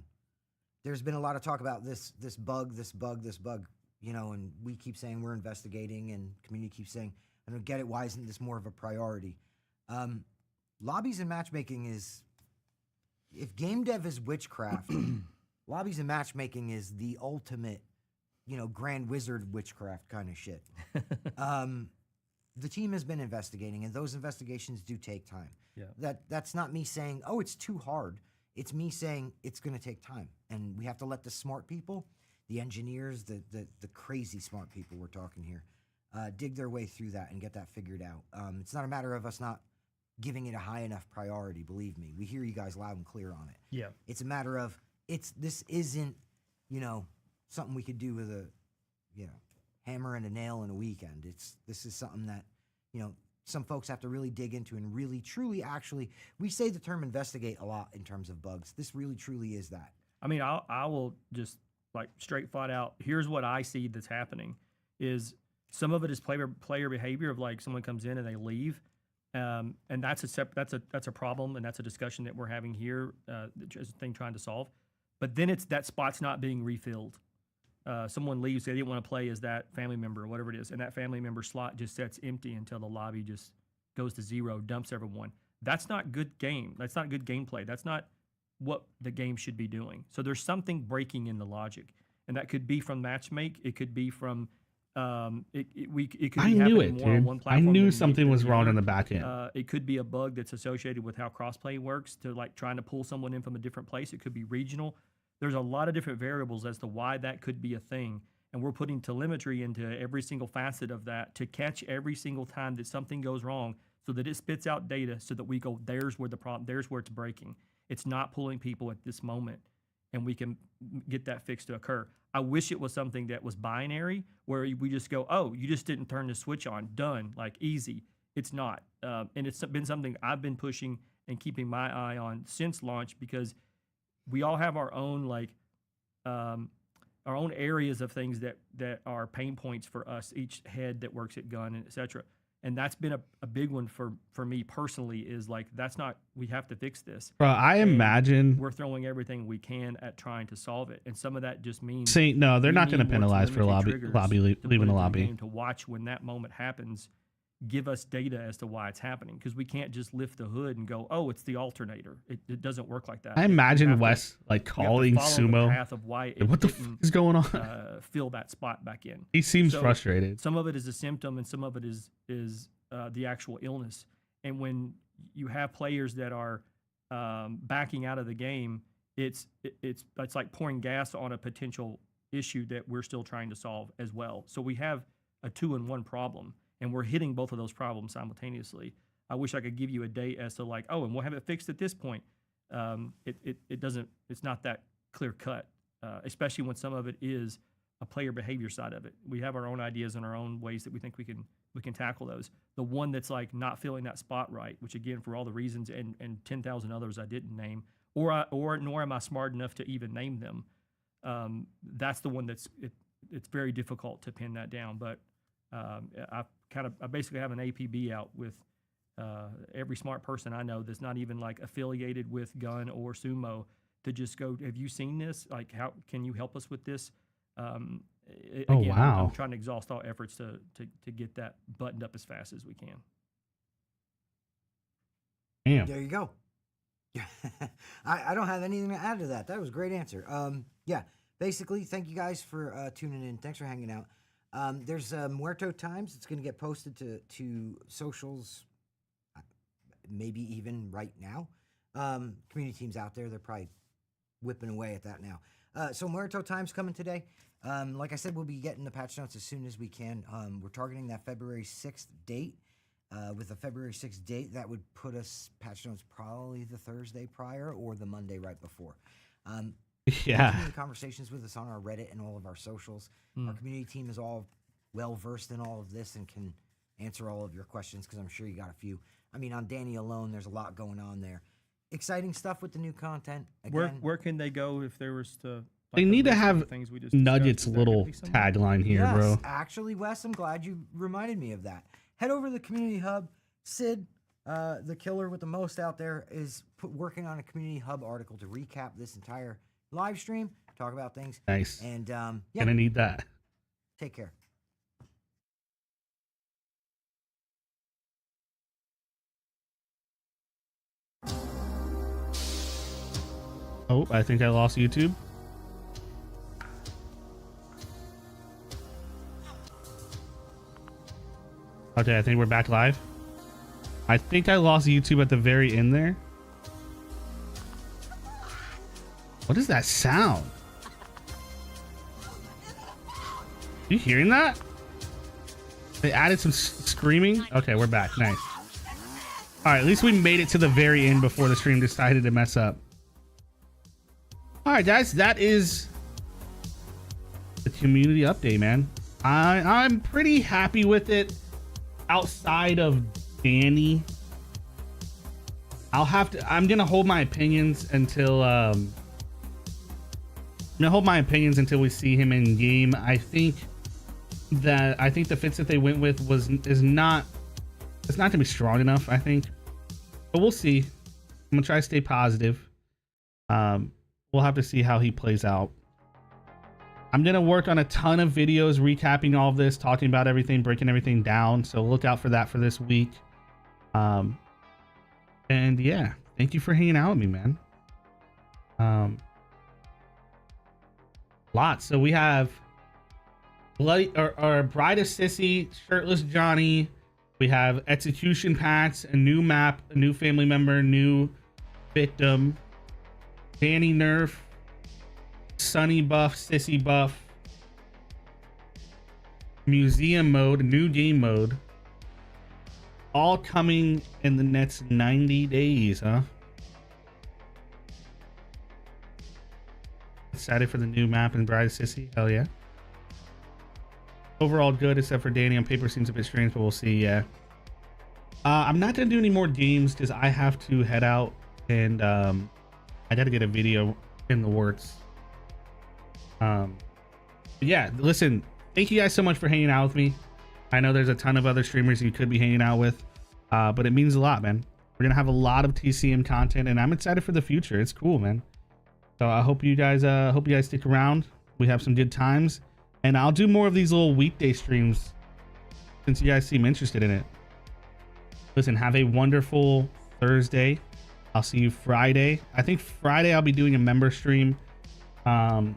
There's been a lot of talk about this bug. You know, and we keep saying we're investigating, and community keeps saying, I don't get it. Why isn't this more of a priority? Lobbies and matchmaking is, if game dev is witchcraft, lobbies and matchmaking is the ultimate, you know, grand wizard witchcraft kind of shit. The team has been investigating, and those investigations do take time. Yeah. That's not me saying, oh, it's too hard. It's me saying it's going to take time, and we have to let the smart people, the engineers, the crazy smart people we're talking here, dig their way through that and get that figured out. It's not a matter of us not giving it a high enough priority. Believe me, we hear you guys loud and clear on it. Yeah. It's a matter of this isn't, you know, something we could do with a, you know, hammer and a nail in a weekend. This is something that, you know, some folks have to really dig into and really truly actually, we say the term investigate a lot in terms of bugs. This really truly is that. I mean, I will just like straight flat out. Here's what I see that's happening: is some of it is player behavior of like someone comes in and they leave, and that's a problem, and that's a discussion that we're having here, as a thing trying to solve. But then it's that spot's not being refilled. Someone leaves, they didn't want to play as that family member or whatever it is, and that family member slot just sits empty until the lobby just goes to zero, dumps everyone. That's not good game. That's not good gameplay. That's not what the game should be doing. So there's something breaking in the logic, and that could be from matchmake. It could be from it could I be knew happening it, more on dude. one I platform knew than something was the wrong other. on the back end. It could be a bug that's associated with how crossplay works, to like trying to pull someone in from a different place. It could be regional. There's a lot of different variables as to why that could be a thing, and we're putting telemetry into every single facet of that to catch every single time that something goes wrong, so that it spits out data, so that we go, there's where the problem, there's where it's breaking. It's not pulling people at this moment, and we can get that fix to occur. I wish it was something that was binary, where we just go, oh, you just didn't turn the switch on, done, like easy. It's not, and it's been something I've been pushing and keeping my eye on since launch, because we all have our own like our own areas of things that are pain points for us, each head that works at gun and etc. And that's been a big one for me personally, is like, that's not, we have to fix this. Bro, I And imagine we're throwing everything we can at trying to solve it, and some of that just means saying no, they're we not going to need more penalize for telemetry triggers to put leaving the into lobby. game to watch when that moment happens. Give us data as to why it's happening, because we can't just lift the hood and go, oh, it's the alternator. It doesn't work like that. I We imagine have to- Wes like we have to calling follow the Sumo. path of why it What the didn't, fuck is going on? fill that spot back in. He seems So, frustrated. Some of it is a symptom, and some of it is the actual illness. And when you have players that are backing out of the game, it's like pouring gas on a potential issue that we're still trying to solve as well. So we have a 2-in-1 problem, and we're hitting both of those problems simultaneously. I wish I could give you a date as to like, oh, and we'll have it fixed at this point. It doesn't. It's not that clear cut, especially when some of it is a player behavior side of it. We have our own ideas and our own ways that we think we can tackle those. The one that's like not filling that spot right, which again, for all the reasons and 10,000 others I didn't name, or nor am I smart enough to even name them. That's the one that's it's very difficult to pin that down. But I basically have an APB out with every smart person I know that's not even like affiliated with Gun or Sumo, to just go, have you seen this? Like, how can you help us with this? Again, wow. I'm trying to exhaust all efforts to get that buttoned up as fast as we can. Damn. There you go. I don't have anything to add to that. That was a great answer. Yeah, basically, thank you guys for tuning in. Thanks for hanging out. There's Muerto Times. It's going to get posted to socials, maybe even right now. Community team's out there. They're probably whipping away at that now. So Muerto Times coming today. Like I said, we'll be getting the patch notes as soon as we can. We're targeting that February 6th date. With a February 6th date, that would put us patch notes probably the Thursday prior or the Monday right before. Yeah. Continue conversations with us on our Reddit and all of our socials. Our community team is all well versed in all of this and can answer all of your questions, because I'm sure you got a few. I mean, on Danny alone, there's a lot going on there. Exciting stuff with the new content. Again, Where can they go if there was to? They like, need to list of have the things we just Nugget's discussed? Is there little gonna be somewhere? tagline here, yes, bro. actually, Wes, I'm glad you reminded me of that. Head over to the community hub. Sid, the killer with the most out there, is working on a community hub article to recap this entire live stream, talk about things. Nice. And yeah, Gonna need that. take care. Oh, I think I lost YouTube. Okay, I think we're back live. I think I lost YouTube at the very end there. What is that sound? You hearing that? They added some screaming. Okay, we're back. Nice. All right, at least we made it to the very end before the stream decided to mess up. All right, guys, that is the community update, man. I'm pretty happy with it. Outside of Danny, I'm gonna hold my opinions until gonna hold my opinions until we see him in game. I think the fits that they went with is not gonna be strong enough, I think. But we'll see. I'm gonna try to stay positive. We'll have to see how he plays out. I'm gonna work on a ton of videos recapping all of this, talking about everything, breaking everything down. So look out for that for this week. And yeah, thank you for hanging out with me, man. Lots. So we have Bloody or Bride of Sissy, Shirtless Johnny. We have Execution Packs, a new map, a new family member, new victim, Danny Nerf, Sunny buff, Sissy buff, museum mode, new game mode, all coming in the next 90 days, huh? Excited for the new map and Bride of Sissy? Hell yeah. Overall good, except for Danny on paper seems a bit strange, but we'll see. Yeah. I'm not gonna do any more games because I have to head out and I gotta get a video in the works. Yeah, listen, thank you guys so much for hanging out with me. I know there's a ton of other streamers you could be hanging out with, but it means a lot, man. We're gonna have a lot of TCM content, and I'm excited for the future. It's cool, man. So I hope you guys stick around. We have some good times, and I'll do more of these little weekday streams since you guys seem interested in it. Listen, have a wonderful Thursday. I'll see you Friday. I think Friday I'll be doing a member stream. And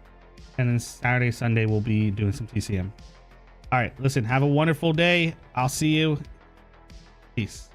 then Saturday, Sunday, we'll be doing some TCM. All right, listen, have a wonderful day. I'll see you. Peace.